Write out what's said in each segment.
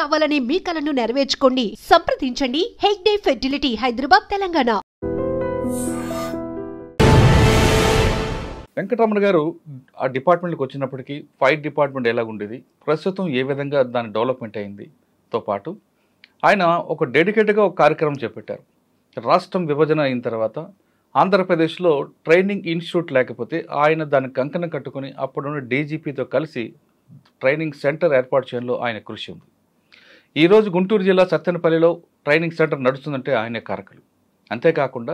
కావాలనే మీ కలను నెరవేర్చుకోండి. సంప్రదించండి హెగ్డే ఫెర్టిలిటీ, హైదరాబాద్, తెలంగాణ. వెంకటరమణ గారు ఆ డిపార్ట్మెంట్కి వచ్చినప్పటికీ ఫైర్ డిపార్ట్మెంట్ ఎలాగుండేది, ప్రస్తుతం ఏ విధంగా దాని డెవలప్మెంట్ అయిందితో పాటు ఆయన ఒక డెడికేటెడ్గా ఒక కార్యక్రమం చేపట్టారు. రాష్ట్రం విభజన అయిన తర్వాత ఆంధ్రప్రదేశ్లో ట్రైనింగ్ ఇన్స్టిట్యూట్ లేకపోతే ఆయన దాన్ని కంకణం కట్టుకుని అప్పుడున్న డీజీపీతో కలిసి ట్రైనింగ్ సెంటర్ ఏర్పాటు చేయడంలో ఆయన కృషి ఉంది. ఈరోజు గుంటూరు జిల్లా సత్తెనపల్లిలో ట్రైనింగ్ సెంటర్ నడుస్తుందంటే ఆయనే కారకులు. అంతేకాకుండా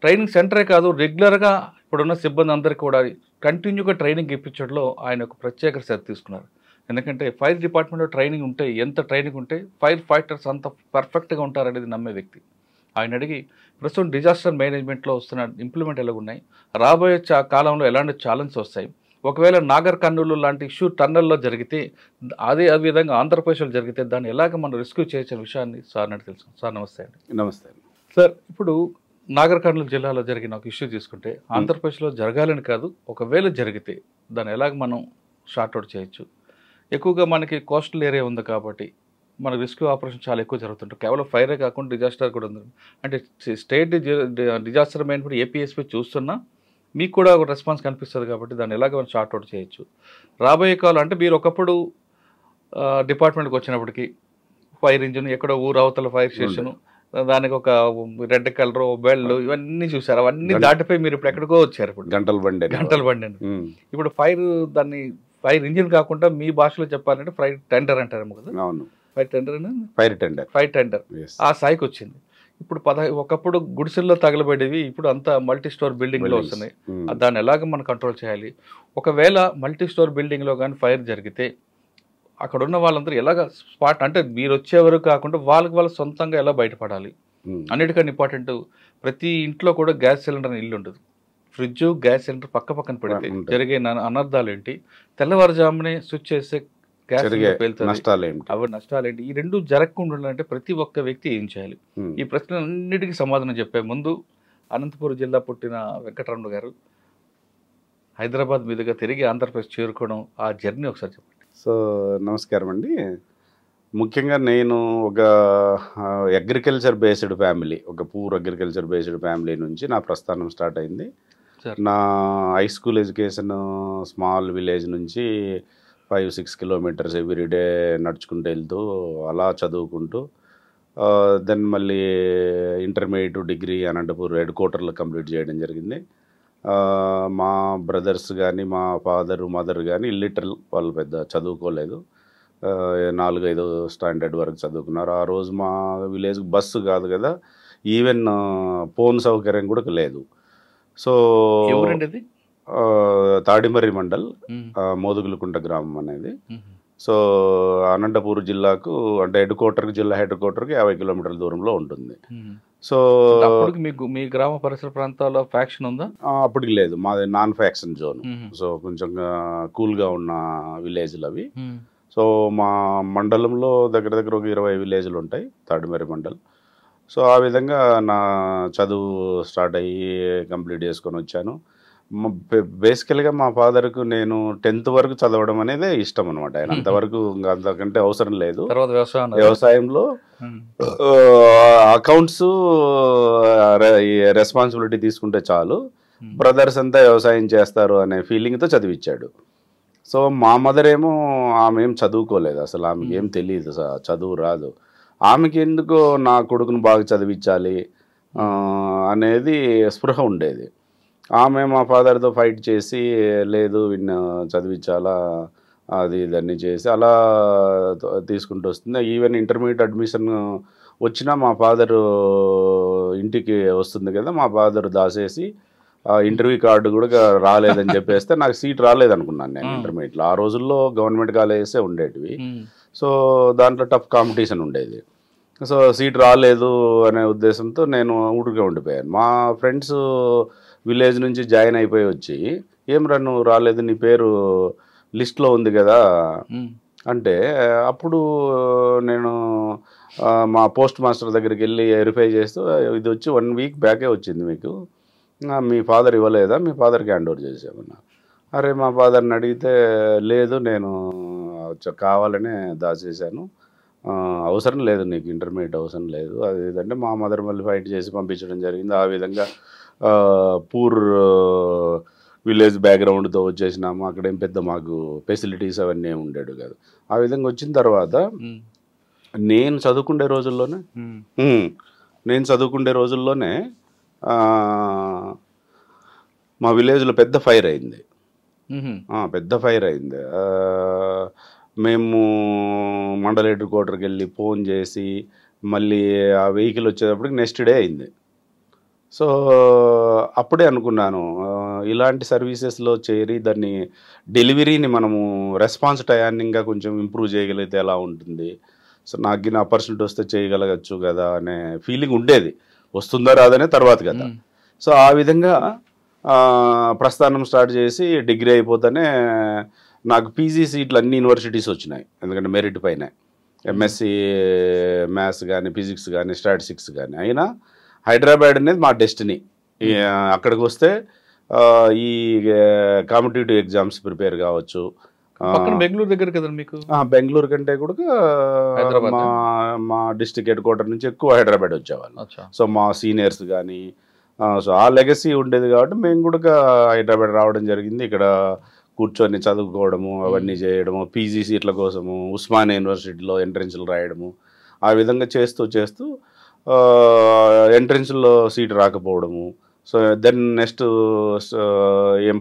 ట్రైనింగ్ సెంటరే కాదు, రెగ్యులర్గా ఇప్పుడున్న సిబ్బంది అందరికీ కూడా కంటిన్యూగా ట్రైనింగ్ ఇప్పించడంలో ఆయన ఒక ప్రత్యేక శ్రద్ధ తీసుకున్నారు. ఎందుకంటే ఫైర్ డిపార్ట్మెంట్లో ట్రైనింగ్ ఉంటే, ఎంత ట్రైనింగ్ ఉంటే ఫైర్ ఫైటర్స్ అంత పర్ఫెక్ట్గా ఉంటారనేది నమ్మే వ్యక్తి. ఆయన అడిగి ప్రస్తుతం డిజాస్టర్ మేనేజ్మెంట్లో వస్తున్న ఇంప్లిమెంట్ ఎలా ఉన్నాయి, రాబోయే కాలంలో ఎలాంటి ఛాలెంజ్ వస్తాయి, ఒకవేళ నాగర్ కర్నూలు లాంటి ఇష్యూ టన్నల్లో జరిగితే అదే విధంగా ఆంధ్రప్రదేశ్లో జరిగితే దాన్ని ఎలాగ మనం రెస్క్యూ చేయొచ్చే విషయాన్ని సార్ అంటే తెలుసు. సార్ నమస్తే అండి. నమస్తే సార్. ఇప్పుడు నాగర్ కర్నూలు జిల్లాలో జరిగిన ఒక ఇష్యూ తీసుకుంటే ఆంధ్రప్రదేశ్లో జరగాలని కాదు, ఒకవేళ జరిగితే దాన్ని ఎలాగ మనం షార్ట్అవుట్ చేయొచ్చు. ఎక్కువగా మనకి కోస్టల్ ఏరియా ఉంది కాబట్టి మన రెస్క్యూ ఆపరేషన్ చాలా ఎక్కువ జరుగుతుంటుంది. కేవలం ఫైరే కాకుండా డిజాస్టర్ కూడా ఉంది. అంటే స్టేట్ డిజాస్టర్ మేనేజ్మెంట్ ఏపీఎస్పీ చూస్తున్నా మీకు కూడా ఒక రెస్పాన్స్ కనిపిస్తుంది కాబట్టి దాన్ని ఎలాగ మనం షార్ట్అవుట్ చేయొచ్చు. రాబోయే కాలం అంటే మీరు ఒకప్పుడు డిపార్ట్మెంట్కి వచ్చినప్పటికీ ఫైర్ ఇంజిన్, ఎక్కడో ఊరు అవతల ఫైర్ స్టేషన్, దానికి ఒక రెడ్ కలర్ బెల్ట్, ఇవన్నీ చూసారు. అవన్నీ దాటిపోయి మీరు ఇప్పుడు ఎక్కడికో వచ్చారు. ఇప్పుడు గంటల బండి అండి. ఇప్పుడు దాన్ని ఫైర్ ఇంజిన్ కాకుండా మీ భాషలో చెప్పాలంటే ఫైర్ టెండర్ అంటారేమో కదా. అవును, ఫైర్ టెండర్ ఆ స్థాయికి వచ్చింది. ఇప్పుడు ఒకప్పుడు గుడిసెల్లో తగలబడేవి, ఇప్పుడు అంతా మల్టీ స్టోర్ బిల్డింగ్లో వస్తున్నాయి. దాన్ని ఎలాగ మనం కంట్రోల్ చేయాలి, ఒకవేళ మల్టీ స్టోర్ బిల్డింగ్లో కానీ ఫైర్ జరిగితే అక్కడ ఉన్న వాళ్ళందరూ ఎలాగ స్పాట్ అంటే మీరు వచ్చేవరకు కాకుండా వాళ్ళ సొంతంగా ఎలా బయటపడాలి. అన్నిటికన్నా ఇంపార్టెంట్, ప్రతి ఇంట్లో కూడా గ్యాస్ సిలిండర్ ఇల్లు ఉండదు. ఫ్రిడ్జ్, గ్యాస్ సిలిండర్ పక్కన పెడితే జరిగే అనర్థాలు ఏంటి, తెల్లవారుజామునే స్విచ్ చేస్తే గ్యాస్ నష్టాలేంటి, ఈ రెండు జరగకుండా ఉండాలంటే ప్రతి ఒక్క వ్యక్తి ఏం చేయాలి? ఈ ప్రశ్నలన్నిటికీ సమాధానం చెప్పే ముందు అనంతపురం జిల్లా పుట్టిన వెంకటరమణ గారు హైదరాబాద్ మీదుగా తిరిగి ఆంధ్రప్రదేశ్ చేరుకోవడం, ఆ జర్నీ ఒకసారి చెప్పండి. సో నమస్కారం అండి. ముఖ్యంగా నేను ఒక అగ్రికల్చర్ బేస్డ్ ఫ్యామిలీ, ఒక పూర్ అగ్రికల్చర్ బేస్డ్ ఫ్యామిలీ నుంచి నా ప్రస్థానం స్టార్ట్ అయింది. నా high school education small village నుంచి 5-6 కిలోమీటర్స్ ఎవ్రీడే నడుచుకుంటూ వెళ్తూ అలా చదువుకుంటూ దెన్ మళ్ళీ ఇంటర్మీడియట్, డిగ్రీ అనంతపూర్ హెడ్ క్వార్టర్లో కంప్లీట్ చేయడం జరిగింది. మా బ్రదర్స్ కానీ మా ఫాదర్ మదర్ కానీ లిటరల్ వాళ్ళు పెద్ద చదువుకోలేదు, 4-5 స్టాండర్డ్ వరకు చదువుకున్నారు. ఆ రోజు మా విలేజ్ బస్సు కాదు కదా, ఈవెన్ ఫోన్ సౌకర్యం కూడా లేదు. సో తాడిమర్రి మండల్, మోదుగులకుంట గ్రామం అనేది. సో అనంతపూర్ జిల్లాకు అంటే జిల్లా హెడ్ క్వార్టర్కి 50 కిలోమీటర్ల దూరంలో ఉంటుంది. సో మీ గ్రామ పరిసర ప్రాంతాల్లో ఫ్యాక్షన్ ఉందా? అప్పటికి లేదు, మాది నాన్ ఫ్యాక్షన్ జోన్. సో కొంచెం కూల్గా ఉన్న విలేజ్లు అవి. సో మా మండలంలో దగ్గర ఒక 20 విలేజ్లు ఉంటాయి, తాడిమర్రి మండల్. సో ఆ విధంగా నా చదువు స్టార్ట్ అయ్యి కంప్లీట్ చేసుకొని వచ్చాను. బేసికల్గా మా ఫాదర్కు నేను 10th వరకు చదవడం అనేది ఇష్టం అనమాట. ఆయన అంతవరకు అంతకంటే అవసరం లేదు. వ్యవసాయంలో అకౌంట్స్ రెస్పాన్సిబిలిటీ తీసుకుంటే చాలు, బ్రదర్స్ అంతా వ్యవసాయం చేస్తారు అనే ఫీలింగ్తో చదివించాడు. సో మా మదర్ ఏమో ఆమె ఏం చదువుకోలేదు, అసలు ఆమెకి ఏం తెలియదు, చదువు రాదు. ఆమెకి ఎందుకో నా కొడుకును బాగా చదివించాలి అనేది స్పృహ ఉండేది. ఆమె మా ఫాదర్తో ఫైట్ చేసి లేదు వీడిని చదివించాలా అది ఇదన్నీ చేసి అలా తీసుకుంటూ వస్తుంది. ఈవెన్ ఇంటర్మీడియట్ అడ్మిషన్ వచ్చినా మా ఫాదరు ఇంటికి వస్తుంది కదా, మా ఫాదర్ దాసేసి ఇంటర్వ్యూ కార్డు కూడా రాలేదని చెప్పేస్తే నాకు సీట్ రాలేదనుకున్నాను నేను ఇంటర్మీడియట్లో. ఆ రోజుల్లో గవర్నమెంట్ కాలేజెసే ఉండేటివి. సో దాంట్లో టఫ్ కాంపిటీషన్ ఉండేది. సో సీట్ రాలేదు అనే ఉద్దేశంతో నేను ఊరికే ఉండిపోయాను. మా ఫ్రెండ్స్ విలేజ్ నుంచి జాయిన్ అయిపోయి వచ్చి ఏం రా నువ్వు రాలేదు, నీ పేరు లిస్ట్లో ఉంది కదా అంటే, అప్పుడు నేను మా పోస్ట్ మాస్టర్ దగ్గరికి వెళ్ళి వెరిఫై చేస్తూ ఇది వచ్చి 1 వీక్ బ్యాకే వచ్చింది మీకు, మీ ఫాదర్ ఇవ్వలేదా, మీ ఫాదర్కి హ్యాండ్ ఓవర్ చేసామన్నా. అరే మా ఫాదర్ని అడిగితే లేదు నేను కావాలనే దాచేశాను, అవసరం లేదు, నీకు ఇంటర్మీడియట్ అవసరం లేదు అది ఇదంటే మా మదర్ మళ్ళీ ఫైట్ చేసి పంపించడం జరిగింది. ఆ విధంగా పూర్ విలేజ్ బ్యాక్గ్రౌండ్తో వచ్చేసినాము. అక్కడేం పెద్ద మాకు ఫెసిలిటీస్ అవన్నీ ఏమి ఉండేవి కాదు. ఆ విధంగా వచ్చిన తర్వాత నేను చదువుకునే రోజుల్లోనే మా విలేజ్లో పెద్ద ఫైర్ అయింది. మేము మండల హెడ్ క్వార్టర్కి వెళ్ళి ఫోన్ చేసి మళ్ళీ ఆ వెహికల్ వచ్చేటప్పటికి నెక్స్ట్ డే అయింది. సో అప్పుడే అనుకున్నాను ఇలాంటి సర్వీసెస్లో చేరి దాన్ని డెలివరీని మనము రెస్పాన్స్ టయాన్ని ఇంకా కొంచెం ఇంప్రూవ్ చేయగలిగితే ఎలా ఉంటుంది, సో నాకు ఆపర్చునిటీ వస్తే చేయగలగచ్చు కదా అనే ఫీలింగ్ ఉండేది. వస్తుందా రాదనే తర్వాత కదా. సో ఆ విధంగా ప్రస్థానం స్టార్ట్ చేసి డిగ్రీ అయిపోతేనే నాకు పీజీ సీట్లు అన్ని యూనివర్సిటీస్ వచ్చినాయి. ఎందుకంటే మెరిట్ పైన ఎంఎస్సి మ్యాథ్స్ కానీ ఫిజిక్స్ కానీ స్టాటిస్టిక్స్ కానీ. అయినా హైదరాబాద్ అనేది మా డెస్టినీ. అక్కడికి వస్తే ఈ కాంపిటేటివ్ ఎగ్జామ్స్ ప్రిపేర్ కావచ్చు. బెంగళూరు దగ్గర కదా మీకు? బెంగళూరు కంటే కూడా మా డిస్ట్రిక్ట్ హెడ్ క్వార్టర్ నుంచి ఎక్కువ హైదరాబాద్ వచ్చేవాళ్ళు. సో మా సీనియర్స్ కానీ సో ఆ లెగసీ ఉండేది కాబట్టి మేము కూడా హైదరాబాద్ రావడం జరిగింది. ఇక్కడ కూర్చొని చదువుకోవడము అవన్నీ చేయడము, పీజీ సీట్ల కోసము ఉస్మానియా యూనివర్సిటీలో ఎంట్రెన్స్లు రాయడము, ఆ విధంగా చేస్తూ ఎంట్రెన్స్లో సీట్ రాకపోవడము. సో దెన్ నెక్స్ట్ ఏం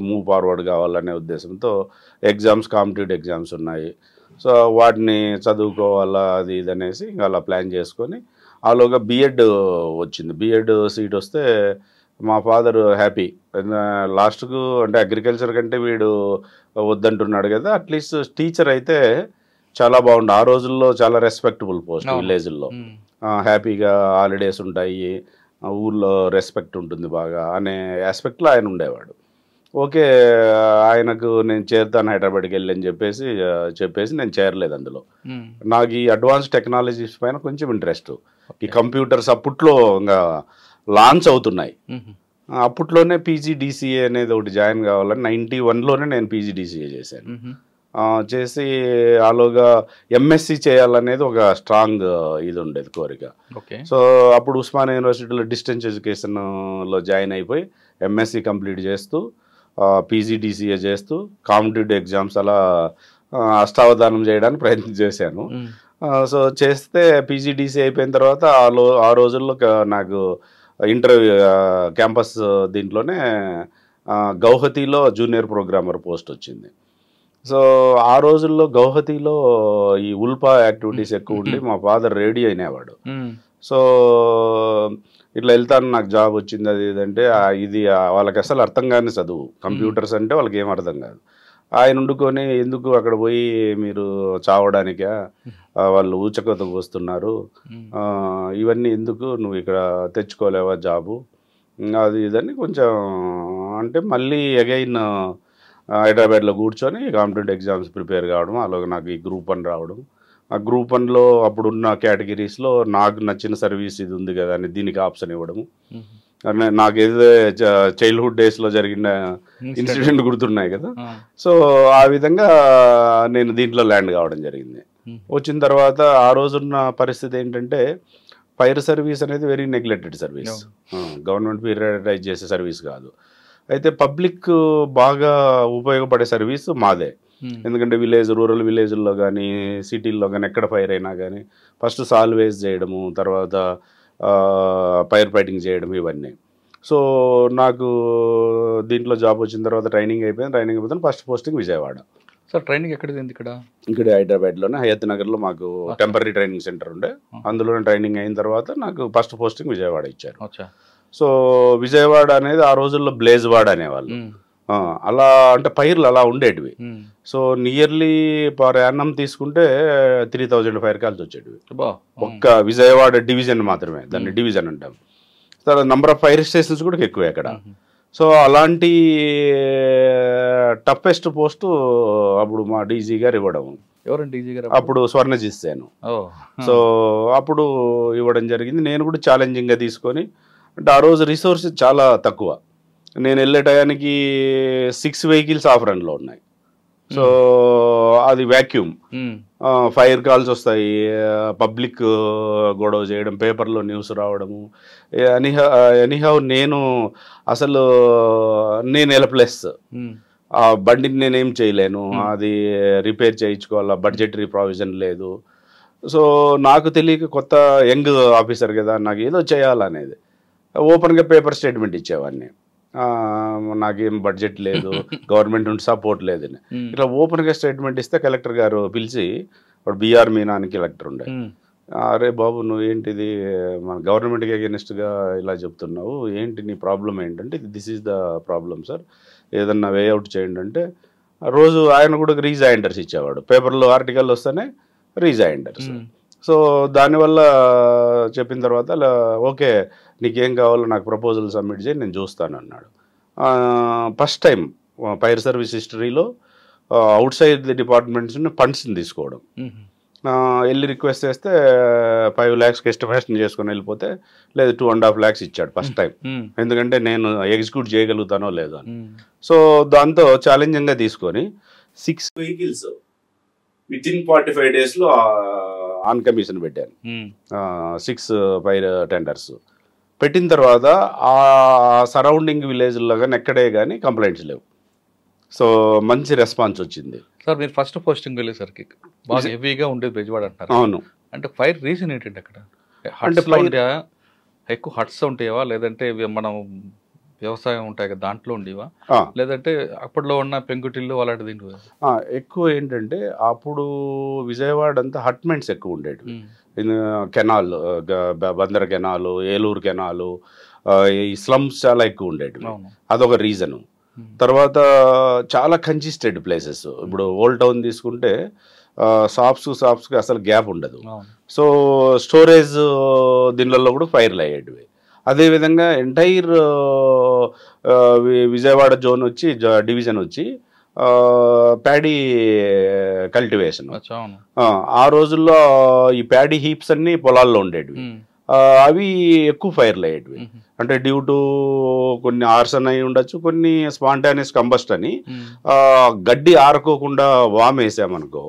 మూవ్ ఫార్వర్డ్ కావాలనే ఉద్దేశంతో కాంపిటేటివ్ ఎగ్జామ్స్ ఉన్నాయి. సో వాటిని చదువుకోవాలా అది ఇది అనేసి ఇంకా అలా ప్లాన్ చేసుకొని ఆలోగా బిఎడ్ వచ్చింది. బిఎడ్ సీట్ వస్తే మా ఫాదర్ హ్యాపీ. లాస్ట్కు అంటే అగ్రికల్చర్ కంటే వీడు వద్దంటున్నాడు కదా, అట్లీస్ట్ టీచర్ అయితే చాలా బాగుండు. ఆ రోజుల్లో చాలా రెస్పెక్టబుల్ పోస్ట్ విలేజ్లో. హ్యాపీగా హాలిడేస్ ఉంటాయి, ఊళ్ళో రెస్పెక్ట్ ఉంటుంది బాగా అనే ఆస్పెక్ట్లో ఆయన ఉండేవాడు. ఓకే ఆయనకు నేను చేరుతాను హైదరాబాద్కి వెళ్ళి అని చెప్పేసి నేను చేరలేదు అందులో. నాకు ఈ అడ్వాన్స్ టెక్నాలజీస్ పైన కొంచెం ఇంట్రెస్ట్. ఈ కంప్యూటర్స్ అప్పట్లో ఇంకా లాంచ్ అవుతున్నాయి. అప్పట్లోనే పీజీడీసీఏ అనేది ఒకటి జాయిన్ కావాలని 91లోనే నేను పీజీడీసీఏ చేశాను. చేసి ఆలోగా ఎంఎస్సి చేయాలనేది ఒక స్ట్రాంగ్ ఇది ఉండేది కోరిక. సో అప్పుడు ఉస్మానియా యూనివర్సిటీలో డిస్టెన్స్ ఎడ్యుకేషన్లో జాయిన్ అయిపోయి ఎంఎస్సి కంప్లీట్ చేస్తూ పీజీడీసీఏ చేస్తూ కాంపిటేటివ్ ఎగ్జామ్స్ అలా అష్టావధానం చేయడానికి ప్రయత్నం చేశాను. సో చేస్తే పీజీడీసీ అయిపోయిన తర్వాత ఆ రోజుల్లో నాకు ఇంటర్వ్యూ క్యాంపస్ దీంట్లోనే గౌహతిలో జూనియర్ ప్రోగ్రామర్ పోస్ట్ వచ్చింది. సో ఆ రోజుల్లో గౌహతిలో ఈ ఉల్పా యాక్టివిటీస్ ఎక్కువ ఉండి మా ఫాదర్ రెడీ అయినవాడు. సో ఇట్లా వెళ్తాను నాకు జాబ్ వచ్చింది అది ఇదంటే ఇది వాళ్ళకి అసలు అర్థం కాని చదువు, కంప్యూటర్స్ అంటే వాళ్ళకి ఏం అర్థం కాదు. ఆయన వండుకొని ఎందుకు అక్కడ పోయి మీరు చావడానికా, వాళ్ళు ఊచకోతకు వస్తున్నారు, ఇవన్నీ ఎందుకు, నువ్వు ఇక్కడ తెచ్చుకోలేవా జాబు అది ఇదని కొంచెం అంటే మళ్ళీ అగైన్ హైదరాబాద్లో కూర్చొని కాంపిటేటివ్ ఎగ్జామ్స్ ప్రిపేర్ కావడం. అలాగే నాకు ఈ గ్రూప్ 1 రావడం. ఆ గ్రూప్ 1లో అప్పుడున్న కేటగిరీస్లో నాకు నచ్చిన సర్వీస్ ఇది ఉంది కదా అని దీనికి ఆప్షన్ ఇవ్వడము. నాకు ఏదో చైల్డ్హుడ్ డేస్లో జరిగిన ఇన్సిడెంట్ గుర్తున్నాయి కదా. సో ఆ విధంగా నేను దీంట్లో ల్యాండ్ కావడం జరిగింది. వచ్చిన తర్వాత ఆ రోజున్న పరిస్థితి ఏంటంటే ఫైర్ సర్వీస్ అనేది వెరీ నెగ్లెక్టెడ్ సర్వీస్, గవర్నమెంట్ పీరియడైజ్ చేసే సర్వీస్ కాదు. అయితే పబ్లిక్ బాగా ఉపయోగపడే సర్వీస్ మాదే. ఎందుకంటే రూరల్ విలేజ్లో కానీ సిటీల్లో కానీ ఎక్కడ ఫైర్ అయినా కానీ ఫస్ట్ సాల్వేజ్ చేయడము, తర్వాత ఫైర్ ఫైటింగ్ చేయడం ఇవన్నీ. సో నాకు దీంట్లో జాబ్ వచ్చిన తర్వాత ట్రైనింగ్ అయిపోయింది. First posting Vijayawada. Sir training ఎక్కడ? ఇక్కడ హైదరాబాద్లోనే హయత్ నగర్లో మాకు టెంపరీ ట్రైనింగ్ సెంటర్ ఉండే, అందులోనే ట్రైనింగ్ అయిన తర్వాత నాకు ఫస్ట్ పోస్టింగ్ విజయవాడ ఇచ్చారు. సో విజయవాడ అనేది ఆ రోజుల్లో బ్లేజ్వాడ అనేవాళ్ళు. అలా అంటే పైర్లు అలా ఉండేటివి. సో నియర్లీ పర్ యానం తీసుకుంటే 3000 ఫైర్ కాల్స్ వచ్చేటివి ఒక్క విజయవాడ డివిజన్ మాత్రమే, దాన్ని డివిజన్ అంటాం. తర్వాత నంబర్ ఆఫ్ ఫైర్ స్టేషన్స్ కూడా ఎక్కువే అక్కడ. సో అలాంటి టఫెస్ట్ పోస్టు అప్పుడు మా డీజీ గారు ఇవ్వడం. ఎవరండి డీజీ గారు? అప్పుడు స్వర్ణజిత్ సేను. సో అప్పుడు ఇవ్వడం జరిగింది. నేను కూడా ఛాలెంజింగ్గా తీసుకొని, అంటే ఆ రోజు రిసోర్సెస్ చాలా తక్కువ. నేను వెళ్ళే టయానికి 6 వెహికల్స్ ఆఫ్ రన్లో ఉన్నాయి. సో అది వ్యాక్యూమ్, ఫైర్ కాల్స్ వస్తాయి, పబ్లిక్ గొడవ చేయడం, పేపర్లో న్యూస్ రావడము. ఎనీహౌ నేను హెల్ప్లెస్. ఆ బండిని నేనేం చేయలేను, అది రిపేర్ చేయించుకోవాలా, బడ్జెటరీ ప్రావిజన్ లేదు. సో నాకు తెలియక కొత్త యంగ్ ఆఫీసర్ కదా, నాకు ఏదో చేయాలనేది ఓపెన్గా పేపర్ స్టేట్మెంట్ ఇచ్చేవాడిని. నాకేం బడ్జెట్ లేదు, గవర్నమెంట్ నుండి సపోర్ట్ లేదని. ఇట్లా ఓపెన్గా స్టేట్మెంట్ ఇస్తే కలెక్టర్ గారు పిలిచి, బిఆర్ మీనా అని కలెక్టర్ ఉండే, అరే బాబు నువ్వు ఏంటిది మన గవర్నమెంట్కి అగెనిస్ట్గా ఇలా చెప్తున్నావు, ఏంటి నీ ప్రాబ్లం ఏంటంటే, this is the problem sir, ఏదన్నా వేఅవుట్ చేయండి అంటే, రోజు ఆయన కూడా రీజాయిండర్స్ ఇచ్చేవాడు, పేపర్లో ఆర్టికల్ వస్తేనే రీజాయిండర్స్. సో దానివల్ల చెప్పిన తర్వాత ఓకే నీకేం కావాలో నాకు ప్రపోజల్ సబ్మిట్ చేయి, నేను చూస్తాను అన్నాడు. ఫస్ట్ టైం ఫైర్ సర్వీస్ హిస్టరీలో అవుట్ సైడ్ ది డిపార్ట్మెంట్స్ ఫండ్స్ని తీసుకోవడం. వెళ్ళి రిక్వెస్ట్ చేస్తే 5 lakhs ఎస్టిమేషన్ చేసుకుని వెళ్ళిపోతే, లేదు 2.5 lakhs ఇచ్చాడు ఫస్ట్ టైం. ఎందుకంటే నేను ఎగ్జిక్యూట్ చేయగలుగుతానో లేదో అని. సో దాంతో ఛాలెంజింగ్గా తీసుకొని 6 vehicles విత్ ఇన్ 45 daysలో ఆన్ కమిషన్ పెట్టాను. 6 ఫైర్ టెండర్స్ పెట్టిన తర్వాత ఆ సరౌండింగ్ విలేజ్లో కానీ ఎక్కడే కానీ కంప్లైంట్స్ లేవు. సో మంచి రెస్పాన్స్ వచ్చింది. సార్ మీరు ఫస్ట్ పోస్టింగ్ వెళ్ళేసరికి బాగా హెవీగా ఉండేది బెజవాడ అంటారు. అవును. అంటే ఫైర్ రీజన్ ఏంటంటే అక్కడ ఎక్కువ హట్స్ ఉంటాయా, లేదంటే మనం వ్యవసాయం ఉంటాయి కదా దాంట్లో ఉండేవా, లేదంటే అప్పట్లో ఉన్న పెంకుటిల్లు అలాంటిది? ఎక్కువ ఏంటంటే అప్పుడు విజయవాడ అంతా హట్మెంట్స్ ఎక్కువ ఉండేవి. Canal, Bandar canal, Eluru canal, ఈ స్లమ్స్ చాలా ఎక్కువ ఉండేవి. అదొక రీజను. తర్వాత చాలా కంజెస్టెడ్ ప్లేసెస్. ఇప్పుడు ఓల్డ్ టౌన్ తీసుకుంటే షాప్స్కి అసలు గ్యాప్ ఉండదు. సో స్టోరేజ్ దీనిలలో కూడా ఫైర్లు అయ్యేటివి. అదేవిధంగా ఎంటైర్ విజయవాడ జోన్ వచ్చి డివిజన్ వచ్చి ప్యాడీ కల్టివేషన్. ఆ రోజుల్లో ఈ ప్యాడీ హీప్స్ అన్ని పొలాల్లో ఉండేటివి. అవి ఎక్కువ ఫైర్లు అయ్యేటివి. అంటే డ్యూ టు కొన్ని ఆర్సన్ అయి ఉండొచ్చు, కొన్ని స్పాంటానియస్ కంబస్ట్ అని గడ్డి ఆరుకోకుండా వామేసామనుకో,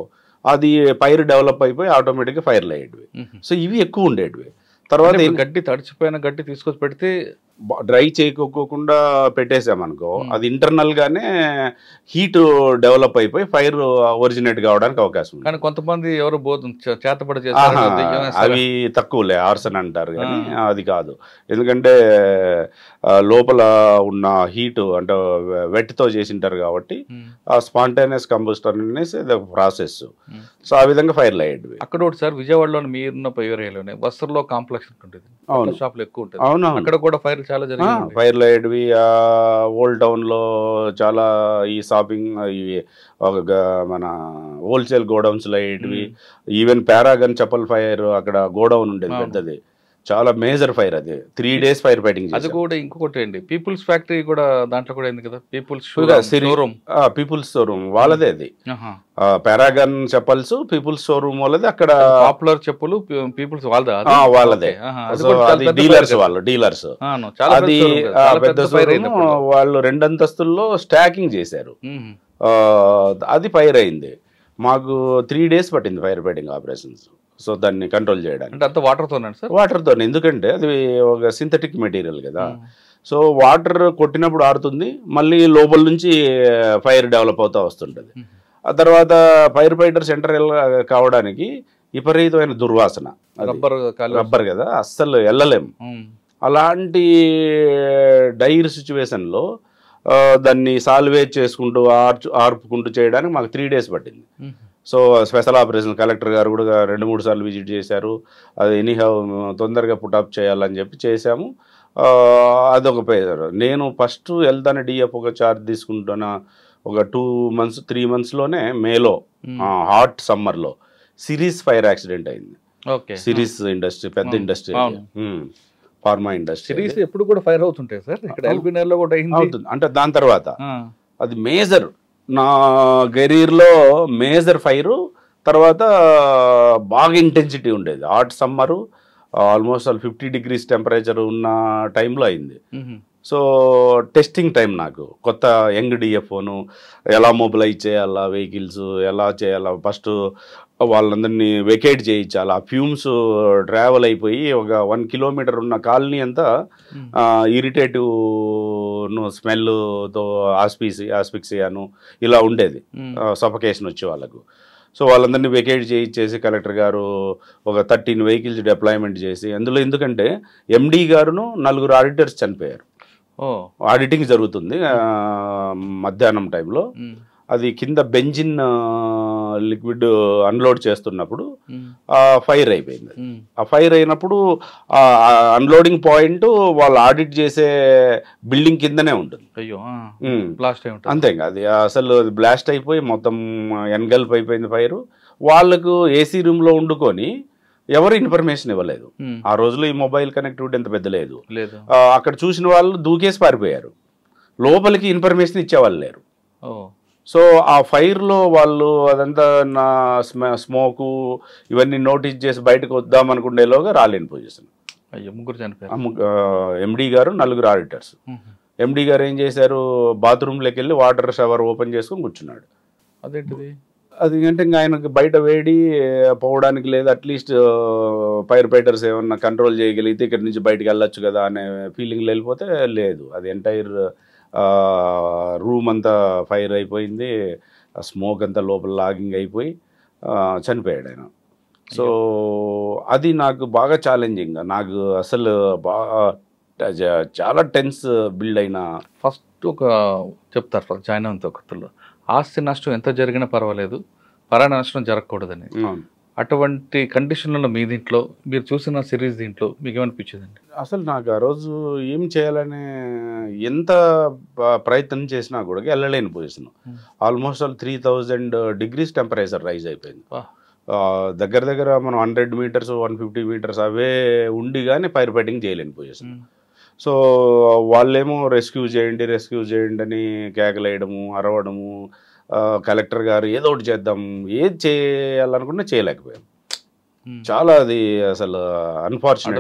అది ఫైర్ డెవలప్ అయిపోయి ఆటోమేటిక్గా ఫైర్లు అయ్యేటివి. సో ఇవి ఎక్కువ ఉండేటివి. తర్వాత గడ్డి తడిచిపోయిన గడ్డి తీసుకొచ్చి పెడితే డ్రై చేయకోకుండా పెట్టేసామనుకో, అది ఇంటర్నల్ గానే హీట్ డెవలప్ అయిపోయి ఫైర్ ఒరిజినేట్ కావడానికి అవకాశం ఉంది. కానీ కొంతమంది ఎవరు చేతపడి అవి తక్కువలే, ఆర్సన్ అంటారు కానీ అది కాదు. ఎందుకంటే లోపల ఉన్న హీట్ అంటే వెట్తో చేసింటారు కాబట్టి ఆ స్పాంటేనియస్ కంబస్టర్ అనేసి ప్రాసెస్. సో ఆ విధంగా ఫైర్లు అయ్యేవి. అక్కడ ఒకటి సార్ విజయవాడలో మీరున్న ఏరియాలోనే వస్త్రలో కాంప్లెక్స్ ఉంటుంది, షాప్లు ఎక్కువ ఉంటుంది. అవును, అక్కడ కూడా ఫైర్ చాలా జరిగింది. ఫైర్లు అయ్యేవి. ఓల్డ్ టౌన్ లో చాలా ఈ షాపింగ్ మన హోల్సేల్ గోడౌన్స్ లో అయ్యేటివి. ఈవెన్ పారాగన్ చెప్పల్ ఫైర్ అక్కడ గోడౌన్ ఉండేది పెద్దది, చాలా మేజర్ ఫైర్. అది 3 days ఫైర్ ఫైటింగ్. అది కూడా ఇంకొకటి అండి, పీపుల్స్ ఫ్యాక్టరీ కూడా దాంట్లో కూడా అయింది కదా, పీపుల్స్ షోరూమ్ వాళ్ళదే. అది పారాగన్ చెప్పల్స్ పీపుల్స్ షోరూమ్ వాళ్ళది. అక్కడ పాపులర్ చెప్పులు పీపుల్స్ వాళ్ళదే. డీలర్స్ అది పెద్ద షోరూమ్. వాళ్ళు 2 అంతస్తుల్లో స్టాకింగ్ చేశారు. అది ఫైర్ అయింది. మాకు 3 days పట్టింది ఫైర్ ఫైటింగ్ ఆపరేషన్స్. సో దాన్ని కంట్రోల్ చేయడానికి. అంటే అంత వాటర్తోనే సార్? వాటర్తో. ఎందుకంటే అది ఒక సింథటిక్ మెటీరియల్ కదా. సో వాటర్ కొట్టినప్పుడు ఆరుతుంది, మళ్ళీ లోపల నుంచి ఫైర్ డెవలప్ అవుతూ వస్తుంటుంది. ఆ తర్వాత ఫైర్ ఫైటర్స్ ఎంటర్ కావడానికి విపరీతమైన దుర్వాసన, రబ్బర్ కదా, అస్సలు వెళ్ళలేము. అలాంటి డైర్ సిచ్యువేషన్లో దాన్ని సాల్వేజ్ చేసుకుంటూ ఆర్పుకుంటూ చేయడానికి మాకు 3 days పట్టింది. సో స్పెషల్ ఆపరేషన్ కలెక్టర్ గారు కూడా 2-3 సార్లు విజిట్ చేశారు. అది ఎనీహౌ తొందరగా పుటప్ చేయాలని చెప్పి చేశాము. అదొక పేరు. నేను ఫస్ట్ వెళ్తానే డిఎఫ్ఓగా ఛార్జ్ తీసుకుంటున్న ఒక 2 months 3 monthsలోనే మేలో హాట్ సమ్మర్లో సిరీస్ ఫైర్ యాక్సిడెంట్ అయింది. సిరీస్ ఇండస్ట్రీ పెద్ద ఇండస్ట్రీ, ఫార్మా ఇండస్ట్రీ. ఎప్పుడు కూడా ఫైర్ అవుతుంటాయి సార్ ఇక్కడ ఎల్బీనగర్లో కూడా అవుతుంది. అంటే దాని తర్వాత అది మేజర్ నా కెరీర్లో మేజర్ ఫైరు. తర్వాత బాగా ఇంటెన్సిటీ ఉండేది. Hot summer, almost 50 degrees temperature ఉన్న టైంలో అయింది. సో టెస్టింగ్ టైం నాకు కొత్త యంగ్ డిఎఫ్ఓను ఎలా మొబిలైజ్ చేయాలా, వెహికల్స్ ఎలా చేయాలా, ఫస్ట్ వాళ్ళందరినీ వెకేట్ చేయించాలి. ఆ ఫ్యూమ్స్ ట్రావెల్ అయిపోయి ఒక 1 కిలోమీటర్ ఉన్న కాలనీ అంతా ఇరిటేటివ్ స్మెల్తో ఆస్పిక్సియాను ఇలా ఉండేది, సఫకేషన్ వచ్చే వాళ్ళకు. సో వాళ్ళందరినీ వెకేట్ చేయించేసి కలెక్టర్ గారు ఒక 13 వెహికల్స్ డిప్లాయ్మెంట్ చేసి, అందులో ఎందుకంటే ఎండీ గారును 4 ఆడిటర్స్ చనిపోయారు. ఆడిటింగ్ జరుగుతుంది మధ్యాహ్నం టైంలో, అది కింద బెంజిన్ లిక్విడ్ అన్లోడ్ చేస్తున్నప్పుడు ఫైర్ అయిపోయింది. ఆ ఫైర్ అయినప్పుడు అన్లోడింగ్ పాయింట్ వాళ్ళు ఆడిట్ చేసే బిల్డింగ్ కిందనే ఉంటుంది. అయ్యో, బ్లాస్ట్ అయి ఉంటుంది. అంతేగా, అది అసలు బ్లాస్ట్ అయిపోయి మొత్తం ఎన్గల్ప్ అయిపోయింది ఫైర్. వాళ్ళకు ఏసీ రూమ్లో వండుకొని ఎవరు ఇన్ఫర్మేషన్ ఇవ్వలేదు. ఆ రోజులో ఈ మొబైల్ కనెక్టివిటీ ఎంత పెద్ద లేదు. అక్కడ చూసిన వాళ్ళు దూకేసి పారిపోయారు, లోపలికి ఇన్ఫర్మేషన్ ఇచ్చేవాళ్ళు లేరు. సో ఆ ఫైర్లో వాళ్ళు అదంతా నా స్మోకు ఇవన్నీ నోటీస్ చేసి బయటకు వద్దామనుకునేలోగా రాలేని పొజిషన్. ముగ్గురు చనిపోయారు. ఎండీ గారు 4 ఆడిటర్స్. ఎండీ గారు ఏం చేశారు, బాత్రూంలోకి వెళ్ళి వాటర్ షవర్ ఓపెన్ చేసుకుని కూర్చున్నాడు. అదేంటిది? అది అంటే ఇంకా ఆయనకు బయట వేడి పోవడానికి లేదు, అట్లీస్ట్ ఫైర్ ఫైటర్స్ ఏమన్నా కంట్రోల్ చేయగలిగితే ఇక్కడి నుంచి బయటకు వెళ్ళొచ్చు కదా అనే ఫీలింగ్లో వెళ్ళిపోతే లేదు, అది ఎంటైర్ రూమ్ అంతా ఫైర్ అయిపోయింది, స్మోక్ అంతా లోపల లాగింగ్ అయిపోయి చనిపోయాడు ఆయన. సో అది నాకు బాగా ఛాలెంజింగ్, నాకు అసలు బాగా చాలా టెన్స్ బిల్డ్ అయిన. ఫస్ట్ ఒక చెప్తారు జాయిన్ అయిన కొత్తలో, ఆస్తి నష్టం ఎంత జరిగినా పర్వాలేదు, ప్రాణ నష్టం జరగకూడదని. అటువంటి కండిషన్లలో మీ దీంట్లో మీరు చూసిన సిరీస్ దీంట్లో మీకు ఏమనిపించిందండి? అసలు నాకు ఆ రోజు ఏం చేయాలనే ఎంత ప్రయత్నం చేసినా కూడా వెళ్ళలేని position. Almost 3000 degrees temperature rise అయిపోయింది. దగ్గర దగ్గర మనం 100 meters 150 meters అవే ఉండి కానీ ఫైర్ ఫైటింగ్ చేయలేని పొజిషన్. సో వాళ్ళేమో రెస్క్యూ చేయండి అని కేకలేయడము, అరవడము, కలెక్టర్ గారు ఏదో ఒకటి చేద్దాం, ఏది చేయాలనుకున్నా చేయలేకపోయాం. చాలా అది అసలు అన్ఫార్చునేట్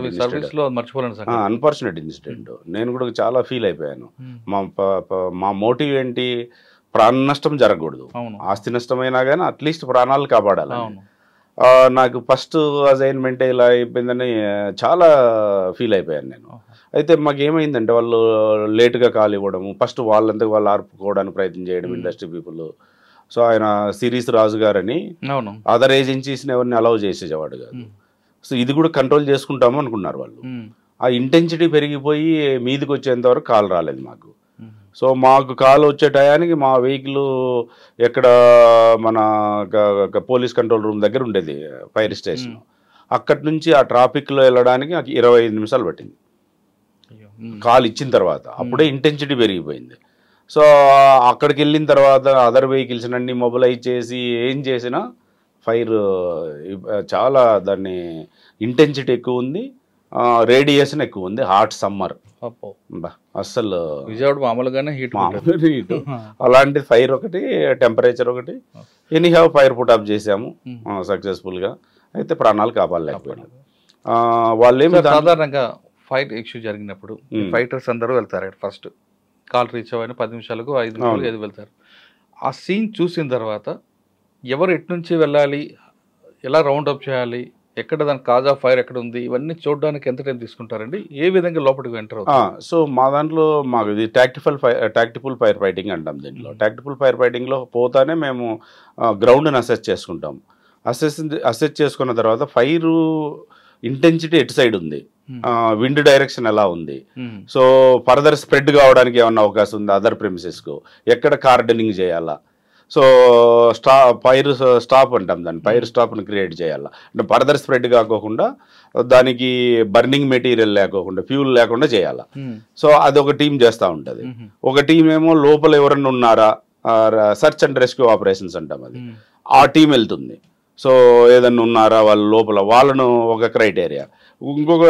ఇన్సిడెంట్. నేను కూడా చాలా ఫీల్ అయిపోయాను. మా మోటివ్ ఏంటి, ప్రాణ నష్టం జరగకూడదు, ఆస్తి నష్టమైనా కానీ అట్లీస్ట్ ప్రాణాలు కాపాడాలి. నాకు ఫస్ట్ అసైన్మెంట్ ఇలా అయిపోయిందని చాలా ఫీల్ అయిపోయాను నేను. అయితే మాకు ఏమైందంటే వాళ్ళు లేటుగా కాల్ ఇవ్వడము, ఫస్ట్ వాళ్ళంతా వాళ్ళు ఆర్పుకోవడానికి ప్రయత్నం చేయడం ఇండస్ట్రీ పీపుల్. సో ఆయన సిరీస్ రాజు గారని అదర్ ఏజెన్సీస్ని ఎవరిని అలౌ చేసేవాడు కాదు. సో ఇది కూడా కంట్రోల్ చేసుకుంటాము అనుకున్నారు వాళ్ళు. ఆ ఇంటెన్సిటీ పెరిగిపోయి మీదికి వచ్చేంత వరకు కాల్ రాలేదు మాకు. సో మాకు కాల్ వచ్చే టయానికి మా వెహికల్ ఎక్కడ మన పోలీస్ కంట్రోల్ రూమ్ దగ్గర ఉండేది ఫైర్ స్టేషన్, అక్కడి నుంచి ఆ ట్రాఫిక్లో వెళ్ళడానికి నాకు 25 నిమిషాలు పట్టింది కాల్ ఇచ్చిన తర్వాత. అప్పుడే ఇంటెన్సిటీ పెరిగిపోయింది. సో అక్కడికి వెళ్ళిన తర్వాత అదర్ వెహికల్స్ అన్ని మొబిలైజ్ చేసి ఏం చేసినా ఫైర్ చాలా దాన్ని ఇంటెన్సిటీ ఎక్కువ ఉంది, రేడియేషన్ ఎక్కువ ఉంది, హాట్ సమ్మర్ అస్సలు విజయవాడ మామూలుగానే హీట్. అలాంటి ఫైర్ ఒకటి, టెంపరేచర్ ఒకటి, ఎనీహౌ ఫైర్ పుట్ ఆఫ్ చేసాము సక్సెస్ఫుల్గా. అయితే ప్రాణాలు కాపాడలేకపోయినాం. వాళ్ళేమి సాధారణంగా ఫైట్ ఇష్యూ జరిగినప్పుడు ఫైటర్స్ అందరూ వెళ్తారు, ఫస్ట్ కాల్ రీచ్ అవ్వని 10 నిమిషాలకు 5 నిమిషాలు వెళ్తారు. ఆ సీన్ చూసిన తర్వాత ఎవరు ఎటు నుంచి వెళ్ళాలి, ఎలా రౌండ్ అప్ చేయాలి, ఎక్కడ దాని కాజ్ ఆఫ్ ఫైర్ ఎక్కడ ఉంది, ఇవన్నీ చూడడానికి ఎంత టైం తీసుకుంటారండి, ఏ విధంగా లోపలికి ఎంటర్ అవుతారు? సో మా దాంట్లో మాకు ఇది టాక్టిఫుల్ ఫైర్ ఫైటింగ్ అంటాం. దీంట్లో టాక్టిఫుల్ ఫైర్ ఫైటింగ్లో పోతానే మేము గ్రౌండ్ని అసెస్ చేసుకుంటాం. అసెస్ చేసుకున్న తర్వాత ఫైరు ఇంటెన్సిటీ ఎటు సైడ్ ఉంది, విండ్ డైరెక్షన్ ఎలా ఉంది, సో ఫర్దర్ స్ప్రెడ్ కావడానికి ఏమన్నా అవకాశం ఉంది అదర్ ప్రెమిసెస్కు, ఎక్కడ కార్డనింగ్ చేయాలా, సో ఫైర్ స్టాప్ అంటాం దాన్ని, ఫైర్ స్టాప్ని క్రియేట్ చేయాలా, అంటే ఫర్దర్ స్ప్రెడ్ కాకోకుండా దానికి బర్నింగ్ మెటీరియల్ లేకోకుండా ఫ్యూల్ లేకుండా చేయాలా. సో అది ఒక టీం చేస్తూ ఉంటుంది. ఒక టీం ఏమో లోపల ఎవరన్నా ఉన్నారా, సర్చ్ అండ్ రెస్క్యూ ఆపరేషన్స్ అంటాం, అది ఆ టీం వెళ్తుంది. సో ఏదన్నా ఉన్నారా వాళ్ళు లోపల, వాళ్ళను ఒక క్రైటీరియా. ఇంకొక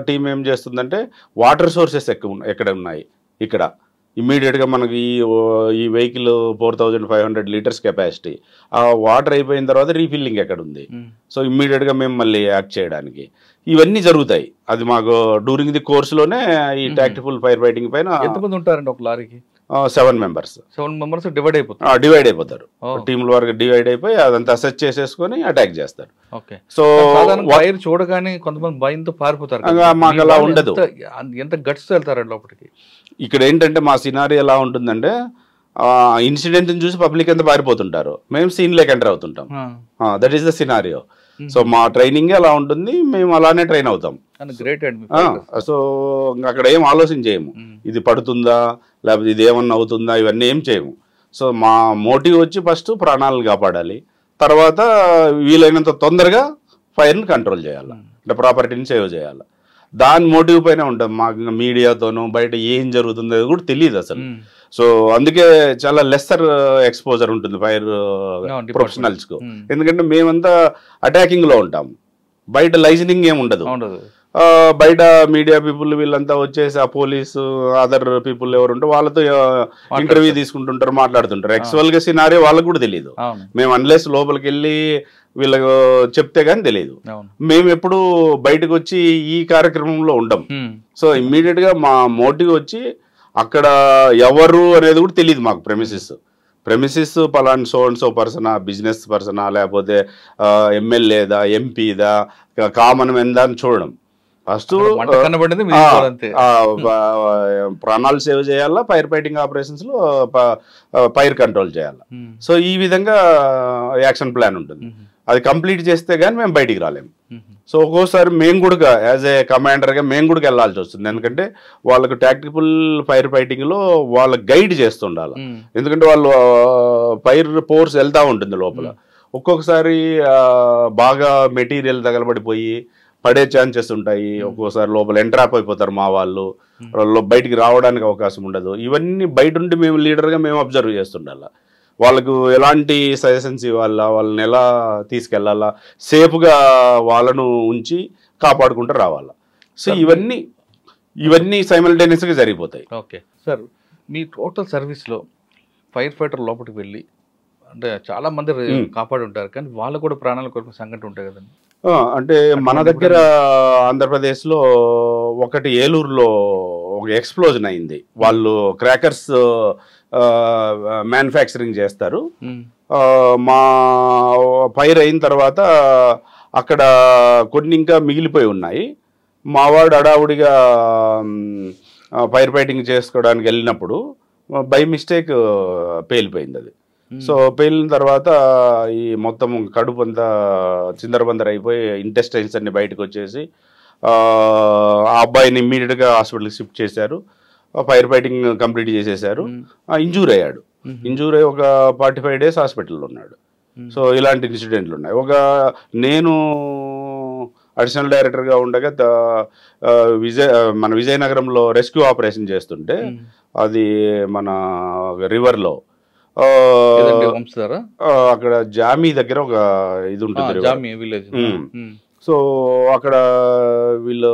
టీం ఏం చేస్తుందంటే వాటర్ సోర్సెస్ ఎక్కడ ఉన్నాయి, ఇక్కడ ఇమ్మీడియట్గా మనకి ఈ వెహికల్ 4500 లీటర్స్ కెపాసిటీ, ఆ వాటర్ అయిపోయిన తర్వాత రీఫిల్లింగ్ ఎక్కడ ఉంది, సో ఇమ్మీడియట్గా మేము మళ్ళీ యాక్ట్ చేయడానికి ఇవన్నీ జరుగుతాయి. అది మాకు డ్యూరింగ్ ది కోర్సులోనే ఈ టాక్టికల్ ఫైర్ ఫైటింగ్ పైన. ఎంతమంది ఉంటారండి ఒక లారీకి? 7 మెంబర్స్. 7 మెంబర్స్ డివైడ్ అయిపోతారు. టీంల వరకు డివైడ్ అయిపోయి అదంతా అసెస్ చేసేసుకొని అటాక్ చేస్తారు. ఓకే. సో ఫైర్ చూడగానే కొంతమంది భయంతో పారిపోతారు. మాకు అలా ఉండదు. ఎంత గట్స్ వెళ్తారండి లోపలికి? ఇక్కడ ఏంటంటే మా సినారీ ఎలా ఉంటుందంటే, ఇన్సిడెంట్ని చూసి పబ్లిక్ అంతా పారిపోతుంటారు, మేము సీన్లోకి ఎంటర్ అవుతుంటాం. That is the scenario. So మా ట్రైనింగ్ అలా ఉంటుంది, మేము అలానే ట్రైన్ అవుతాం. సో అక్కడ ఏం ఆలోచన చేయము, ఇది పడుతుందా లేకపోతే ఇది ఏమన్నా అవుతుందా, ఇవన్నీ ఏం చేయము. సో మా మోటివ్ వచ్చి ఫస్ట్ ప్రాణాలను కాపాడాలి, తర్వాత వీలైనంత తొందరగా ఫైర్ని కంట్రోల్ చేయాలి, అంటే ప్రాపర్టీని సేవ్ చేయాలి. దాని మోటివ్ పైన ఉంటుంది. మాకు మీడియాతోనూ బయట ఏం జరుగుతుందో కూడా తెలియదు అసలు. సో అందుకే చాలా లెస్సర్ ఎక్స్పోజర్ ఉంటుంది ఫైర్ ప్రొఫెషనల్స్కు. ఎందుకంటే మేమంతా అటాకింగ్లో ఉంటాం, బయట లైజనింగ్ ఏమి ఉండదు. బయట మీడియా పీపుల్ వీళ్ళంతా వచ్చేసి ఆ పోలీసు అదర్ పీపుల్ ఎవరు ఉంటే వాళ్ళతో ఇంటర్వ్యూ తీసుకుంటుంటారు, మాట్లాడుతుంటారు. యాక్చువల్గా సినారీ వాళ్ళకు కూడా తెలియదు. మేము అన్లెస్ లోపలికి వెళ్ళి వీళ్ళకు చెప్తే కానీ తెలియదు. మేము ఎప్పుడు బయటకు వచ్చి ఈ కార్యక్రమంలో ఉండం. సో ఇమ్మీడియట్గా మా మోటివ్ వచ్చి అక్కడ ఎవరు అనేది కూడా తెలియదు మాకు. ప్రెమిసిస్ పలానా సో అండ్ సో పర్సనా, బిజినెస్ పర్సనా, లేకపోతే ఎమ్మెల్యేదా, ఎంపీదా, కామన్ మెందా అని చూడడం. ఫస్ట్ ప్రాణాలు సేవ్ చేయాలా, ఫైర్ ఫైటింగ్ ఆపరేషన్స్ లో ఫైర్ కంట్రోల్ చేయాలా. సో ఈ విధంగా యాక్షన్ ప్లాన్ ఉంటుంది. అది కంప్లీట్ చేస్తే కానీ మేము బయటికి రాలేము. సో ఒక్కోసారి మేము కూడా యాజ్ ఏ కమాండర్గా మేము కూడా వెళ్ళాల్సి వస్తుంది. ఎందుకంటే వాళ్ళకు టాక్టికల్ ఫైర్ ఫైటింగ్లో వాళ్ళ గైడ్ చేస్తుండాలి. ఎందుకంటే వాళ్ళు ఫైర్ ఫోర్స్ వెళ్తూ ఉంటుంది లోపల. ఒక్కొక్కసారి బాగా మెటీరియల్ తగలబడిపోయి పడే ఛాన్సెస్ ఉంటాయి. ఒక్కోసారి లోపల ఎంట్రాప్ అయిపోతారు మా వాళ్ళు, బయటికి రావడానికి అవకాశం ఉండదు. ఇవన్నీ బయట ఉండి మేము లీడర్గా మేము అబ్జర్వ్ చేస్తుండాలి. వాళ్ళకు ఎలాంటి సజెషన్స్ ఇవ్వాలా, వాళ్ళని ఎలా తీసుకెళ్లాలా, సేఫ్గా వాళ్ళను ఉంచి కాపాడుకుంటూ రావాలా. సో ఇవన్నీ సైమల్టేనియస్గా జరిగిపోతాయి. ఓకే సార్, మీ టోటల్ సర్వీస్లో ఫైర్ ఫైటర్ లోపలికి వెళ్ళి అంటే చాలా మంది కాపాడి ఉంటారు, కానీ వాళ్ళు కూడా ప్రాణాలు కోల్పోయే సంఘటన ఉంటాయి కదండి. అంటే మన దగ్గర ఆంధ్రప్రదేశ్లో ఒకటి ఏలూరులో ఒక ఎక్స్ప్లోజన్ అయింది. వాళ్ళు క్రాకర్స్ మ్యానుఫ్యాక్చరింగ్ చేస్తారు. మా ఫైర్ అయిన తర్వాత అక్కడ కొన్ని ఇంకా మిగిలిపోయి ఉన్నాయి. మావాడు అడావుడిగా ఫైర్ ఫైటింగ్ చేసుకోవడానికి వెళ్ళినప్పుడు బై మిస్టేక్ పేలిపోయింది అది. సో పేలిన తర్వాత ఈ మొత్తం కడుపు అంతా చిందరబందర అయిపోయి ఇంటెస్టైన్స్ అన్ని బయటకు వచ్చేసి ఆ అబ్బాయిని ఇమ్మీడియట్గా హాస్పిటల్కి షిఫ్ట్ చేశారు. ఫైర్ ఫైటింగ్ కంప్లీట్ చేసేసారు. ఇంజూర్ అయ్యాడు. ఇంజూర్ అయ్యి ఒక 45 days హాస్పిటల్లో ఉన్నాడు. సో ఇలాంటి ఇన్సిడెంట్లు ఉన్నాయి. నేను అడిషనల్ డైరెక్టర్గా ఉండగా మన విజయనగరంలో రెస్క్యూ ఆపరేషన్ చేస్తుంటే అది మన రివర్లో అక్కడ జామీ దగ్గర ఒక ఇది ఉంటుంది. సో అక్కడ వీళ్ళు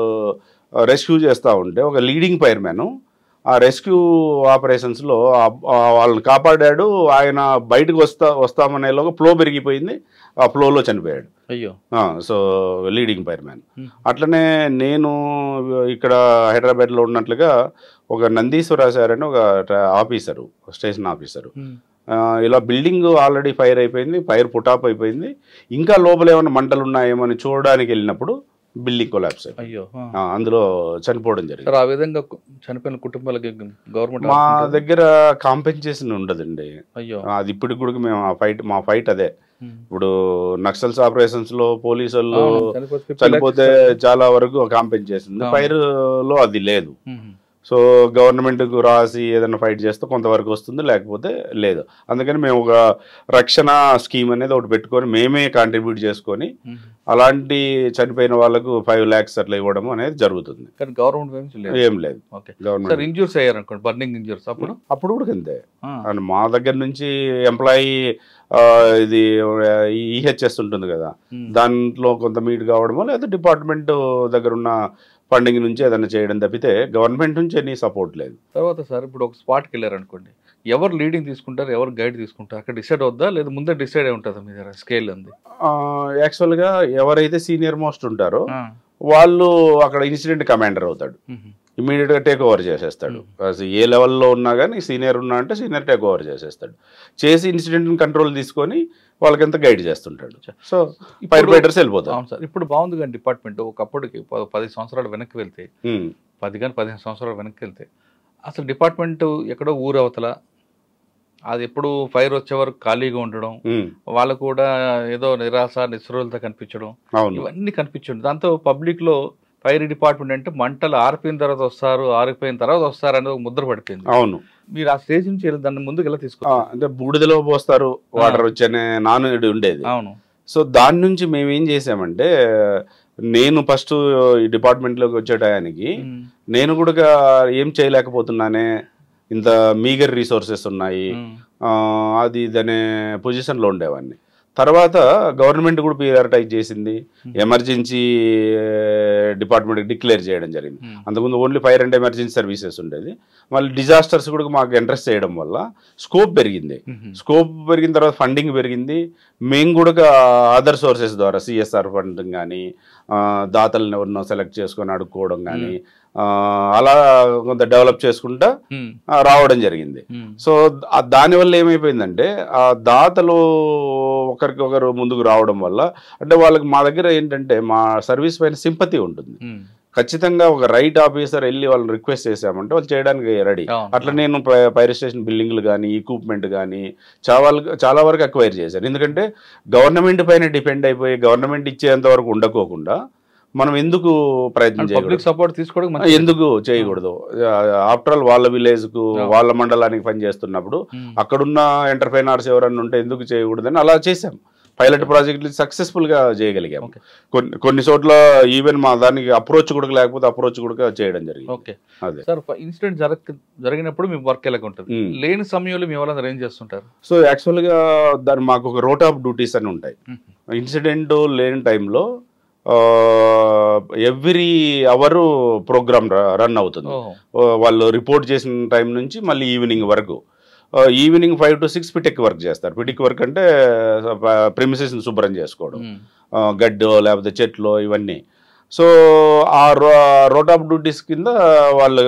రెస్క్యూ చేస్తూ ఉంటే ఒక లీడింగ్ ఫైర్ మ్యాన్ ఆ రెస్క్యూ ఆపరేషన్స్లో వాళ్ళని కాపాడాడు. ఆయన బయటకు వస్తామనేలోగా ఫ్లో పెరిగిపోయింది, ఆ ఫ్లోలో చనిపోయాడు. అయ్యో. So leading fire man. అట్లనే నేను ఇక్కడ హైదరాబాద్లో ఉన్నట్లుగా ఒక నందీశ్వర సార్ అని ఒక ఆఫీసరు, స్టేషన్ ఆఫీసరు, ఇలా బిల్డింగ్ ఆల్రెడీ ఫైర్ అయిపోయింది, ఫైర్ పుటాప్ అయిపోయింది, ఇంకా లోపల ఏమైనా మంటలు ఉన్నాయేమో అని చూడడానికి వెళ్ళినప్పుడు బిల్డింగ్ కొలాప్స్ అయిపోయింది. అయ్యో. అందులో చనిపోవడం జరిగింది. ఆ విధంగా చనిపోయిన కుటుంబాలకి గవర్నమెంట్ మా దగ్గర కాంపెన్సేషన్ ఉండదండి. అయ్యో. అది ఇప్పటికి కూడా మేము మా ఫైట్ అదే. ఇప్పుడు నక్సల్స్ ఆపరేషన్స్ లో పోలీసు వాళ్ళు చనిపోతే చాలా వరకు కాంపెన్సేషన్, ఫైర్ లో అది లేదు. సో గవర్నమెంట్కు రాసి ఏదైనా ఫైట్ చేస్తే కొంతవరకు వస్తుంది, లేకపోతే లేదు. అందుకని మేము ఒక రక్షణ స్కీమ్ అనేది ఒకటి పెట్టుకొని మేమే కాంట్రిబ్యూట్ చేసుకొని అలాంటి చనిపోయిన వాళ్ళకు 5 lakhs అట్లా ఇవ్వడం అనేది జరుగుతుంది. కానీ గవర్నమెంట్ ఏం లేదు. గవర్నమెంట్ ఇంజూర్స్ అయ్యారు అనుకోండి, బర్నింగ్ ఇంజూర్స్, అప్పుడు కూడా అంతే. అండ్ మా దగ్గర నుంచి ఎంప్లాయీ ఇది ఈహెచ్ఎస్ ఉంటుంది కదా, దాంట్లో కొంత మీట్ కావడమో లేదా డిపార్ట్మెంట్ దగ్గర ఉన్న ఫండింగ్ నుంచి ఏదైనా చేయడం తప్పితే గవర్నమెంట్ నుంచి ఎనీ సపోర్ట్ లేదు. తర్వాత సార్ ఇప్పుడు ఒక స్పాట్కి వెళ్ళారనుకోండి, ఎవరు లీడింగ్ తీసుకుంటారు, ఎవరు గైడ్ తీసుకుంటారు, అక్కడ డిసైడ్ అవుద్దా లేదా ముందే డిసైడ్ అయి ఉంటుందా మీ దగ్గర స్కేల్ ఉంది? యాక్చువల్గా ఎవరైతే సీనియర్ మోస్ట్ ఉంటారో వాళ్ళు అక్కడ ఇన్సిడెంట్ కమాండర్ అవుతాడు, ఇమీడియట్గా టేక్ ఓవర్ చేసేస్తాడు. ఏ లెవెల్లో ఉన్నా కానీ సీనియర్ ఉన్నా అంటే సీనియర్ టేక్ ఓవర్ చేసేస్తాడు, చేసి ఇన్సిడెంట్ని కంట్రోల్ తీసుకొని వాళ్ళకి ఎంత గైడ్ చేస్తుంటాడు. సో ఫైర్ ఫైటర్స్ వెళ్ళిపోతారు. అవును సార్, ఇప్పుడు బాగుంది కానీ డిపార్ట్మెంట్ ఒకప్పటికి 10 సంవత్సరాలు వెనక్కి వెళ్తే 15 సంవత్సరాలు వెనక్కి వెళ్తే అసలు డిపార్ట్మెంట్ ఎక్కడో ఊరు అవతల, అది ఎప్పుడు ఫైర్ వచ్చే వరకు ఖాళీగా ఉండడం, వాళ్ళు కూడా ఏదో నిరాశ నిస్సృహలతో కనిపించడం, ఇవన్నీ కనిపించండి. దాంతో పబ్లిక్ లో ఫైర్ డిపార్ట్మెంట్ అంటే మంటలు ఆరిపోయిన తర్వాత వస్తారు, ఆరిపోయిన తర్వాత వస్తారు అనేది ఒక ముద్ర పడిపోయింది. అవును, మీరు ఆ స్టేజ్ నుంచి దాన్ని ముందుకు ఎలా తీసుకున్నారు? అంటే బూడిదలో పోస్తారు వాటర్ వచ్చనే నానుడి ఉండేది. అవును. సో దాని నుంచి మేము ఏం చేసామంటే, నేను ఫస్ట్ ఈ డిపార్ట్మెంట్లోకి వచ్చే టయానికి నేను కూడా ఏం చేయలేకపోతున్నానే, ఇంత మీగర్ రిసోర్సెస్ ఉన్నాయి, అది ఇదనే పొజిషన్లో ఉండేవాడిని. తర్వాత గవర్నమెంట్ కూడా ప్రియారిటైజ్ చేసింది, ఎమర్జెన్సీ డిపార్ట్మెంట్కి డిక్లేర్ చేయడం జరిగింది. అంతకుముందు only fire and emergency services ఉండేది. మళ్ళీ డిజాస్టర్స్ కూడా మాకు ఇంట్రెస్ట్ చేయడం వల్ల స్కోప్ పెరిగింది. స్కోప్ పెరిగిన తర్వాత ఫండింగ్ పెరిగింది. మేము కూడా అదర్ సోర్సెస్ ద్వారా సిఎస్ఆర్ ఫండింగ్ కానీ, దాతలను ఎవరినో సెలెక్ట్ చేసుకొని అడుక్కోవడం కానీ, అలా కొంత డెవలప్ చేసుకుంటా రావడం జరిగింది. సో దానివల్ల ఏమైపోయిందంటే, ఆ దాతలు ఒకరికొకరు ముందుకు రావడం వల్ల, అంటే వాళ్ళకి మా దగ్గర ఏంటంటే మా సర్వీస్ పైన సింపతి ఉంటుంది. ఖచ్చితంగా ఒక రైట్ ఆఫీసర్ వెళ్ళి వాళ్ళని రిక్వెస్ట్ చేసామంటే వాళ్ళు చేయడానికి రెడీ. అట్లా నేను ఫైర్ స్టేషన్ బిల్డింగ్లు కానీ, ఎక్విప్మెంట్ కానీ చాలా వరకు అక్వైర్ చేశాను. ఎందుకంటే గవర్నమెంట్ పైన డిపెండ్ అయిపోయి గవర్నమెంట్ ఇచ్చేంత వరకు ఉండకోకుండా మనం ఎందుకు ప్రయత్నం చేయకూడదు, సపోర్ట్ తీసుకోవడం ఎందుకు చేయకూడదు? ఆఫ్టర్ ఆల్ వాళ్ళ విలేజ్ కు వాళ్ళ మండలానికి పని చేస్తున్నప్పుడు అక్కడున్న ఎంటర్ప్రైనర్స్ ఎవరన్నా ఉంటే ఎందుకు చేయకూడదని అలా చేసాం. పైలట్ ప్రాజెక్టులు సక్సెస్ఫుల్ గా చేయగలిగాం. కొన్ని చోట్ల ఈవెన్ మా దానికి అప్రోచ్ కూడా లేకపోతే అప్రోచ్ కూడా చేయడం జరిగింది. ఓకే, అదే సార్. ఇన్సిడెంట్ జరిగినప్పుడు మీ వర్క్ ఎలా ఉంటుంది, లేని సమయంలో మీ వాళ్ళందరూ ఏం చేస్తుంటారు? సో యాక్చువల్ గా దాని మాకు ఒక రోట్ ఆఫ్ డ్యూటీస్ అని ఉంటాయి. ఇన్సిడెంట్ లేని టైంలో ఎవ్రీ అవర్ ప్రోగ్రామ్ రన్ అవుతుంది. వాళ్ళు రిపోర్ట్ చేసిన టైం నుంచి మళ్ళీ ఈవినింగ్ వరకు. ఈవినింగ్ 5 to 6 పిటిక్ వర్క్ చేస్తారు. పిటిక్ వర్క్ అంటే ప్రిమిసెస్ని శుభ్రం చేసుకోవడం, గడ్డో లేకపోతే చెట్లు ఇవన్నీ. సో ఆ రోట్ ఆఫ్ డ్యూటీస్ కింద వాళ్ళు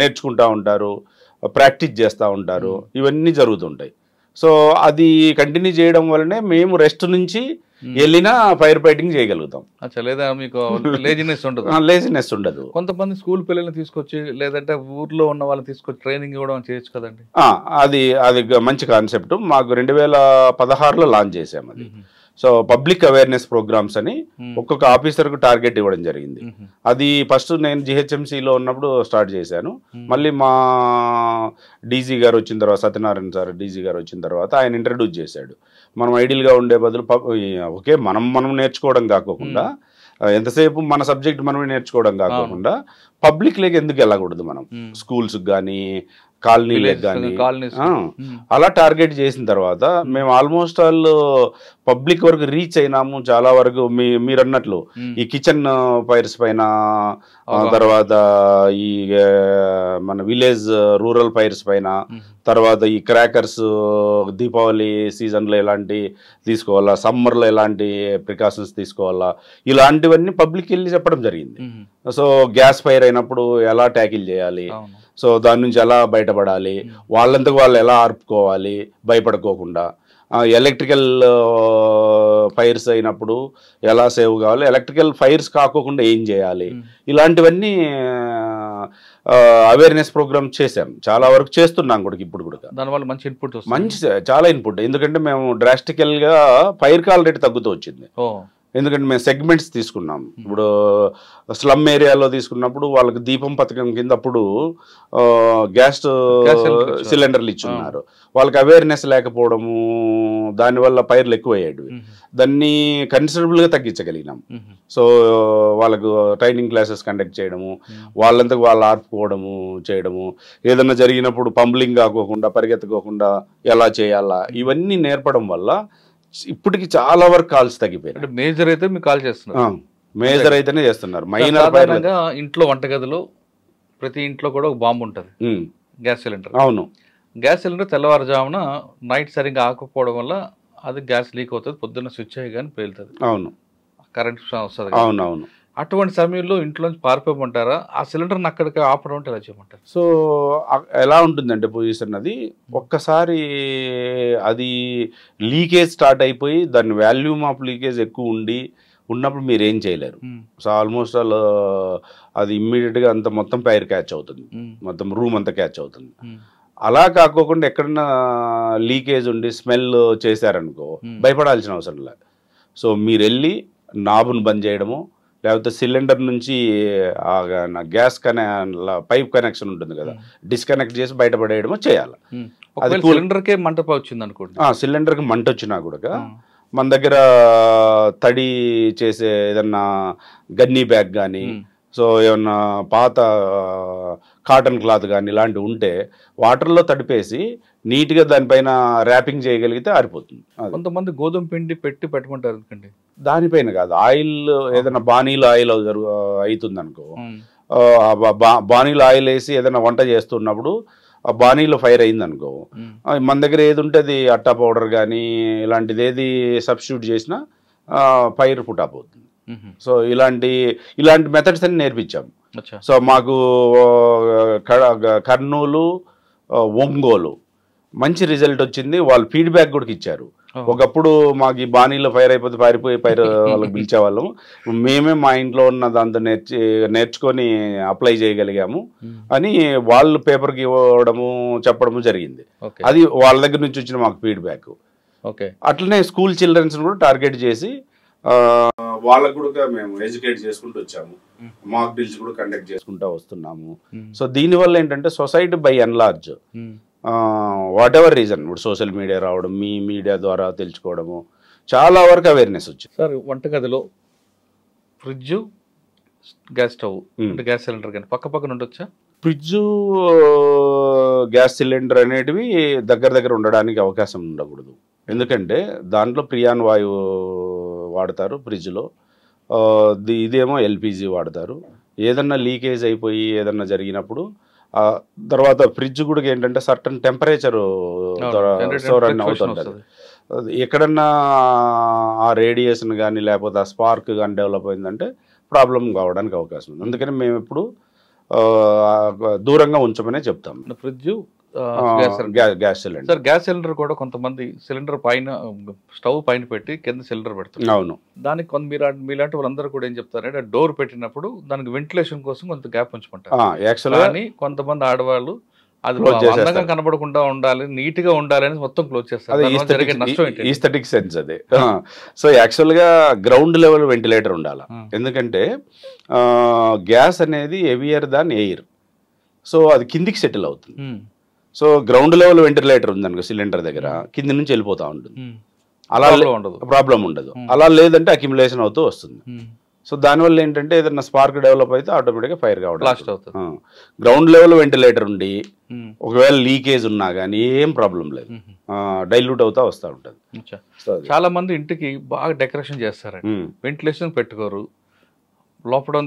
నేర్చుకుంటూ ఉంటారు, ప్రాక్టీస్ చేస్తూ ఉంటారు, ఇవన్నీ జరుగుతుంటాయి. సో అది కంటిన్యూ చేయడం వల్లనే మేము రెస్ట్ నుంచి వెళ్ళినా ఫైర్ ఫైటింగ్ చేయగలుగుతాం. లేదా మీకు లేజినెస్ ఉండదు? లేజినెస్ ఉండదు. కొంతమంది స్కూల్ పిల్లల్ని తీసుకొచ్చి లేదంటే ఊర్లో ఉన్న వాళ్ళని తీసుకొచ్చి ట్రైనింగ్ ఇవ్వడం చేయొచ్చు కదండి. అది మంచి కాన్సెప్ట్. మాకు 2016లో లాంచ్ చేసాం అది. సో పబ్లిక్ అవేర్నెస్ ప్రోగ్రామ్స్ అని ఒక్కొక్క ఆఫీసర్కు టార్గెట్ ఇవ్వడం జరిగింది. అది ఫస్ట్ నేను జిహెచ్ఎంసీలో ఉన్నప్పుడు స్టార్ట్ చేశాను. మళ్ళీ మా డీజీ గారు వచ్చిన తర్వాత, సత్యనారాయణ సార్ డీజీ గారు వచ్చిన తర్వాత ఆయన ఇంట్రడ్యూస్ చేశాడు. మనం ఐడియల్గా ఉండే బదులు ఓకే మనం నేర్చుకోవడం కాకోకుండా, ఎంతసేపు మన సబ్జెక్ట్ మనమే నేర్చుకోవడం కాకోకుండా పబ్లిక్ లేక ఎందుకు వెళ్ళకూడదు, మనం స్కూల్స్కి కానీ కాలనీలకు కానీ అలా టార్గెట్ చేసిన తర్వాత మేము ఆల్మోస్ట్ ఆల్ పబ్లిక్ వరకు రీచ్ అయినాము. చాలా వరకు మీరు అన్నట్లు ఈ కిచెన్ ఫైర్స్ పైన, తర్వాత ఈ మన విలేజ్ రూరల్ ఫైర్స్ పైన, తర్వాత ఈ క్రాకర్స్ దీపావళి సీజన్లో ఎలాంటి తీసుకోవాలా, సమ్మర్లో ఎలాంటి ప్రికాషన్స్ తీసుకోవాలా, ఇలాంటివన్నీ పబ్లిక్ వెళ్ళి చెప్పడం జరిగింది. సో గ్యాస్ ఫైర్ అయినప్పుడు ఎలా ట్యాకిల్ చేయాలి, సో దాని నుంచి ఎలా బయటపడాలి, వాళ్ళంతకు వాళ్ళు ఎలా ఆర్పుకోవాలి భయపడుకోకుండా, ఎలక్ట్రికల్ ఫైర్స్ అయినప్పుడు ఎలా సేవ్ కావాలి, ఎలక్ట్రికల్ ఫైర్స్ కాకోకుండా ఏం చేయాలి, ఇలాంటివన్నీ అవేర్నెస్ ప్రోగ్రామ్ చేసాం. చాలా వరకు చేస్తున్నాం కూడా ఇప్పుడు కూడా. దానివల్ల మంచి ఇన్పుట్, చాలా ఇన్పుట్. ఎందుకంటే మేము డ్రాస్టికల్గా ఫైర్ కాల్ రేట్ తగ్గుతూ వచ్చింది. ఎందుకంటే మేము సెగ్మెంట్స్ తీసుకున్నాం. ఇప్పుడు స్లమ్ ఏరియాలో తీసుకున్నప్పుడు వాళ్ళకి దీపం పథకం కింద అప్పుడు గ్యాస్ సిలిండర్లు ఇచ్చున్నారు. వాళ్ళకి అవేర్నెస్ లేకపోవడము, దానివల్ల పైర్లు ఎక్కువయ్యాడు. దాన్ని కన్సిడరబుల్గా తగ్గించగలిగినాం. సో వాళ్ళకు ట్రైనింగ్ క్లాసెస్ కండక్ట్ చేయడము, వాళ్ళంతకు వాళ్ళు ఆర్పుకోవడము చేయడము, ఏదన్నా జరిగినప్పుడు పంబ్లింగ్ కాకోకుండా పరిగెత్తుకోకుండా ఎలా చేయాలా ఇవన్నీ నేర్పడం వల్ల ఇప్పటికి చాలా వరకు కాల్స్ తగ్గిపోయాయి. మేజర్ అయితే మీకు కాల్ చేస్తున్నారు, మేజర్ అయితేనే చేస్తున్నారు. మైనర్ ఇంట్లో వంటగదిలో ప్రతి ఇంట్లో కూడా ఒక బాంబు ఉంటుంది, గ్యాస్ సిలిండర్. అవును, గ్యాస్ సిలిండర్ తెల్లవారుజామున నైట్ సరిగ్గా ఆకపోవడం వల్ల అది గ్యాస్ లీక్ అవుతుంది, పొద్దున్న స్విచ్ అయ్యి కానీ పేలుతుంది. అవును, కరెంట్ వస్తుంది. అవును అవును. అటువంటి సమయంలో ఇంట్లోంచి పారిపోమంటారా? ఆ సిలిండర్ని అక్కడికి ఆపడం అంటే ఎలా చేయమంటారు? సో ఎలా ఉంటుందంటే పొజిషన్ అది ఒక్కసారి అది లీకేజ్ స్టార్ట్ అయిపోయి దాని వాల్యూమ్ ఆఫ్ లీకేజ్ ఎక్కువ ఉన్నప్పుడు మీరు ఏం చేయలేరు. సో ఆల్మోస్ట్ అది ఇమ్మీడియట్గా అంత మొత్తం పైర్ క్యాచ్ అవుతుంది, మొత్తం రూమ్ అంతా క్యాచ్ అవుతుంది. అలా కాకోకుండా ఎక్కడన్నా లీకేజ్ ఉండి స్మెల్ చేశారనుకో భయపడాల్సిన అవసరం లేదు. సో మీరు వెళ్ళి నాబును బంద్ చేయడము, లేకపోతే సిలిండర్ నుంచి గ్యాస్ పైప్ కనెక్షన్ ఉంటుంది కదా, డిస్కనెక్ట్ చేసి బయటపడేయడమో చేయాలి. అది సిలిండర్కే మంట వచ్చింది అనుకోండి, సిలిండర్కి మంట వచ్చినా కూడా మన దగ్గర తడి చేసే ఏదన్నా గన్నీ బ్యాగ్ కానీ, సో ఏమన్నా పాత కాటన్ క్లాత్ కానీ ఇలాంటివి ఉంటే వాటర్లో తడిపేసి నీట్గా దానిపైన ర్యాపింగ్ చేయగలిగితే ఆరిపోతుంది. కొంతమంది గోధుమ పిండి పెట్టుకుంటారు ఎందుకండి, దానిపైన కాదు, ఆయిల్ ఏదైనా బాణీలో ఆయిల్ అవుతుంది అనుకో, బాణీలో ఆయిల్ వేసి ఏదైనా వంట చేస్తున్నప్పుడు ఆ బాణీలో ఫైర్ అయింది అనుకో, మన దగ్గర ఏది ఉంటే అది అట్టా పౌడర్ కానీ ఇలాంటిది ఏది సబ్స్టిట్యూట్ చేసినా ఫైర్ పుట్ అవుతుంది. సో ఇలాంటి మెథడ్స్ అన్ని నేర్పించాము. సో మాకు కర్నూలు, ఒంగోలు మంచి రిజల్ట్ వచ్చింది. వాళ్ళు ఫీడ్బ్యాక్ కూడా ఇచ్చారు. ఒకప్పుడు మాకు ఈ బాణీలో ఫైర్ అయిపోతే పారిపోయి వాళ్ళకి పిలిచేవాళ్ళం, మేమే మా ఇంట్లో ఉన్న దాంతో నేర్చుకొని అప్లై చేయగలిగాము అని వాళ్ళు పేపర్కి ఇవ్వడము చెప్పడము జరిగింది. అది వాళ్ళ దగ్గర నుంచి వచ్చిన మాకు ఫీడ్బ్యాక్. అట్లనే స్కూల్ చిల్డ్రన్స్ కూడా టార్గెట్ చేసి వాళ్ళకు కూడా మేము ఎడ్యుకేట్ చేసుకుంటూ వచ్చాము, మాక్ డ్రిల్స్ కూడా కండక్ట్ చేసుకుంటూ వస్తున్నాము. సో దీనివల్ల ఏంటంటే society by and large what ever reason, ఇప్పుడు సోషల్ మీడియా రావడం, మీ మీడియా ద్వారా తెలుసుకోవడము, చాలా వరకు అవేర్నెస్ వచ్చింది. సార్ వంటగదిలో fridge, gas stove, gas cylinder కానీ పక్కన ఉండొచ్చా? ఫ్రిడ్జ్, గ్యాస్ సిలిండర్ అనేటివి దగ్గర ఉండడానికి అవకాశం ఉండకూడదు. ఎందుకంటే దాంట్లో ప్రియాన్ వాయువు వాడతారు ఫ్రిడ్జ్లో, ఇదేమో ఎల్పిజి వాడతారు. ఏదన్నా లీకేజ్ అయిపోయి ఏదన్నా జరిగినప్పుడు తర్వాత ఫ్రిడ్జ్ కూడా ఏంటంటే సర్టన్ టెంపరేచర్ రన్ అవుతుంటుంది. ఎక్కడన్నా ఆ రేడియేషన్ కానీ లేకపోతే ఆ స్పార్క్ కానీ డెవలప్ అయిందంటే ప్రాబ్లం కావడానికి అవకాశం ఉంది. అందుకని మేము ఇప్పుడు దూరంగా ఉంచమనే చెప్తాం. Fridge, gas cylinder. Sir gas cylinder కూడా కొంతమంది సిలిండర్ పైన స్టవ్ పైన పెట్టి కింద సిలిండర్ పెడతారు. అవును, దానికి మీలాంటి వాళ్ళందరూ కూడా ఏం చెప్తారంటే డోర్ పెట్టినప్పుడు దానికి వెంటిలేషన్ కోసం కొంత గ్యాప్ ఉంచుకుంటారు. కానీ కొంతమంది ఆడవాళ్ళు అది అందంగా కనబడకుండా ఉండాలి, నీట్ గా ఉండాలి అని మొత్తం క్లోజ్ చేస్తారు. ఈస్థెటిక్ సెన్స్ అదే. సో యాక్చువల్ గా గ్రౌండ్ లెవెల్ వెంటిలేటర్ ఉండాలి. ఎందుకంటే గ్యాస్ అనేది హెవియర్ దాన్ ఎయిర్, సో అది కిందికి సెటిల్ అవుతుంది. సో గ్రౌండ్ లెవెల్ వెంటిలేటర్ ఉందనుకో సిలిండర్ దగ్గర, కింది నుంచి వెళ్ళిపోతూ ఉంటుంది, అలా ప్రాబ్లం ఉండదు. అలా లేదంటే అక్యుములేషన్ అవుతూ వస్తుంది. సో దానివల్ల ఏంటంటే ఏదైనా స్పార్క్ డెవలప్ అయితే ఆటోమేటిక్గా ఫైర్ కావడం. గ్రౌండ్ లెవెల్ వెంటిలేటర్ ఉండి ఒకవేళ లీకేజ్ ఉన్నా కానీ ఏం ప్రాబ్లం లేదు, డైల్యూట్ అవుతా వస్తూ ఉంటుంది. చాలా మంది ఇంటికి బాగా డెకరేషన్ చేస్తారు, వెంటిలేషన్ పెట్టుకోరు, లోపల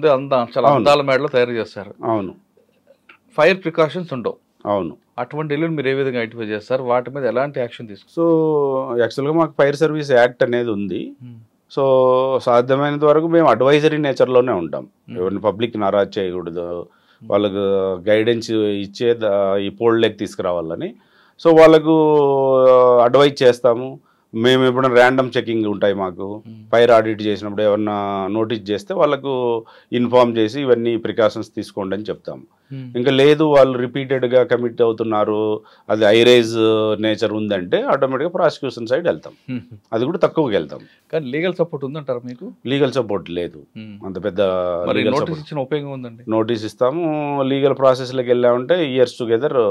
చాలా అందాల మేడలో తయారు చేస్తారు. అవును, ఫైర్ ప్రికాషన్స్ ఉండవు. అవును, అటువంటి ఇల్లు మీరు ఏ విధంగా ఐడెంటిఫై చేస్తారు, వాటి మీద ఎలాంటి యాక్షన్ తీసుకుంటారు? సో యాక్చువల్గా మాకు ఫైర్ సర్వీస్ యాక్ట్ అనేది ఉంది. సో సాధ్యమైనంత వరకు మేము అడ్వైజరీ నేచర్లోనే ఉంటాం. ఎవరిని పబ్లిక్ నారాజ్ చేయకూడదు, వాళ్ళకు గైడెన్స్ ఇచ్చే ఈ పోల్డ్లోకి తీసుకురావాలని. సో వాళ్ళకు అడ్వైజ్ చేస్తాము, మేము ఎప్పుడైనా ర్యాండమ్ చెకింగ్ ఉంటాయి మాకు, ఫైర్ ఆడిట్ చేసినప్పుడు ఎవరన్నా నోటీస్ చేస్తే వాళ్ళకు ఇన్ఫార్మ్ చేసి ఇవన్నీ ప్రికాషన్స్ తీసుకోండి అని చెప్తాము. ఇంకా లేదు వాళ్ళు రిపీటెడ్గా కమిట్ అవుతున్నారు, అది ఐరేజ్ నేచర్ ఉందంటే ఆటోమేటిక్గా ప్రాసిక్యూషన్ సైడ్ వెళ్తాం, అది కూడా తక్కువకి వెళ్తాం. కానీ లీగల్ సపోర్ట్ ఉందంటారా మీకు? లీగల్ సపోర్ట్ లేదు, అంత పెద్ద నోటీస్ ఇచ్చిన ఉపయోగం ఉందండి. నోటీస్ ఇస్తాము, లీగల్ ప్రాసెస్లోకి వెళ్ళామంటే ఇయర్స్ టుగెదర్.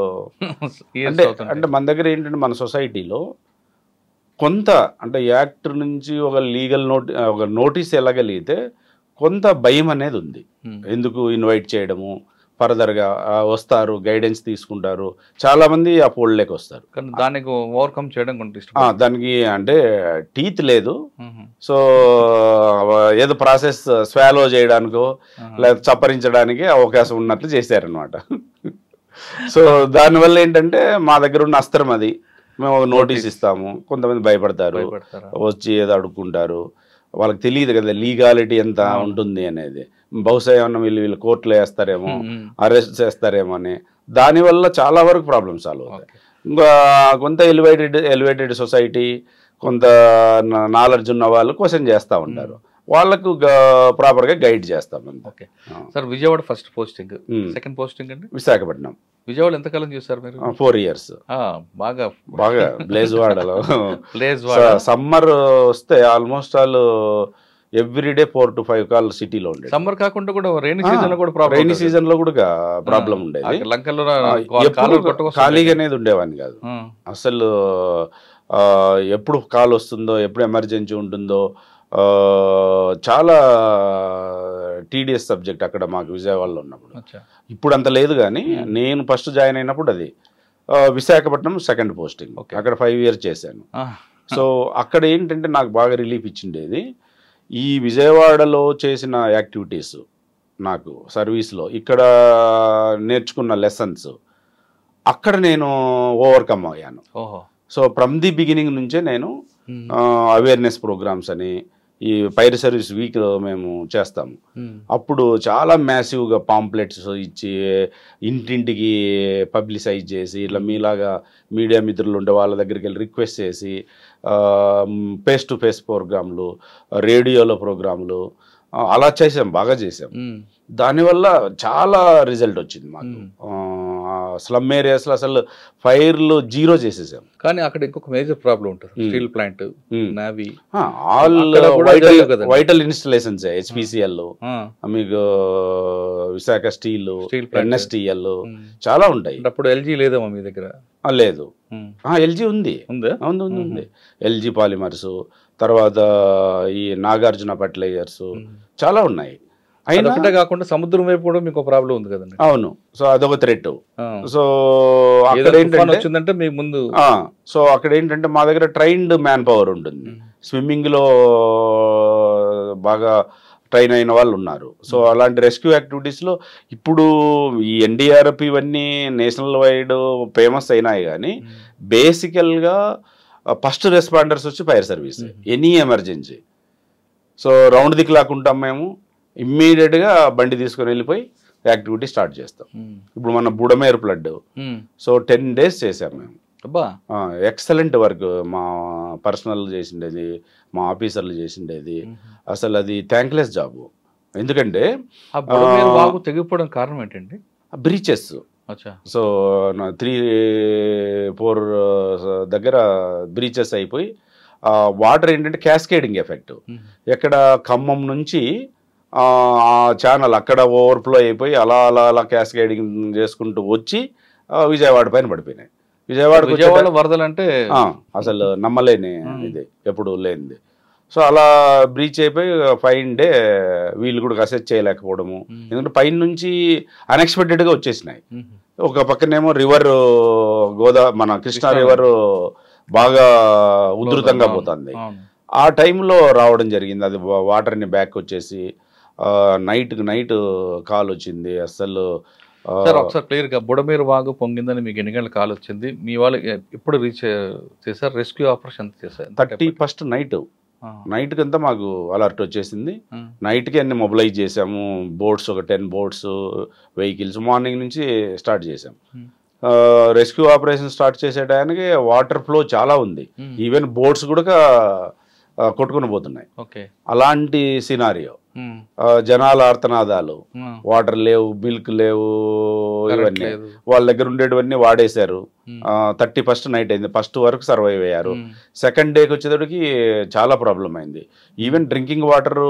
అంటే మన దగ్గర ఏంటంటే మన సొసైటీలో కొంత అంటే యాక్ట్ నుంచి ఒక లీగల్ ఒక నోటీస్ వెళ్ళగలిగితే కొంత భయం అనేది ఉంది. ఎందుకు ఇన్వైట్ చేయడము, ఫర్దర్గా వస్తారు, గైడెన్స్ తీసుకుంటారు, చాలామంది ఆ పోల్లోకి వస్తారు. కానీ దానికి ఓవర్కమ్ చేయడం దానికి అంటే టీత్ లేదు. సో ఏదో ప్రాసెస్ స్వాలో చేయడానికో లేదా చప్పరించడానికి అవకాశం ఉన్నట్లు చేశారనమాట. సో దానివల్ల ఏంటంటే మా దగ్గర ఉన్న అస్త్రం అది, మేము ఒక నోటీస్ ఇస్తాము, కొంతమంది భయపడతారు, వచ్చి ఏదో అడుక్కుంటారు, వాళ్ళకి తెలియదు కదా లీగాలిటీ ఎంత ఉంటుంది అనేది. బహుశా ఏమన్నా వీళ్ళు కోర్టులో వేస్తారేమో, అరెస్ట్ చేస్తారేమో అని, దానివల్ల చాలా వరకు ప్రాబ్లమ్స్ సాల్వ్ అవుతాయి. ఇంకా కొంత ఎలివేటెడ్ సొసైటీ, కొంత నాలెడ్జ్ ఉన్న వాళ్ళు క్వశ్చన్ చేస్తూ ఉంటారు, వాళ్ళకు ప్రాపర్గా గైడ్ చేస్తాం. Okay sir, Vijayawada first posting, second posting అండి విశాఖపట్నం. విజయవాడ ఎంతకాలం చేశారు మీరు? 4 years. బాగా బ్లేజ్వాడలో సమ్మర్ వస్తే almost all everyday 4 to 5 calls సిటీలో ఉండేది. సమ్మర్ కాకుండా కూడా రైనీ సీజన్ లో కూడా రైనీ సీజన్ లో కూడా ప్రాబ్లం ఉండేది. ఖాళీగా అనేది ఉండేవాడిని కాదు అసలు. ఎప్పుడు కాల్ వస్తుందో, ఎప్పుడు ఎమర్జెన్సీ ఉంటుందో, చాలా టీడీఎస్ సబ్జెక్ట్ అక్కడ మాకు విజయవాడలో ఉన్నప్పుడు. ఇప్పుడు అంత లేదు, కానీ నేను ఫస్ట్ జాయిన్ అయినప్పుడు అది విశాఖపట్నం సెకండ్ పోస్టింగ్, అక్కడ 5 years చేశాను. సో అక్కడ ఏంటంటే నాకు బాగా రిలీఫ్ ఇచ్చిండేది ఈ విజయవాడలో చేసిన యాక్టివిటీస్, నాకు సర్వీస్లో ఇక్కడ నేర్చుకున్న లెసన్స్ అక్కడ నేను ఓవర్కమ్ అయ్యాను. సో ఫ్రమ్ ది బిగినింగ్ నుంచే నేను అవేర్నెస్ ప్రోగ్రామ్స్ అని ఈ ఫైర్ సర్వీస్ వీక్ మేము చేస్తాము. అప్పుడు చాలా మ్యాసివ్గా పాంప్లెట్స్ ఇచ్చి ఇంటింటికి పబ్లిసైజ్ చేసి, ఇలా మీలాగా మీడియా మిత్రులు ఉండే వాళ్ళ దగ్గరికి వెళ్ళి రిక్వెస్ట్ చేసి, ఫేస్ టు ఫేస్ ప్రోగ్రాంలు, రేడియోలో ప్రోగ్రాంలు అలా చేసాం, బాగా చేసాం. దానివల్ల చాలా రిజల్ట్ వచ్చింది మాకు. స్లమ్ ఏరియాస్లో అసలు ఫైర్లు 0 చేసేసాం. కానీ అక్కడ ఇంకొక మేజర్ ప్రాబ్లం ఉంటుంది, steel plant, navy, all vital installations, HPCL, మీకు విశాఖ స్టీల్, NSTL చాలా ఉంటాయి. అప్పుడు LG లేదేమో మీ దగ్గర? లేదు, LG ఉంది, LG పాలిమర్స్, తర్వాత ఈ నాగార్జున ఫర్టిలైజర్స్ చాలా ఉన్నాయి. అయినా కాకుండా సముద్రం వైపు కూడా మీకు ప్రాబ్లం ఉంది కదండి? అవును, సో అదొక థ్రెట్. సో అక్కడ ఏంటంటే మీ ముందు సో అక్కడ ఏంటంటే మా దగ్గర ట్రైన్డ్ మ్యాన్ పవర్ ఉంటుంది, స్విమ్మింగ్ లో బాగా ట్రైన్ అయిన వాళ్ళు ఉన్నారు. సో అలాంటి రెస్క్యూ యాక్టివిటీస్లో ఇప్పుడు ఈ NDRF ఇవన్నీ నేషనల్ వైడ్ ఫేమస్ అయినాయి, కానీ బేసికల్గా ఫస్ట్ రెస్పాండర్స్ వచ్చి fire service, any emergency. So round the clock ఉంటాం మేము, ఇమ్మీడియట్గా బండి తీసుకొని వెళ్ళిపోయి యాక్టివిటీ స్టార్ట్ చేస్తాం. ఇప్పుడు మన బుడమేరు ఫ్లడ్, సో 10 days చేసాం మేము. ఎక్సలెంట్ వర్క్ మా పర్సనల్ చేసిండేది, మా ఆఫీసర్లు చేసిండేది. అసలు అది థ్యాంక్లెస్ జాబ్. ఎందుకంటే తెగిపోవడం కారణం ఏంటండి? బ్రీచెస్. సో 3-4 దగ్గర బ్రీచెస్ అయిపోయి వాటర్ ఏంటంటే క్యాస్కేడింగ్ ఎఫెక్ట్. ఎక్కడ ఖమ్మం నుంచి ఆ ఛానల్ అక్కడ ఓవర్ఫ్లో అయిపోయి అలా అలా అలా క్యాస్కేడింగ్ చేసుకుంటూ వచ్చి విజయవాడ పైన పడిపోయినాయి. విజయవాడ వరదలు అంటే అసలు నమ్మలేని ఇది, ఎప్పుడు లేనిది. సో అలా బ్రీచ్ అయిపోయి ఫైన్ డే వీళ్ళు కూడా అసెస్ చేయలేకపోవడము, ఎందుకంటే పైన నుంచి అన్ఎక్స్పెక్టెడ్గా వచ్చేసినాయి. ఒక పక్కనేమో రివర్ మన కృష్ణా రివర్ బాగా ఉధృతంగా పోతుంది, ఆ టైంలో రావడం జరిగింది. అది వాటర్ని బ్యాక్ వచ్చేసి నైట్ కాల్ వచ్చింది. అసలు సార్ ఒకసారి క్లియర్గా బుడమేరు వాగు పొంగిందని మీకు ఎన్ని గంటల కాల్ వచ్చింది? మీ వాళ్ళు ఎప్పుడు రీచ్ చేశారు? రెస్క్యూ ఆపరేషన్ చేశారు 31st నైట్కి అంతా మాకు అలర్ట్ వచ్చేసింది. నైట్కి అన్ని మొబిలైజ్ చేసాము, బోట్స్ ఒక 10 boats, వెహికల్స్ మార్నింగ్ నుంచి స్టార్ట్ చేసాం. రెస్క్యూ ఆపరేషన్ స్టార్ట్ చేసే టైంకి వాటర్ ఫ్లో చాలా ఉంది, ఈవెన్ బోట్స్ కూడా కొట్టుకుని పోతున్నాయి. అలాంటి సినారియో, జనాల ఆర్తనాదాలు, వాటర్ లేవు, మిల్క్ లేవు, ఇవన్నీ వాళ్ళ దగ్గర ఉండేటివన్నీ వాడేశారు. 31st నైట్ అయింది, ఫస్ట్ వరకు సర్వైవ్ అయ్యారు. సెకండ్ డేకి వచ్చేటప్పటికి చాలా ప్రాబ్లం అయింది. ఈవెన్ డ్రింకింగ్ వాటర్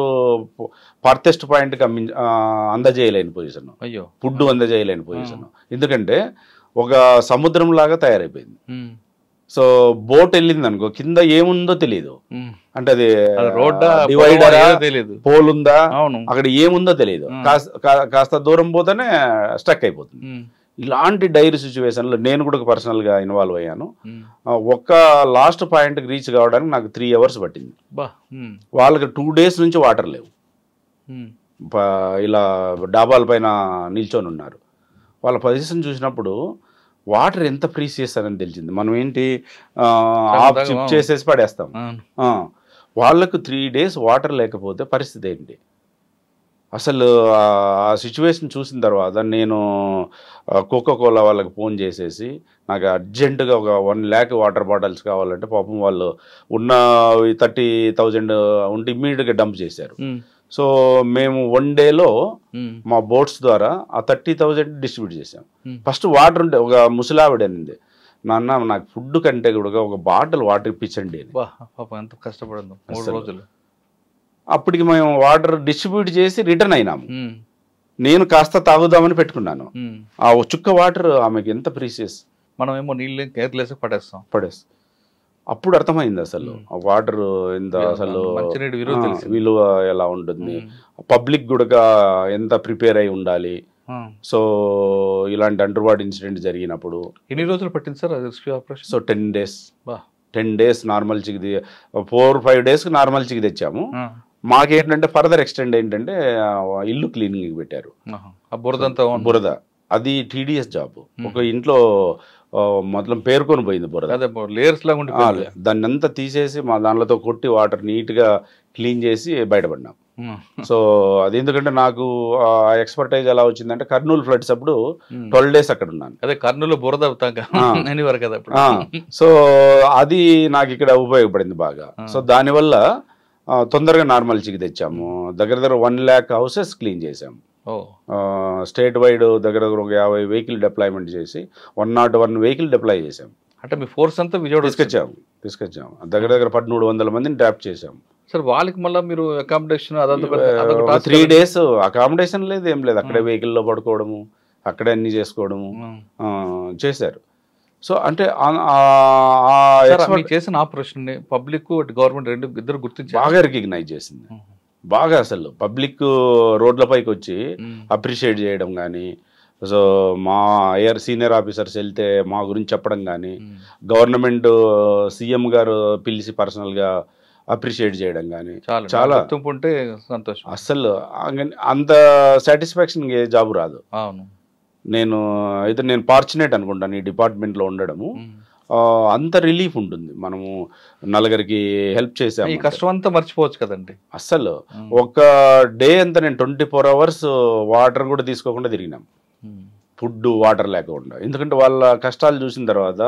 ఫార్తెస్ట్ పాయింట్కి అందజేయలేని పొజిషన్, ఫుడ్ అందజేయలేని పొజిషన్. ఎందుకంటే ఒక సముద్రం లాగా తయారైపోయింది. సో బోట్ వెళ్ళింది అనుకో, కింద ఏముందో తెలియదు, అంటే అది డివైడర్ పోల్ ఉందా, అక్కడ ఏముందో తెలియదు, కాస్త దూరం పోతేనే స్టక్ అయిపోతుంది. ఇలాంటి డైరీ సిచ్యువేషన్లో నేను కూడా పర్సనల్గా ఇన్వాల్వ్ అయ్యాను. ఒక్క లాస్ట్ పాయింట్కి రీచ్ కావడానికి నాకు 3 hours పట్టింది. వాళ్ళకి 2 days నుంచి వాటర్ లేవు, ఇలా డాబాల పైన నిల్చొని ఉన్నారు. వాళ్ళ పొజిషన్ చూసినప్పుడు వాటర్ ఎంత ప్రీసియస్ అని తెలిసింది. మనం ఏంటి ఆఫ్ చిప్ చేసేసి పడేస్తాం. వాళ్ళకు 3 days వాటర్ లేకపోతే పరిస్థితి ఏంటి? అసలు ఆ సిచ్యువేషన్ చూసిన తర్వాత నేను కోకోకోలా వాళ్ళకి ఫోన్ చేసేసి నాకు అర్జెంటుగా ఒక 1 lakh వాటర్ బాటిల్స్ కావాలంటే, పాపం వాళ్ళు ఉన్న 30,000 ఉంటే ఇమ్మీడియట్గా డంప్ చేశారు. సో మేము 1 dayలో మా బోట్స్ ద్వారా ఆ 30,000 డిస్ట్రిబ్యూట్ చేసాం. ఫస్ట్ వాటర్ ఉంటే ఒక ముసలావిడ అనింది, నాన్న నాకు ఫుడ్ కంటే కూడా ఒక బాటిల్ వాటర్ ఇప్పించండి అని. ఎంత కష్టపడింది 3 రోజులు. అప్పటికి మేము వాటర్ డిస్ట్రిబ్యూట్ చేసి రిటర్న్ అయినాము. నేను కాస్త తాగుదామని పెట్టుకున్నాను. ఆ చుక్క వాటర్ ఆమెకి ఎంత ప్రీసియస్. మనమేమో నీళ్ళు కేర్లెస్ పడేస్తాం. అప్పుడు అర్థమైంది అసలు వాటర్ ఎంత అసలు విలువ ఎలా ఉంటుంది, పబ్లిక్ కూడా ఎంత ప్రిపేర్ అయి ఉండాలి. సో ఇలాంటి అండర్వార్డ్ ఇన్సిడెంట్ జరిగినప్పుడు ఎన్ని రోజులు పట్టింది sir rescue operation? So 10 days normal చికి, 4-5 days నార్మల్ చికి తెచ్చాము. మాకేంటంటే ఫర్దర్ ఎక్స్టెండ్ ఏంటంటే ఇల్లు క్లీనింగ్ పెట్టారు. బురద అది టీడీఎస్ జాబ్. ఒక ఇంట్లో మొత్తం పేరుకొని పోయింది బురద, లేయర్స్ లాగా దాన్ని అంతా తీసేసి మా దాంట్లో కొట్టి వాటర్ నీట్గా క్లీన్ చేసి బయటపడినాం. సో అది ఎందుకంటే నాకు ఎక్స్పర్టైజ్ ఎలా వచ్చిందంటే కర్నూలు ఫ్లడ్స్ అప్పుడు 12 days అక్కడ ఉన్నాను. అదే కర్నూలు బురద కదా. సో అది నాకు ఇక్కడ ఉపయోగపడింది బాగా. సో దానివల్ల తొందరగా నార్మల్ చికి తెచ్చాము. దగ్గర 1 lakh houses క్లీన్ చేసాము. స్టేట్ వైడ్ దగ్గర ఒక 50 vehicle డిప్లాయ్మెంట్ చేసి 101 vehicle డిప్లాయ్ చేసాం. అంటే మీ ఫోర్స్ అంతా విజయవాడ తీసుకొచ్చాము. దగ్గర 1300 మందిని ట్రాప్ చేసాం. సార్ వాళ్ళకి మళ్ళీ మీరు అకామిడేషన్ 3 days అకామిడేషన్ లేదు, ఏం లేదు, అక్కడే వెహికల్లో పడుకోవడము, అక్కడే అన్ని చేసుకోవడము చేశారు. సో అంటే చేసిన ఆపరేషన్ పబ్లిక్ గవర్నమెంట్ ఇద్దరు గుర్తించి బాగా రికగ్నైజ్ చేసింది. బాగా అసలు పబ్లిక్ రోడ్లపైకి వచ్చి అప్రిషియేట్ చేయడం కానీ, సో మా సీనియర్ ఆఫీసర్స్ వెళ్తే మా గురించి చెప్పడం కానీ, గవర్నమెంట్ సీఎం గారు పిలిచి పర్సనల్గా అప్రిషియేట్ చేయడం కానీ చాలా ఉంటే సంతోషం. అసలు అంత సాటిస్ఫాక్షన్ ఏ జాబ్ రాదు. నేను ఫార్చునేట్ అనుకుంటాను ఈ డిపార్ట్మెంట్లో ఉండడము. అంత రిలీఫ్ ఉంటుంది. మనము నలుగురికి హెల్ప్ చేసాము. ఈ కష్టం అంతా మర్చిపోవచ్చు కదండి. అసలు ఒక డే అంతా నేను 24 hours వాటర్ కూడా తీసుకోకుండా తిరిగినాం, ఫుడ్ వాటర్ లేకుండా. ఎందుకంటే వాళ్ళ కష్టాలు చూసిన తర్వాత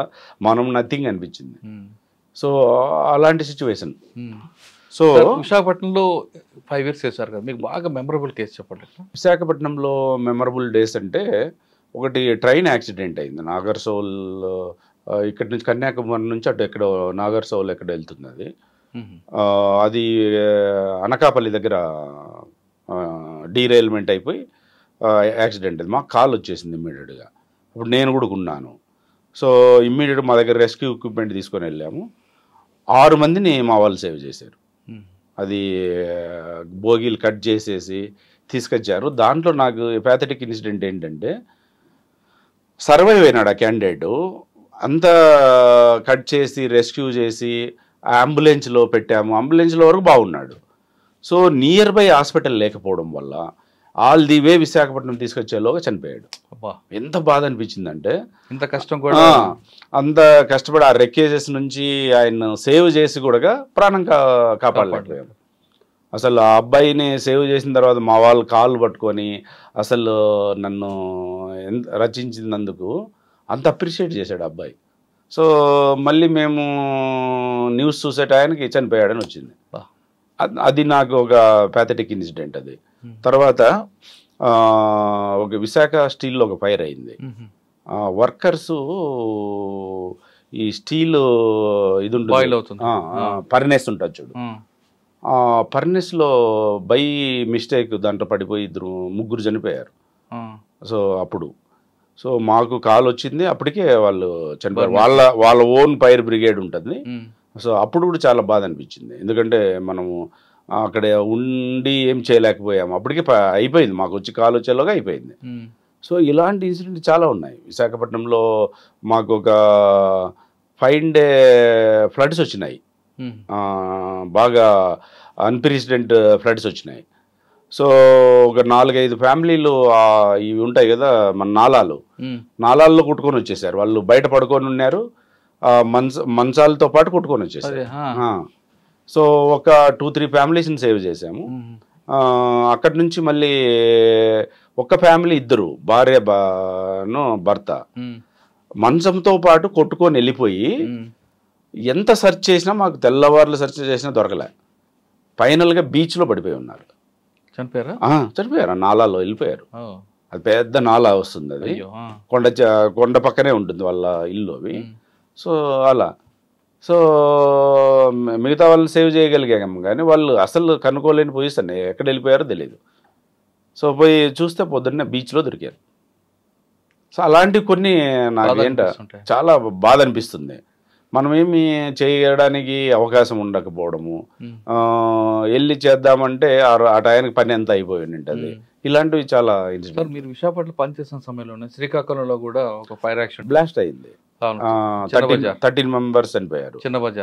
మనం నథింగ్ అనిపించింది. సో అలాంటి సిచ్యువేషన్. సో విశాఖపట్నంలో 5 years చేశారు కదా, మీకు బాగా మెమరబుల్ కేసు చెప్పండి. విశాఖపట్నంలో మెమరబుల్ డేస్ అంటే ఒకటి ట్రైన్ యాక్సిడెంట్ అయింది. నాగర్సోల్ ఇక్కడ నుంచి కన్యాకుమారి నుంచి అటు ఎక్కడో నాగర్సోల్ ఎక్కడ వెళ్తుంది అది. అది అనకాపల్లి దగ్గర డీరైల్మెంట్ అయిపోయి యాక్సిడెంట్. అది మాకు కాల్ వచ్చేసింది ఇమ్మీడియట్గా. అప్పుడు నేను కూడా ఉన్నాను. సో ఇమ్మీడియట్గా మా దగ్గర రెస్క్యూ ఎక్విప్మెంట్ తీసుకొని వెళ్ళాము. 6 మందిని మా వాళ్ళు సేవ్ చేశారు. అది బోగీలు కట్ చేసేసి తీసుకొచ్చారు. దాంట్లో నాకు ప్యాథటిక్ ఇన్సిడెంట్ ఏంటంటే సర్వైవ్ అయినాడు ఆ క్యాండిడేట్. అంతా కట్ చేసి రెస్క్యూ చేసి అంబులెన్స్లో పెట్టాము. అంబులెన్స్లో వరకు బాగున్నాడు. సో నియర్ బై హాస్పిటల్ లేకపోవడం వల్ల ఆల్ ది వే విశాఖపట్నం తీసుకొచ్చేలోగా చనిపోయాడు. ఎంత బాధ అనిపించిందంటే, ఇంత కష్టం కూడా అంత కష్టపడి ఆ రెక్కేజెస్ నుంచి ఆయన సేవ్ చేసి కూడా ప్రాణం కాపాడలేకపోయాడు. అసలు ఆ అబ్బాయిని సేవ్ చేసిన తర్వాత మా వాళ్ళు కాళ్ళు పట్టుకొని అసలు నన్ను రచించినందుకు అంత అప్రిషియేట్ చేశాడు అబ్బాయి. సో మళ్ళీ మేము న్యూస్ చూసే టయానికి చనిపోయాడని వచ్చింది. అది నాకు ఒక ప్యాథటిక్ ఇన్సిడెంట్ అది. తర్వాత ఒక విశాఖ స్టీల్లో ఒక ఫైర్ అయింది. వర్కర్సు ఈ స్టీల్ ఇది ఉంటుంది పర్నెస్ ఉంటుంది చూడు, పర్నెస్లో బై మిస్టేక్ దాంట్లో పడిపోయి ముగ్గురు చనిపోయారు. సో అప్పుడు మాకు కాల్ వచ్చింది, అప్పటికే వాళ్ళు చనిపోయారు. వాళ్ళ ఓన్ ఫైర్ బ్రిగేడ్ ఉంటుంది. సో అప్పుడు కూడా చాలా బాధ అనిపించింది, ఎందుకంటే మనము అక్కడ ఉండి ఏం చేయలేకపోయాము. అప్పటికే అయిపోయింది, మాకు వచ్చి కాల్ వచ్చేలోగా అయిపోయింది. సో ఇలాంటి ఇన్సిడెంట్ చాలా ఉన్నాయి. విశాఖపట్నంలో మాకు ఒక 5 day ఫ్లడ్స్ వచ్చినాయి, బాగా అన్ప్రెసిడెంట్ ఫ్లడ్స్ వచ్చినాయి. సో ఒక 4-5 ఫ్యామిలీలు ఇవి ఉంటాయి కదా మన నాలాల్లో కొట్టుకొని వచ్చేసారు. వాళ్ళు బయట పడుకొని ఉన్నారు, మంచాలతో పాటు కొట్టుకొని వచ్చేసారు. సో ఒక 2-3 ఫ్యామిలీస్ని సేవ్ చేసాము. అక్కడి నుంచి మళ్ళీ ఒక ఫ్యామిలీ 2 భార్యను భర్త మంచంతో పాటు కొట్టుకొని వెళ్ళిపోయి ఎంత సెర్చ్ చేసినా మాకు తెల్లవారులు సెర్చ్ చేసినా దొరకలే. ఫైనల్గా బీచ్లో పడిపోయి ఉన్నారు. చనిపోయారు, నాలాలో వెళ్ళిపోయారు. అది పెద్ద నాలా వస్తుంది, అది కొండ పక్కనే ఉంటుంది వాళ్ళ ఇల్లు అవి. సో అలా మిగతా వాళ్ళని సేవ్ చేయగలిగాము, కానీ వాళ్ళు అసలు కనుక్కోలేని పొజిషన్, ఎక్కడ వెళ్ళిపోయారో తెలియదు. సో పోయి చూస్తే పొద్దున్నే బీచ్లో దొరికారు. సో అలాంటివి కొన్ని నాకేంట చాలా బాధ అనిపిస్తుంది. మనమేమి చేయడానికి అవకాశం ఉండకపోవడము, వెళ్ళి చేద్దామంటే ఆ టయానికి పని ఎంత అయిపోయి ఉంటుంది. ఇలాంటివి చాలా ఇన్సిడెంట్. మీరు విశాఖపట్నం పనిచేసిన సమయంలోనే శ్రీకాకుళంలో కూడా ఒక ఫైర్ యాక్సిడెంట్ బ్లాస్ట్ అయింది. 13 మెంబర్స్ చనిపోయారు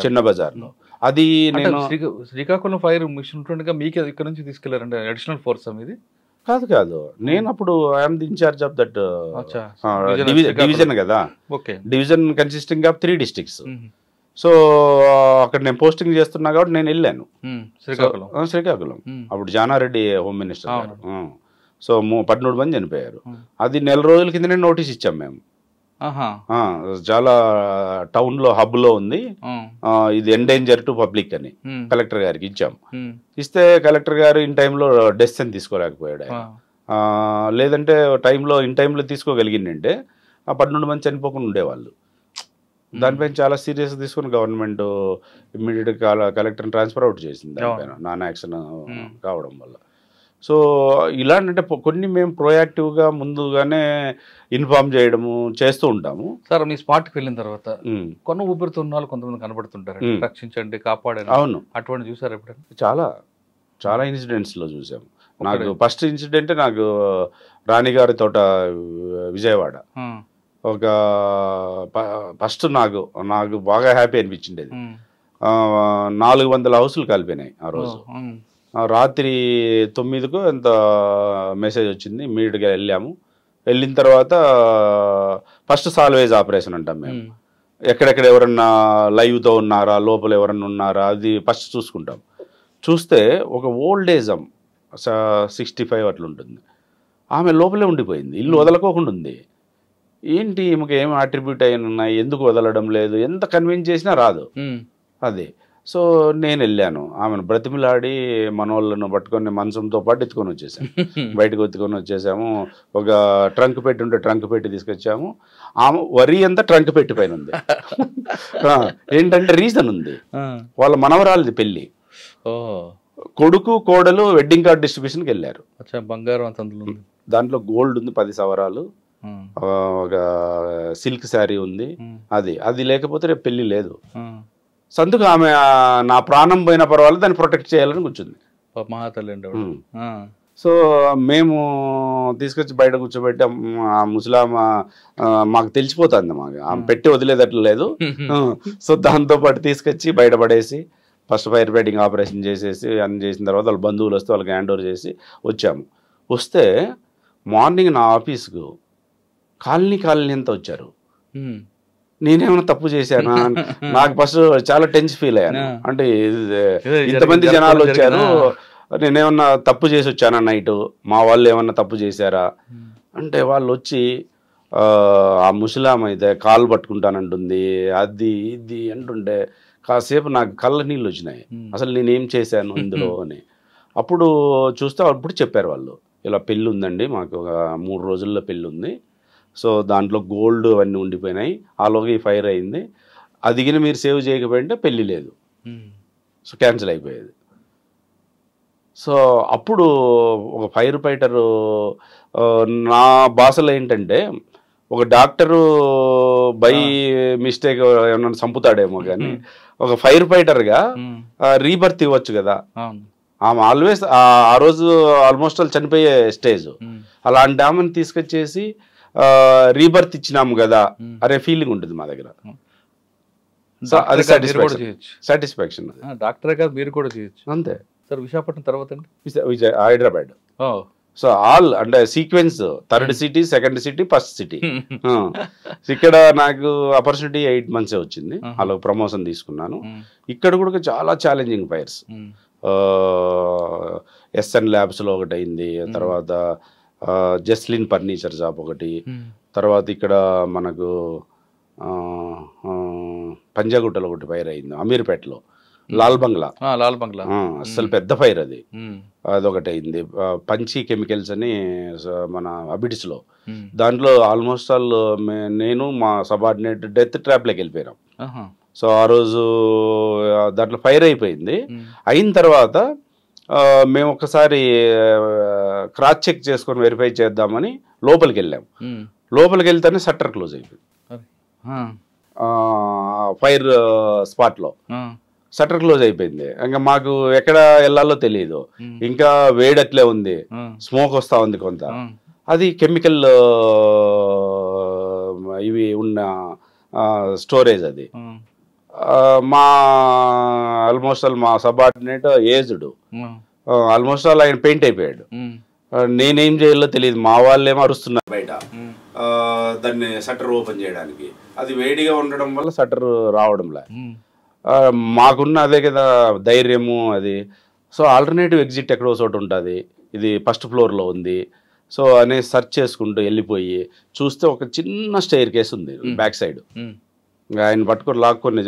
చిన్న బజార్లో. అది నేను శ్రీకాకుళం ఫైర్ మిషన్ ఉంటుండగా మీకు ఇక్కడ నుంచి తీసుకెళ్లారంటే అడిషనల్ ఫోర్స్ ఇది కాదు. నేను అప్పుడు I'm the incharge of that division కదా, division consisting of 3 districts. So అక్కడ నేను పోస్టింగ్ చేస్తున్నా కాబట్టి నేను వెళ్ళాను శ్రీకాకుళం. అప్పుడు జానారెడ్డి హోమ్ మినిస్టర్ గారు. సో 13 మంది చనిపోయారు. అది 1 నెల రోజుల కిందనే నోటీస్ ఇచ్చాం మేము. చాలా టౌన్ లో హబ్ లో ఉంది, ఇది ఎండేంజర్ టు పబ్లిక్ అని కలెక్టర్ గారికి ఇచ్చాం. ఇస్తే కలెక్టర్ గారు ఇన్ టైంలో డెసిషన్ తీసుకోలేకపోయాడు. లేదంటే ఇన్ టైంలో తీసుకోగలిగిందంటే ఆ 12 మంది చనిపోకుండా ఉండేవాళ్ళు. దానిపైన చాలా సీరియస్ తీసుకుని గవర్నమెంట్ ఇమ్మీడియట్ కలెక్టర్ని ట్రాన్స్ఫర్ అవుట్ చేసింది దానిపైన, నాన్ యాక్షన్ కావడం వల్ల. సో ఇలాంటి కొన్ని మేము ప్రొయాక్టివ్గా ముందుగానే ఇన్ఫార్మ్ చేయడము చేస్తూ ఉంటాము. సార్ మీ స్పాట్కి వెళ్ళిన తర్వాత కొన్ని ఊపిరితున్న వాళ్ళు కొంతమంది కనబడుతుంటారు, రక్షించండి కాపాడండి. అవును, అటువంటి చూసారు ఎప్పుడైనా? చాలా ఇన్సిడెంట్స్లో చూసాము. నాకు ఫస్ట్ ఇన్సిడెంట్ నాకు రాణిగారి తోట విజయవాడ. ఒక ఫస్ట్ నాకు బాగా హ్యాపీ అనిపించింది. 400 హౌసులు కలిపినాయి ఆ రోజు. రాత్రి 9కు ఎంత మెసేజ్ వచ్చింది, ఇమ్మీడియట్గా వెళ్ళాము. వెళ్ళిన తర్వాత ఫస్ట్ సాల్వేజ్ ఆపరేషన్ అంటాం మేము. ఎక్కడెక్కడ ఎవరన్నా లైవ్తో ఉన్నారా, లోపల ఎవరన్నా ఉన్నారా, అది ఫస్ట్ చూసుకుంటాం. చూస్తే ఒక ఓల్డ్ ఏజ్ 65 అట్లా ఉంటుంది. ఆమె లోపలే ఉండిపోయింది, ఇల్లు వదలకోకుండా ఉంది. ఏంటి ఈమెకు ఏమి అట్రిబ్యూట్ అయిన ఉన్నాయి, ఎందుకు వదలడం లేదు, ఎంత కన్విన్స్ చేసినా రాదు అది. సో నేను వెళ్ళాను, ఆమెను బ్రతిమిలాడి మనోళ్ళను పట్టుకొని మంచంతో పాటు ఎత్తుకొని వచ్చేసాము, బయటకు ఎత్తుకొని వచ్చేసాము. ఒక ట్రంక్ పెట్టి ఉంటే ట్రంక్ పెట్టి తీసుకొచ్చాము. ఆమె వరి అంతా ట్రంక్ పెట్టి పైన ఉంది. ఏంటంటే రీజన్ ఉంది, వాళ్ళ మనవరాలది పెళ్ళి, కొడుకు కోడలు వెడ్డింగ్ కార్డ్ డిస్ట్రిబ్యూషన్కి వెళ్ళారు. బంగారం దాంట్లో గోల్డ్ ఉంది 10 సవరాలు, ఒక సిల్క్ శారీ ఉంది. అది లేకపోతే రేపు పెళ్లి లేదు. సందుకు ఆమె నా ప్రాణం పోయిన పర్వాలేదు దాన్ని ప్రొటెక్ట్ చేయాలని కూర్చుంది. సో మేము తీసుకొచ్చి బయట కూర్చోబెట్టి ఆ ముసలామ మాకు తెలిసిపోతుంది, ఆమె పెట్టి వదిలేదట్లు లేదు. సో దాంతోపాటు తీసుకొచ్చి బయటపడేసి ఫస్ట్ ఫైర్ ఫైటింగ్ ఆపరేషన్ చేసేసి అన్ని చేసిన తర్వాత వాళ్ళ బంధువులు వస్తే వాళ్ళకి హ్యాండ్ ఓవర్ చేసి వచ్చాము. వస్తే మార్నింగ్ నా ఆఫీస్కు కాలనీ అంతా వచ్చారు. నేనేమైనా తప్పు చేశానా, నాకు ఫస్ట్ చాలా టెన్షన్ ఫీల్ అయ్యాను. అంటే ఇంతమంది జనాలు వచ్చారు, నేనేమన్నా తప్పు చేసి వచ్చానా నైట్, మా వాళ్ళు ఏమన్నా తప్పు చేశారా అంటే వాళ్ళు వచ్చి ఆ ముసలాం అయితే కాలు పట్టుకుంటానంటుంది, అది ఇది అంటుంటే కాసేపు నాకు కళ్ళ నీళ్ళు వచ్చినాయి, అసలు నేనేం చేశాను ఇందులో అని. అప్పుడు చూస్తే అప్పుడు చెప్పారు వాళ్ళు, ఇలా పెళ్ళి ఉందండి మాకు, ఒక 3 రోజుల్లో పెళ్ళి ఉంది, సో దాంట్లో గోల్డ్ అవన్నీ ఉండిపోయినాయి, ఆలోగా ఈ ఫైర్ అయింది, అదిగిన మీరు సేవ్ చేయకపోయింటే పెళ్ళి లేదు, సో క్యాన్సిల్ అయిపోయేది. సో అప్పుడు ఒక ఫైర్ ఫైటరు నా భాషలో ఏంటంటే, ఒక డాక్టరు బై మిస్టేక్ ఏమన్నా చంపుతాడేమో కానీ ఒక ఫైర్ ఫైటర్గా రీబర్త్ ఇవ్వచ్చు కదా. ఆమె ఆల్వేస్ ఆ రోజు ఆల్మోస్ట్ వాళ్ళు చనిపోయే స్టేజ్, అలాంటి ఆమెను తీసుకొచ్చేసి రీబర్త్ ఇచ్చినాము కదా అనే ఫీలింగ్ ఉంటుంది మా దగ్గర. అది సాటిస్ఫాక్షన్. డాక్టర్ కాదు మీరు కూడా చేయొచ్చు అంతే సార్. విశాఖపట్నం తర్వాత అండి హైదరాబాద్. సో ఆల్ అంటే sequence, 3rd city, 2nd city, 1st city. ఇక్కడ నాకు ఆపర్చునిటీ 8 months వచ్చింది, అలా ప్రమోషన్ తీసుకున్నాను. ఇక్కడ కూడా చాలా ఛాలెంజింగ్ ఫైర్స్, ఎస్ఎన్ ల్యాబ్స్లో ఒకటి అయింది, తర్వాత జస్లిన్ ఫర్నిచర్ షాప్ ఒకటి, తర్వాత ఇక్కడ మనకు పంజాగుట్టలో ఒకటి ఫైర్ అయింది, అమీర్పేటలో లాల్ బంగ్లా. అసలు పెద్ద ఫైర్ అది, అదొకటి అయింది. పంచి కెమికల్స్ అని మన అబిడ్స్లో, దాంట్లో ఆల్మోస్ట్ ఆల్ నేను మా సబార్డినేట్ డెత్ ట్రాప్లోకి వెళ్ళిపోయినాం. సో ఆ రోజు దాంట్లో ఫైర్ అయిపోయింది. అయిన తర్వాత మేము ఒకసారి క్రాస్ చెక్ చేసుకొని వెరిఫై చేద్దామని లోపలికి వెళ్ళాం. లోపలికి వెళ్తేనే షట్టర్ క్లోజ్ అయిపోయింది ఫైర్ స్పాట్లో. షట్టర్ క్లోజ్ అయిపోయింది. ఇంకా మాకు ఎక్కడ వెళ్ళాలో తెలియదు, ఇంకా వేడట్లే ఉంది, స్మోక్ వస్తూ ఉంది కొంత. అది కెమికల్ ఇవి ఉన్న స్టోరేజ్ అది. మా ఆల్మోస్ట్ ఆల్ మా సబార్డినేట్ ఏజ్డ్, ఆల్మోస్ట్ ఆల్ ఆయన పెయింట్ అయిపోయాడు. నేనేం చేయాలో తెలియదు, మా వాళ్ళేమో అరుస్తున్నారు బయట దాన్ని షట్టర్ ఓపెన్ చేయడానికి. అది వేడిగా ఉండడం వల్ల షట్టర్ రావడంలే. మాకున్న అదే కదా ధైర్యము అది. సో ఆల్టర్నేటివ్ ఎగ్జిట్ ఎక్కడో చోట ఉంటుంది, ఇది 1st ఫ్లోర్లో ఉంది. సో అనే సెర్చ్ చేసుకుంటూ వెళ్ళిపోయి చూస్తే ఒక చిన్న స్టెయిర్ కేస్ ఉంది బ్యాక్ సైడ్. ఆయన పట్టుకొని లాక్కొని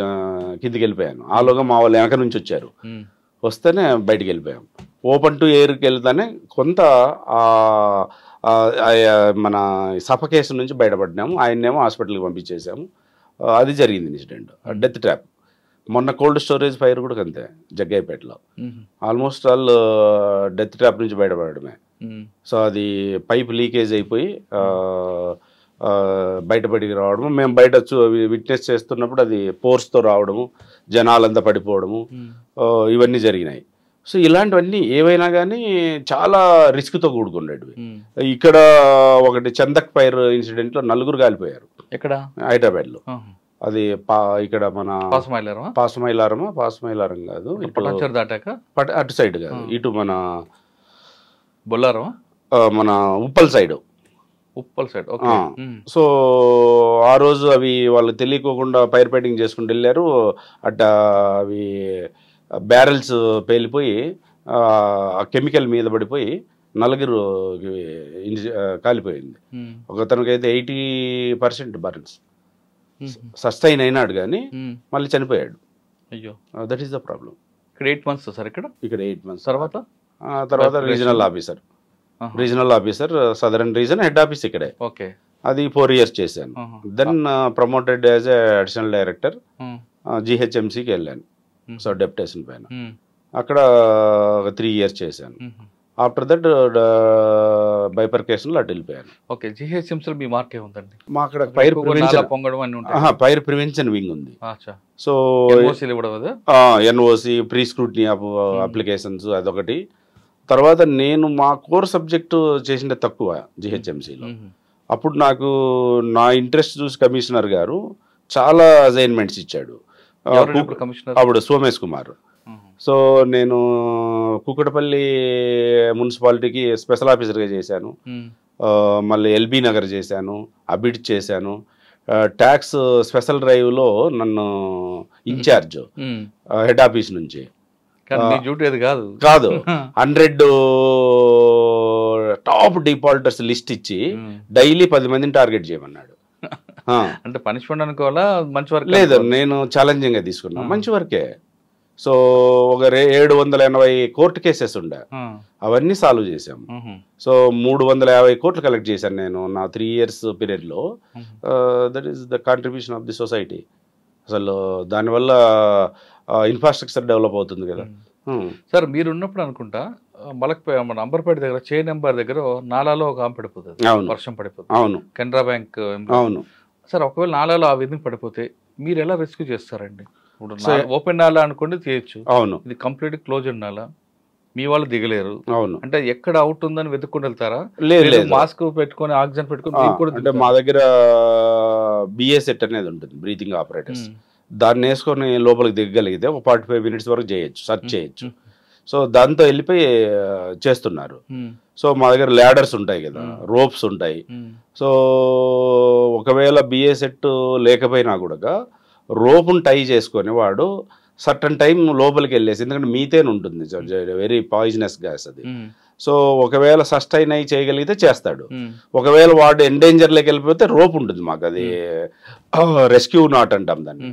కిందికి వెళ్ళిపోయాను. ఆలోగా మా వాళ్ళు వెనక నుంచి వచ్చారు, వస్తేనే బయటికి వెళ్ళిపోయాం. ఓపెన్ టు ఎయిర్కి వెళ్తానే కొంత మన సఫకేషన్ నుంచి బయటపడినాము. ఆయన్నేమో హాస్పిటల్కి పంపించేసాము. అది జరిగింది ఇన్సిడెంట్, డెత్ ట్రాప్. మొన్న కోల్డ్ స్టోరేజ్ ఫైర్ కూడా అంతే, జగ్గయ్యపేటలో. ఆల్మోస్ట్ ఆల్ డెత్ ట్రాప్ నుంచి బయటపడమే. సో అది పైప్ లీకేజ్ అయిపోయి బయటపడికి రావడము, మేము బయట విట్నెస్ చేస్తున్నప్పుడు అది పోర్స్తో రావడము, జనాలంతా పడిపోవడము, ఇవన్నీ జరిగినాయి. సో ఇలాంటివన్నీ ఏవైనా కానీ చాలా రిస్క్తో కూడుకునేటివి. ఇక్కడ ఒకటి చందక్ ఫైర్ ఇన్సిడెంట్లో 4 కాలిపోయారు ఇక్కడ హైదరాబాద్లో. అది ఇక్కడ మన పాసమైలారం కాదు, అటు సైడ్ కాదు, ఇటు మన బొల్లారం, మన ఉప్పల్ సైడ్. సో ఆ రోజు అవి వాళ్ళు తెలియకోకుండా ఫైర్ ఫైటింగ్ చేసుకుంటూ వెళ్ళారు. అట్ట అవి బ్యారెల్స్ పేలిపోయి ఆ కెమికల్ మీద పడిపోయి 4 కాలిపోయింది. ఒకతనికైతే 80% బర్న్స్, సస్టైన్ అయినాడు కానీ మళ్ళీ చనిపోయాడు. అయ్యో, దట్ ఈస్ ద ప్రాబ్లం. ఇక్కడ 8 months సార్, ఇక్కడ 8 months. తర్వాత regional officer southern region head office ఇక్కడే. ఓకే, అది 4 years చేశాను. Then promoted as a additional director GHMCకి వెళ్ళాను. సో డెప్యుటేషన్ పైన అక్కడ 3 years చేశాను. ఆఫ్టర్ దట్ బైపర్కేషన్లో అటు వెళ్ళిపోయాను. ఓకే, GHMCలో మీ మార్క్ ఏముందండి? మా అక్కడ ఫైర్ ప్రివెన్షన్ వింగ్ ఉంది. So NOC pre scrutiny applications అదొకటి. తర్వాత నేను మా కోర్ సబ్జెక్టు చేసిందే తక్కువ GHMCలో. అప్పుడు నాకు నా ఇంట్రెస్ట్ చూసి కమిషనర్ గారు చాలా అసైన్మెంట్స్ ఇచ్చాడు. అప్పుడు సోమేష్ కుమార్. సో నేను కుక్కటపల్లి మున్సిపాలిటీకి స్పెషల్ ఆఫీసర్గా చేశాను. మళ్ళీ LB నగర్ చేశాను, అబిడ్ చేశాను. ట్యాక్స్ స్పెషల్ డ్రైవ్లో నన్ను ఇన్ఛార్జ్ హెడ్ ఆఫీస్ నుంచి. కాదు 100 టాప్ డిఫాల్టర్స్ లిస్ట్ ఇచ్చి డైలీ 10 మందిని టార్గెట్ చేయమన్నాడు. అంటే పనిష్మెంట్ అనుకోవాలా మంచి వర్క్? లేదు, నేను ఛాలెంజింగ్గా తీసుకున్నా, మంచి వర్కే. సో ఒక 780 కోర్టు కేసెస్ ఉండే, అవన్నీ సాల్వ్ చేసాం. సో 350 కోట్లు కలెక్ట్ చేశాను నేను నా 3 years పీరియడ్లో. That is the contribution of the society. అసలు దానివల్ల ఇన్ఫ్రాస్ట్రక్చర్ డెవలప్ అవుతుంది కదా. సార్ మీరు ఉన్నప్పుడు అనుకుంటా మన అంబర్పేట దగ్గర నెంబర్ దగ్గర నాలాలో ఒక ఆమె పడిపోతుంది, వర్షం పడిపోతుంది. అవును, కెనరా బ్యాంక్. అవును సార్, ఒకవేళ నాలాలో ఆ విధంగా పడిపోతే మీరు ఎలా రెస్క్యూ చేస్తారండి? ఇప్పుడు ఓపెన్ నాలా అనుకోండి చేయొచ్చు. అవును, ఇది కంప్లీట్ క్లోజ్డ్ నాలా, మీ వాళ్ళు దిగలేరు. అవును, అంటే ఎక్కడ అవుట్ ఉందని వెతుక్కొని వెళ్తారా? లేదు, మాస్క్ పెట్టుకొని ఆక్సిజన్ పెట్టుకొని. అంటే మా దగ్గర బిఏ సెట్ అనేది ఉంటుంది, బ్రీతింగ్ ఆపరేటర్స్. దాన్ని వేసుకొని లోపలికి దిగగలిగితే ఒక 45 minutes వరకు చేయొచ్చు, సర్చ్ చేయొచ్చు. సో దాంతో వెళ్ళిపోయి చేస్తున్నారు. సో మా దగ్గర ల్యాడర్స్ ఉంటాయి కదా, రోప్స్ ఉంటాయి. సో ఒకవేళ బిఏ సెట్ లేకపోయినా కూడా రోపును టై చేసుకొని వాడు సర్టన్ టైం లోపలికి వెళ్ళేసి, ఎందుకంటే మీథేన్ ఉంటుంది, వెరీ పాయిజనస్ గ్యాస్ అది. సో ఒకవేళ సస్టైన్ అయి చేయగలిగితే చేస్తాడు. ఒకవేళ వాడు ఎండేంజర్లోకి వెళ్ళిపోతే రోప్ ఉంటుంది మాకు, అది రెస్క్యూ నాట్ అంటాం దాన్ని.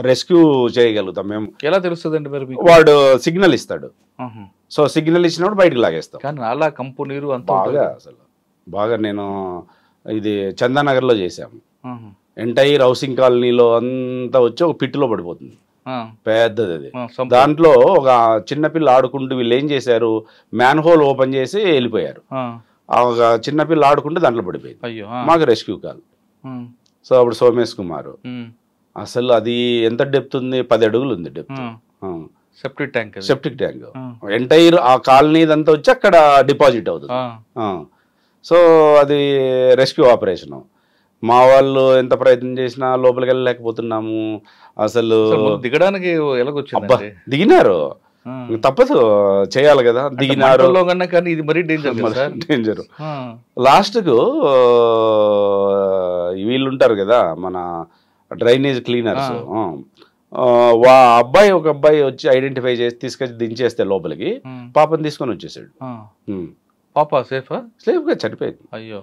రెస్క్యూ చేయగలుగుతాం మేము. ఎలా తెలుస్తుందండి మరి? వాడు సిగ్నల్ ఇస్తాడు. సో సిగ్నల్ ఇచ్చినప్పుడు బయటకు లాగేస్తాం. కానీ అలా కంపు నీరు అంత బాగా అసలు బాగా. నేను ఇది చందానగర్లో చేసాము. ఎంటైర్ హౌసింగ్ కాలనీలో అంతా వచ్చి ఒక పిట్టులో పడిపోతుంది, పెద్దది అది. దాంట్లో ఒక చిన్నపిల్ల ఆడుకుంటూ వీళ్ళు ఏం చేశారు, మ్యాన్ హోల్ ఓపెన్ చేసి వెళ్ళిపోయారు. ఒక చిన్నపిల్ల ఆడుకుంటూ దాంట్లో పడిపోయింది. మాకు రెస్క్యూ కాల్. సో అప్పుడు సోమేష్ కుమార్, అసలు అది ఎంత డెప్త్ ఉంది, 10 అడుగులు ఉంది డెప్త్. సెప్టిక్ ట్యాంక్ ఎంటైర్ ఆ కాలనీ అంతా వచ్చి అక్కడ డిపాజిట్ అవుతుంది. సో అది రెస్క్యూ ఆపరేషన్. మా వాళ్ళు ఎంత ప్రయత్నం చేసినా లోపలికి వెళ్ళలేకపోతున్నాము. అసలు దిగడానికి దిగినారు, తప్పదు, చేయాలి కదా, దిగినారు. డేంజర్. లాస్ట్కు వీళ్ళు ఉంటారు కదా మన డ్రైనేజ్ క్లీనర్స్, ఒక అబ్బాయి వచ్చి ఐడెంటిఫై చేసి తీసుకొచ్చి దించేస్తే లోపలికి పాపని తీసుకొని వచ్చేసాడు. పాప సేఫ్గా చనిపోయింది. అయ్యో,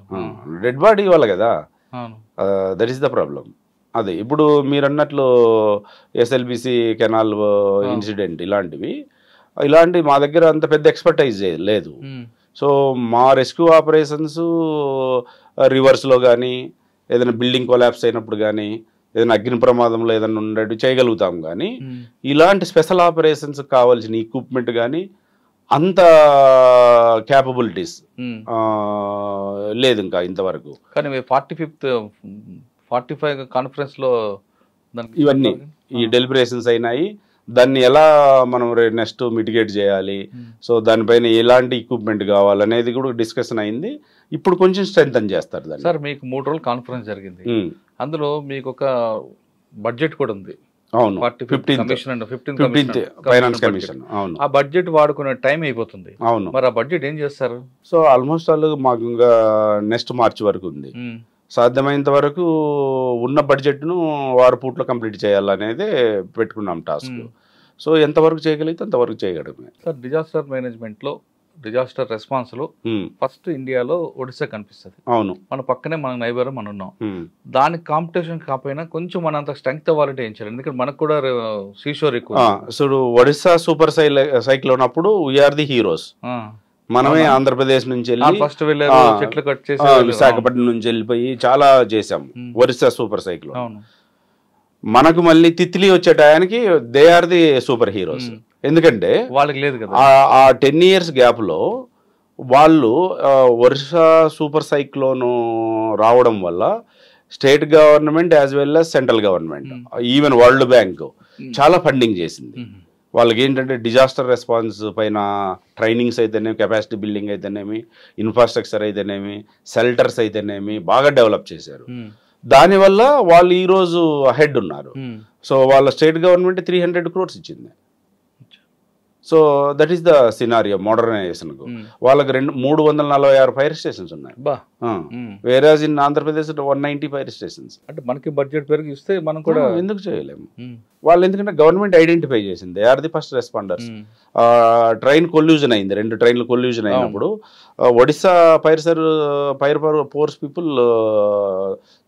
డెడ్ బాడీ ఇవ్వాలి కదా. That is the problem. అదే ఇప్పుడు మీరు అన్నట్లు ఎస్ఎల్బిసి కెనాల్ ఇన్సిడెంట్ ఇలాంటివి మా దగ్గర అంత పెద్ద ఎక్స్పర్టైజ్ లేదు. సో మా రెస్క్యూ ఆపరేషన్స్ రివర్స్లో కానీ, ఏదైనా బిల్డింగ్ కొలాప్స్ అయినప్పుడు కానీ, ఏదైనా అగ్ని ప్రమాదంలో ఏదైనా ఉండేట్టు చేయగలుగుతాం. కానీ ఇలాంటి స్పెషల్ ఆపరేషన్స్ కావాల్సిన ఎక్విప్మెంట్ కానీ అంత క్యాపబిలిటీస్ లేదు ఇంకా ఇంతవరకు. కానీ 45 కాన్ఫరెన్స్లో ఇవన్నీ ఈ డెలిబరేషన్స్ అయినాయి. దాన్ని ఎలా మనం నెక్స్ట్ మిటిగేట్ చేయాలి, సో దానిపైన ఎలాంటి ఎక్విప్మెంట్ కావాలనేది కూడా డిస్కషన్ అయింది. ఇప్పుడు కొంచెం స్ట్రెంథన్ చేస్తారు దాన్ని. సార్ మీకు 3 రోజులు కాన్ఫరెన్స్ జరిగింది, అందులో మీకు ఒక బడ్జెట్ కూడా ఉంది. అవును, 15th ఫైనాన్స్ కమిషన్. అవును, ఆ బడ్జెట్ వాడుకునే టైం అయిపోతుంది. అవును, మరి ఆ బడ్జెట్ ఏం చేస్తారు? సో ఆల్మోస్ట్ వాళ్ళు మాకు ఇంకా నెక్స్ట్ మార్చ్ వరకు ఉంది. సాధ్యమైనంత వరకు ఉన్న బడ్జెట్ను 6 పూట్లో కంప్లీట్ చేయాలనేది పెట్టుకున్నాం టాస్క్. సో ఎంతవరకు చేయగలిగితే అంతవరకు చేయగలమే. సార్ డిజాస్టర్ మేనేజ్మెంట్లో, డిజాస్టర్ రెస్పాన్స్లో ఫస్ట్ ఇండియాలో ఒడిశా కనిపిస్తుంది. అవును, మన పక్కనే మన నైబర్ మనం ఉన్నాం. దానికి కాంపిటీషన్ కాకపోయినా కొంచెం మన అంత స్ట్రెంగ్త్ అవ్వాలంటే ఏం చేయాలి? ఎందుకంటే మనకు కూడా సీషోర్ ఎక్కువ. సో ఒడిశా సూపర్ సైక్లోన్ అప్పుడు వీఆర్ ది హీరోస్. మనమే ఆంధ్రప్రదేశ్ నుంచి వెళ్ళి ఫస్ట్ వెళ్ళారు, చెట్లు కట్ చేసి విశాఖపట్నం నుంచి వెళ్ళిపోయి చాలా చేసాం ఒరిస్సా సూపర్ సైక్లోన్. మనకు మళ్ళీ తిత్లీ వచ్చే టయానికి they are the super heroes. ఎందుకంటే వాళ్ళకి లేదు కదా ఆ 10 years గ్యాప్లో వాళ్ళు ఒరిస్సా సూపర్ సైక్లోన్ రావడం వల్ల state government as well as central government, even world bank చాలా ఫండింగ్ చేసింది. వాళ్ళకి ఏంటంటే డిజాస్టర్ రెస్పాన్స్ పైన ట్రైనింగ్స్ అయితేనేమి, కెపాసిటీ బిల్డింగ్ అయితేనేమి, ఇన్ఫ్రాస్ట్రక్చర్ అయితేనేమి, షెల్టర్స్ అయితేనేమి బాగా డెవలప్ చేశారు. దానివల్ల వాళ్ళు ఈరోజు అహెడ్ ఉన్నారు. సో వాళ్ళ స్టేట్ గవర్నమెంట్ 300 crores ఇచ్చింది. So that is the scenario మోడర్నైజేషన్కు. వాళ్ళకి 346 ఫైర్ స్టేషన్స్ ఉన్నాయి. Whereas in Andhra Pradesh 190 fire stations. అంటే మనకి బడ్జెట్ పెరిగి ఇస్తే మనం కూడా ఎందుకు చేయలేము? వాళ్ళు ఎందుకంటే గవర్నమెంట్ ఐడెంటిఫై చేసింది, they are the first responders. Train collision అయింది, 2 ట్రైన్లు కొల్యూజన్ అయినప్పుడు ఒడిస్సా ఫైర్ ఫోర్స్ పీపుల్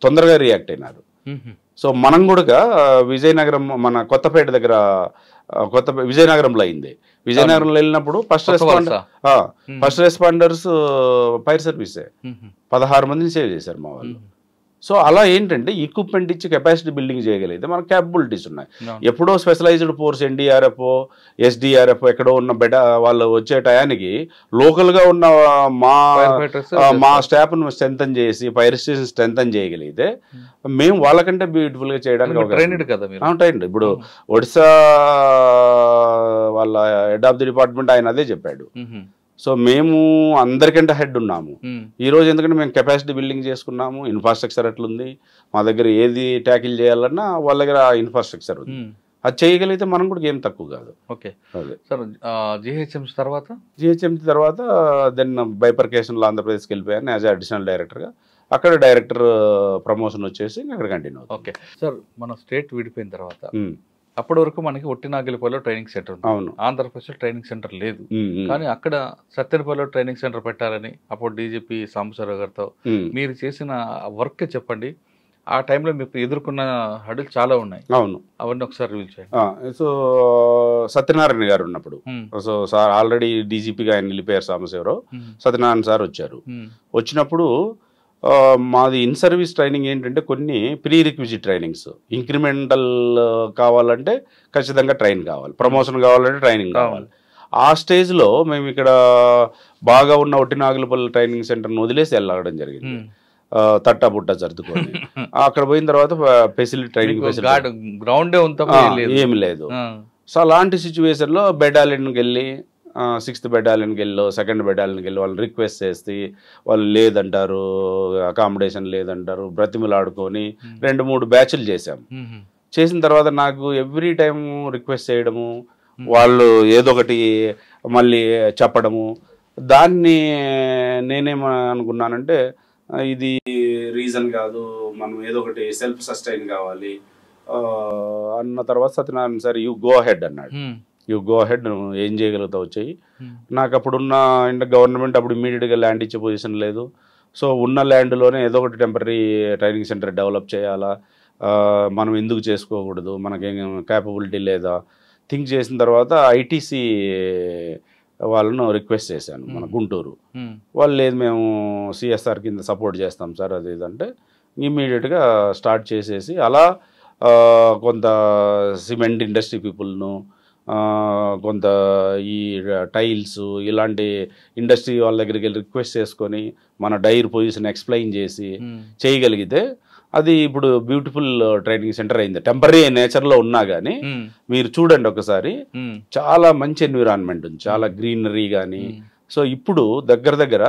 తొందరగా రియాక్ట్ అయినారు. సో మనం కూడా విజయనగరం, మన కొత్తపేట దగ్గర విజయనగరంలో అయింది. విజయనగరంలో వెళ్ళినప్పుడు ఫస్ట్ రెస్పాండర్స్ ఫైర్ సర్వీసే 16 మందిని సేవ్ చేశారు మా వాళ్ళు. సో అలా ఏంటంటే ఎక్విప్మెంట్ ఇచ్చి కెపాసిటీ బిల్డింగ్ చేయగలిగితే మనకు క్యాపబిలిటీస్ ఉన్నాయి. ఎప్పుడో స్పెషలైజ్డ్ ఫోర్స్ ఎన్డీఆర్ఎఫ్ ఎస్డీఆర్ఎఫ్ ఎక్కడో ఉన్న వాళ్ళు వచ్చే టయానికి లోకల్గా ఉన్న మా స్టాఫ్ను స్ట్రెంథన్ చేసి ఫైర్ స్టేషన్ స్ట్రెంథన్ చేయగలిగితే మేము వాళ్ళకంటే బ్యూటిఫుల్గా చేయడానికి ట్రైన్డ్. ఇప్పుడు ఒడిశా వాళ్ళ హెడ్ ఆఫ్ ది డిపార్ట్మెంట్ ఆయన అదే చెప్పాడు. సో మేము అందరికంటే హెడ్ ఉన్నాము ఈ రోజు, ఎందుకంటే మేము కెపాసిటీ బిల్డింగ్ చేసుకున్నాము. ఇన్ఫ్రాస్ట్రక్చర్ అట్లుంది, మా దగ్గర ఏది ట్యాకిల్ చేయాలన్నా వాళ్ళ దగ్గర ఇన్ఫ్రాస్ట్రక్చర్ ఉంది. అది చేయగలిగితే మనం కూడా ఏం తక్కువ కాదు. ఓకే సార్, జిహెచ్ఎంసీ తర్వాత దెన్ బైపర్కేషన్లో ఆంధ్రప్రదేశ్కి వెళ్ళిపోయాను యాజ్ అడిషనల్ డైరెక్టర్గా. అక్కడ డైరెక్టర్ ప్రమోషన్ వచ్చేసి అక్కడ కంటిన్యూ అవుతుంది. ఓకే సార్, మన స్టేట్ విడిపోయిన తర్వాత అప్పటి వరకు మనకి ఒట్టినాగిలిపల్లిలో ట్రైనింగ్ సెంటర్ ఉంది. అవును, ఆంధ్రప్రదేశ్లో ట్రైనింగ్ సెంటర్ లేదు. కానీ అక్కడ సత్తెనపల్లిలో ట్రైనింగ్ సెంటర్ పెట్టాలని అప్పుడు డీజీపీ సాంబశివరావు గారితో మీరు చేసిన వర్క్ చెప్పండి. ఆ టైంలో మీకు ఎదుర్కొన్న హడులు చాలా ఉన్నాయి. అవును, అవన్నీ ఒకసారి రివీల్ చేయండి. సో సత్యనారాయణ గారు ఉన్నప్పుడు, సో సార్ ఆల్రెడీ డీజీపీగా ఆయన వెళ్ళిపోయారు సాంబశివరావు. సత్యనారాయణ సార్ వచ్చారు. వచ్చినప్పుడు మాది ఇన్ సర్వీస్ ట్రైనింగ్ ఏంటంటే కొన్ని ప్రీ రిక్విజిట్ ట్రైనింగ్స్. ఇంక్రిమెంటల్ కావాలంటే ఖచ్చితంగా ట్రైన్ కావాలి, ప్రమోషన్ కావాలంటే ట్రైనింగ్ కావాలి. ఆ స్టేజ్లో మేము ఇక్కడ బాగా ఉన్న ఒట్టినాగులపల్లి ట్రైనింగ్ సెంటర్ను వదిలేసి వెళ్ళడం జరిగింది. తట్టబుట్ట సర్దుకొని అక్కడ పోయిన తర్వాత ఫెసిలిటీ ట్రైనింగ్ గ్రౌండ్ ఏమి లేదు. సో అలాంటి సిచ్యువేషన్లో బెటాలియన్కి వెళ్ళి 6th బెటాలియన్కి వెళ్ళి 2nd బెటాలియన్కి వెళ్ళి వాళ్ళని రిక్వెస్ట్ చేసి వాళ్ళు లేదంటారు, అకామిడేషన్ లేదంటారు, బ్రతిమలాడుకొని 2-3 బ్యాచ్లు చేశాము. చేసిన తర్వాత నాకు ఎవ్రీ టైం రిక్వెస్ట్ చేయడము, వాళ్ళు ఏదో ఒకటి మళ్ళీ చెప్పడము, దాన్ని నేనేమనుకున్నానంటే ఇది రీజన్ కాదు, మనం ఏదో ఒకటి సెల్ఫ్ సస్టైన్ కావాలి అన్న తర్వాత Satyanarayana sir you go ahead అన్నాడు. యూ గో అహెడ్, నువ్వు ఏం చేయగలుగుతావు వచ్చాయి. నాకు అప్పుడున్న గవర్నమెంట్ అప్పుడు ఇమీడియట్గా ల్యాండ్ ఇచ్చే పొజిషన్ లేదు. సో ఉన్న ల్యాండ్లోనే ఏదో ఒకటి టెంపరీ ట్రైనింగ్ సెంటర్ డెవలప్ చేయాలా, మనం ఎందుకు చేసుకోకూడదు, మనకేం క్యాపబిలిటీ లేదా థింక్ చేసిన తర్వాత ఐటీసీ వాళ్ళను రిక్వెస్ట్ చేశాను, మన గుంటూరు వాళ్ళు. లేదు మేము సిఎస్ఆర్ కింద సపోర్ట్ చేస్తాం సార్ అది ఇదంటే ఇమ్మీడియట్గా స్టార్ట్ చేసేసి అలా కొంత సిమెంట్ ఇండస్ట్రీ పీపుల్ను, కొంత ఈ టైల్స్ ఇలాంటి ఇండస్ట్రీ వాళ్ళ దగ్గరికి వెళ్ళి రిక్వెస్ట్ చేసుకొని మన డైర్ పొజిషన్ ఎక్స్ప్లెయిన్ చేసి చేయగలిగితే అది ఇప్పుడు బ్యూటిఫుల్ ట్రైనింగ్ సెంటర్ అయింది. టెంపరీ నేచర్లో ఉన్నా కానీ మీరు చూడండి ఒకసారి, చాలా మంచి ఎన్విరాన్మెంట్ ఉంది, చాలా గ్రీనరీ కానీ. సో ఇప్పుడు దగ్గర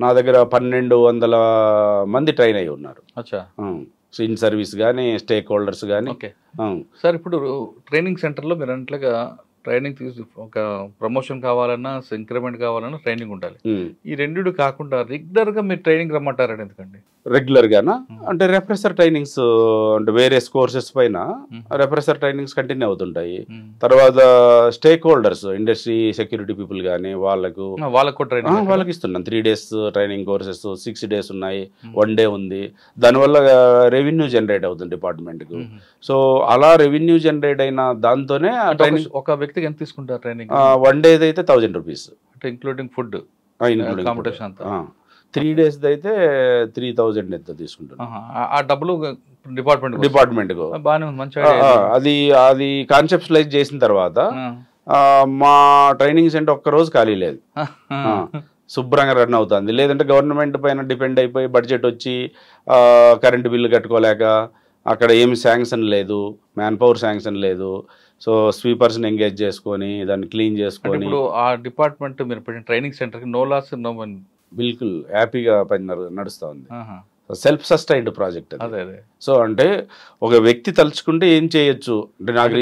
నా దగ్గర 1200 మంది ట్రైన్ అయి ఉన్నారు. ఇన్ సర్వీస్ కానీ స్టేక్ హోల్డర్స్ కానీ. సార్ ఇప్పుడు ట్రైనింగ్ సెంటర్లో మీరు అన్నట్లుగా ట్రైనింగ్ తీసి ఒక ప్రమోషన్ కావాలన్నా ఇంక్రిమెంట్ కావాలన్నా ట్రైనింగ్ ఉండాలి. ఈ రెండు కాకుండా రెగ్యులర్గా మీరు ట్రైనింగ్ రమ్మంటారండి ఎందుకండి? రెగ్యులర్గానా అంటే రెఫ్రెషర్ ట్రైనింగ్స్ అంటే వేరియస్ కోర్సెస్ పైన రెఫ్రెషర్ ట్రైనింగ్స్ కంటిన్యూ అవుతుంటాయి. తర్వాత stake holders industry security people కానీ వాళ్ళకి ఇస్తున్నాం 3 days ట్రైనింగ్ కోర్సెస్, 6 days ఉన్నాయి, 1 day ఉంది. దానివల్ల రెవెన్యూ జనరేట్ అవుతుంది డిపార్ట్మెంట్కు. సో అలా రెవెన్యూ జనరేట్ అయిన దాంతోనే ట్రైనింగ్. ఒక వ్యక్తికి ఎంత తీసుకుంటారు ట్రైనింగ్? 1 day అయితే 1000 rupees అంటే ఇంక్లూడింగ్ ఫుడ్, 3 days అయితే 3000 ఎంత తీసుకుంటారు. ఆ డబ్బులు డిపార్ట్మెంట్ అది కాన్సెప్షనలైజ్ చేసిన తర్వాత మా ట్రైనింగ్ సెంటర్ ఒక్క రోజు ఖాళీ లేదు, శుభ్రంగా రన్ అవుతుంది. లేదంటే గవర్నమెంట్ పైన డిపెండ్ అయిపోయి బడ్జెట్ వచ్చి కరెంటు బిల్లు కట్టుకోలేక అక్కడ ఏమి శాంక్షన్ లేదు, మ్యాన్ పవర్ శాంక్షన్ లేదు. సో స్వీపర్స్ని ఎంగేజ్ చేసుకొని దాన్ని క్లీన్ చేసుకొని ఆ డిపార్ట్మెంట్ మీరు పెట్టిన ట్రైనింగ్ సెంటర్కి నో లాస్ నో మనీ బిల్కుల్ హ్యాపీగా పని నడుస్తూ ఉంది. సెల్ఫ్ సస్టైన్డ్ ప్రాజెక్ట్ అది. అదే అదే సో అంటే ఒక వ్యక్తి తలుచుకుంటే ఏం చేయొచ్చు అంటే నాకు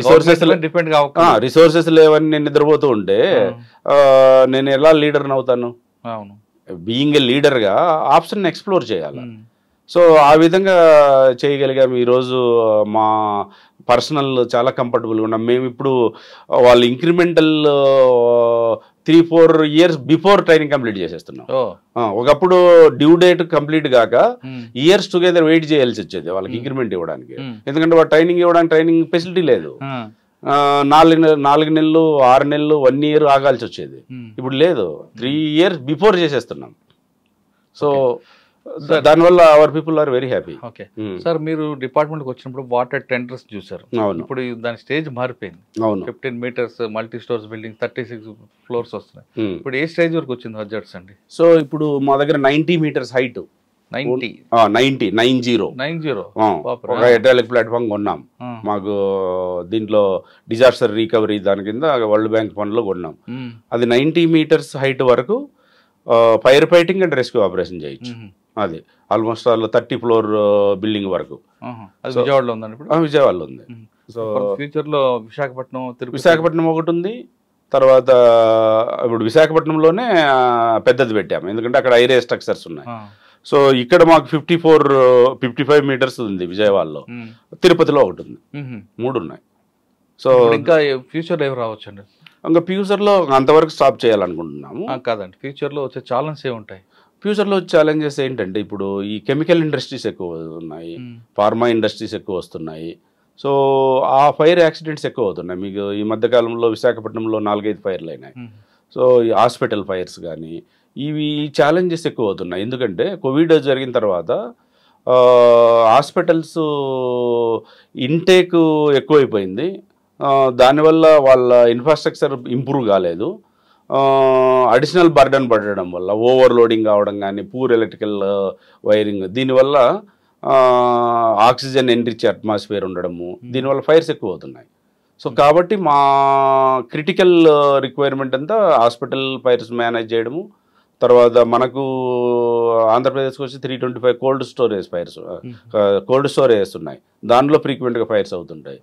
రిసోర్సెస్ లేవని నేను నిద్రపోతూ ఉంటే నేను ఎలా లీడర్ని అవుతాను? అవును, బీయింగ్ ఏ లీడర్గా ఆప్షన్ ఎక్స్ప్లోర్ చేయాలి. సో ఆ విధంగా చేయగలిగాము. ఈరోజు మా పర్సనల్ చాలా కంఫర్టబుల్గా ఉన్నాం. మేము ఇప్పుడు వాళ్ళు incremental 3-4 years before training complete చేసేస్తున్నాం. ఒకప్పుడు డ్యూ డేట్ కంప్లీట్ కాక ఇయర్స్ టుగెదర్ వెయిట్ చేయాల్సి వచ్చేది వాళ్ళకి ఇంక్రిమెంట్ ఇవ్వడానికి. ఎందుకంటే వాళ్ళు ట్రైనింగ్ ఇవ్వడానికి ట్రైనింగ్ ఫెసిలిటీ లేదు. 4 నెలలు 6 నెలలు 1 year ఆగాల్సి వచ్చేది. ఇప్పుడు లేదు, 3 years బిఫోర్ చేసేస్తున్నాం. సో దానివల్ల our people are very happy. Okay sir, మీరు డిపార్ట్మెంట్కి వచ్చినప్పుడు వాటర్ టెండర్స్ చూసారు. అవును. ఇప్పుడు దాని స్టేజ్ మారిపోయింది. అవును. 15 meters multi stores building 36 floors వస్తున్నాయి. ఇప్పుడు ఏ స్టేజ్ వరకు వచ్చింది హజార్డ్స్ అండి? సో ఇప్పుడు మా దగ్గర 90 meters హైట్, 90 ఒక హైడ్రాలిక్ ప్లాట్ఫామ్ కొన్నాం. మాకు దీంట్లో డిజాస్టర్ రికవరీ దాని కింద వరల్డ్ బ్యాంక్ ఫండ్లో కొన్నాం. అది 90 meters హైట్ వరకు fire fighting and rescue operation చేయొచ్చు. అది ఆల్మోస్ట్ 30 floor బిల్డింగ్ వరకు. విజయవాడలో ఉందండి ఇప్పుడు? విజయవాడలో ఉంది. సో ఫ్యూచర్లో విశాఖపట్నం ఒకటి ఉంది. తర్వాత ఇప్పుడు విశాఖపట్నంలోనే పెద్దది పెట్టాము, ఎందుకంటే అక్కడ ఐరే స్ట్రక్చర్స్ ఉన్నాయి. సో ఇక్కడ మాకు 55 meters ఉంది విజయవాడలో. తిరుపతిలో ఒకటి ఉంది. 3 ఉన్నాయి. సో ఇంకా ఫ్యూచర్లో ఏమి రావచ్చండి? ఇంకా ఫ్యూచర్లో అంతవరకు స్టాప్ చేయాలనుకుంటున్నాము. కాదండి, ఫ్యూచర్లో వచ్చే ఛాలెంజెస్ ఏముంటాయి? ఫ్యూచర్లో ఛాలెంజెస్ ఏంటంటే ఇప్పుడు ఈ కెమికల్ ఇండస్ట్రీస్ ఎక్కువ ఉన్నాయి, ఫార్మా ఇండస్ట్రీస్ ఎక్కువ వస్తున్నాయి. సో ఆ ఫైర్ యాక్సిడెంట్స్ ఎక్కువ అవుతున్నాయి. మీకు ఈ మధ్యకాలంలో విశాఖపట్నంలో 4-5 ఫైర్లు అయినాయి. సో ఈ హాస్పిటల్ ఫైర్స్ కానీ ఇవి ఛాలెంజెస్ ఎక్కువ అవుతున్నాయి. ఎందుకంటే కోవిడ్ జరిగిన తర్వాత హాస్పిటల్స్ ఇంటేక్ ఎక్కువైపోయింది. దానివల్ల వాళ్ళ ఇన్ఫ్రాస్ట్రక్చర్ ఇంప్రూవ్ కాలేదు. అడిషనల్ బర్డన్ పడడం వల్ల ఓవర్లోడింగ్ కావడం కానీ, పూర్ ఎలక్ట్రికల్ వైరింగ్, దీనివల్ల ఆక్సిజన్ ఎన్రిచ్ అట్మాస్ఫియర్ ఉండడము, దీనివల్ల ఫైర్స్ ఎక్కువ అవుతున్నాయి. సో కాబట్టి మా క్రిటికల్ రిక్వైర్మెంట్ అంతా హాస్పిటల్ ఫైర్స్ మేనేజ్ చేయడము. తర్వాత మనకు ఆంధ్రప్రదేశ్కి వచ్చి 325 కోల్డ్ స్టోరేజెస్ ఉన్నాయి. దానిలో ఫ్రీక్వెంట్గా ఫైర్స్ అవుతుంటాయి.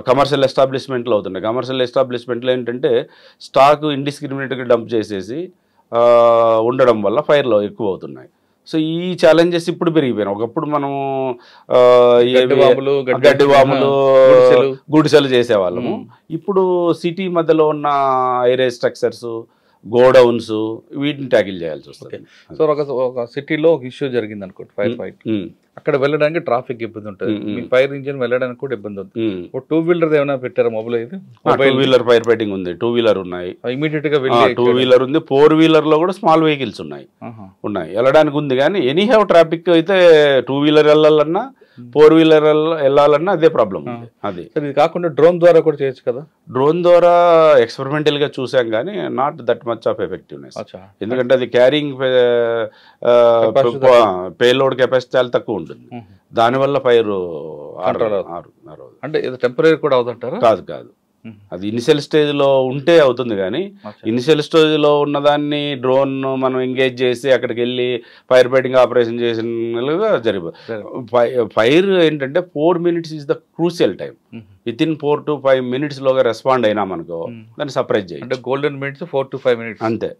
కమర్షియల్ ఎస్టాబ్లిష్మెంట్లు అవుతున్నాయి. కమర్షియల్ ఎస్టాబ్లిష్మెంట్లో ఏంటంటే స్టాక్ ఇండిస్క్రిమినేట్గా డంప్ చేసేసి ఉండడం వల్ల ఫైర్లు ఎక్కువ అవుతున్నాయి. సో ఈ ఛాలెంజెస్ ఇప్పుడు పెరిగిపోయినాయి. ఒకప్పుడు మనము గడ్డి వాములు గుడిసెలు చేసేవాళ్ళము. ఇప్పుడు సిటీ మధ్యలో ఉన్న ఐరే స్ట్రక్చర్స్, గోడౌన్స్, వీటిని ట్యాకిల్ చేయాల్సి వస్తుంది. సో ఒక సిటీలో ఒక ఇష్యూ జరిగింది అనుకోండి, ఫైర్ ఫైట్, అక్కడ వెళ్ళడానికి ట్రాఫిక్ ఇబ్బంది ఉంటుంది, మీ ఫైర్ ఇంజిన్ వెళ్ళడానికి కూడా ఇబ్బంది ఉంటుంది. 2-wheeler ఏమైనా పెట్టారా? మొబైల్ అయితే 2-wheeler ఫైర్ ఫైటింగ్ ఉంది, 2-wheeler ఉన్నాయి, ఇమీడియట్ గా వెళ్ళి 2-wheeler ఉంది, 4-wheeler లో కూడా స్మాల్ వెహికల్స్ ఉన్నాయి వెళ్ళడానికి ఉంది. కానీ ఎనీ హ్యావ్ ట్రాఫిక్ అయితే 2-wheeler వెళ్ళాలన్నా 4-wheeler వెళ్ళాలన్నా అదే ప్రాబ్లం ఉంది. అది ఇది కాకుండా డ్రోన్ ద్వారా కూడా చేయొచ్చు కదా? డ్రోన్ ద్వారా ఎక్స్పెరిమెంటల్ గా చూసాం కానీ not that much of effectiveness. ఎందుకంటే అది క్యారింగ్ పేలోడ్ కెపాసిటీ చాలా తక్కువ ఉంటుంది. దానివల్ల ఫైర్ అంటే టెంపరీ కూడా అవుతుంటారు? కాదు, అది ఇనిషియల్ స్టేజ్లో ఉంటే అవుతుంది. కానీ ఇనిషియల్ స్టేజ్లో ఉన్నదాన్ని డ్రోన్ మనం ఎంగేజ్ చేసి అక్కడికి వెళ్ళి ఫైర్ ఫైటింగ్ ఆపరేషన్ చేసినగా జరిగిపోయి ఫైర్ ఏంటంటే 4 minutes is the crucial time. Within 4 to 5 minutes లోగా రెస్పాండ్ అయినా మనకు దాన్ని సర్ప్రైజ్ చేయాలి. అంటే గోల్డెన్ మినిట్స్ 4 to 5 minutes అంతే.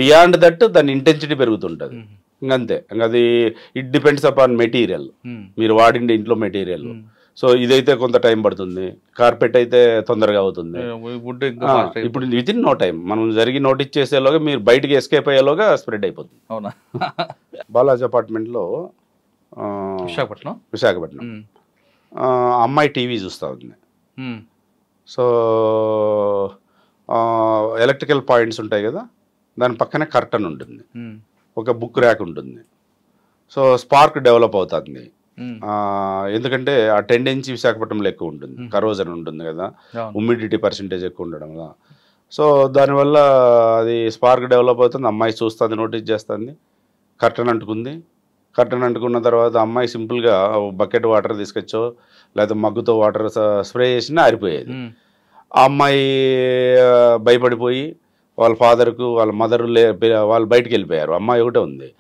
బియాండ్ దట్ దాని ఇంటెన్సిటీ పెరుగుతుంటుంది. ఇంకంతే. అది ఇట్ డిపెండ్స్ అపాన్ మెటీరియల్, మీరు వాడిండే ఇంట్లో మెటీరియల్. సో ఇదైతే కొంత టైం పడుతుంది, కార్పెట్ అయితే తొందరగా అవుతుంది. ఇప్పుడు వితిన్ నో టైం మనం జరిగి నోటీస్ చేసేలోగా మీరు బయటికి ఎస్కేప్ అయ్యేలోగా స్ప్రెడ్ అయిపోతుంది. అవునా? బాలాజీ అపార్ట్మెంట్లో విశాఖపట్నం అమ్మాయి టీవీ చూస్తూ ఉంది. సో ఎలక్ట్రికల్ పాయింట్స్ ఉంటాయి కదా, దాని పక్కనే కర్టన్ ఉంటుంది, ఒక బుక్ ర్యాక్ ఉంటుంది. సో స్పార్క్ డెవలప్ అవుతుంది. ఎందుకంటే ఆ టెండెన్సీ విశాఖపట్నంలో ఎక్కువ ఉంటుంది, కరోజన్ ఉంటుంది కదా, హ్యూమిడిటీ పర్సెంటేజ్ ఎక్కువ ఉండడం కదా. సో దానివల్ల అది స్పార్క్ డెవలప్ అవుతుంది. అమ్మాయి చూస్తుంది, నోటీస్ చేస్తుంది, కర్టన్ అంటుకుంది. కర్టన్ అంటుకున్న తర్వాత అమ్మాయి సింపుల్గా బకెట్ వాటర్ తీసుకొచ్చో లేదా మగ్గుతో వాటర్ స్ప్రే చేసినా ఆరిపోయేది. ఆ అమ్మాయి భయపడిపోయి వాళ్ళ ఫాదర్కు వాళ్ళ మదర్ వాళ్ళు బయటికి వెళ్ళిపోయారు. అమ్మాయి ఒకటే ఉంది.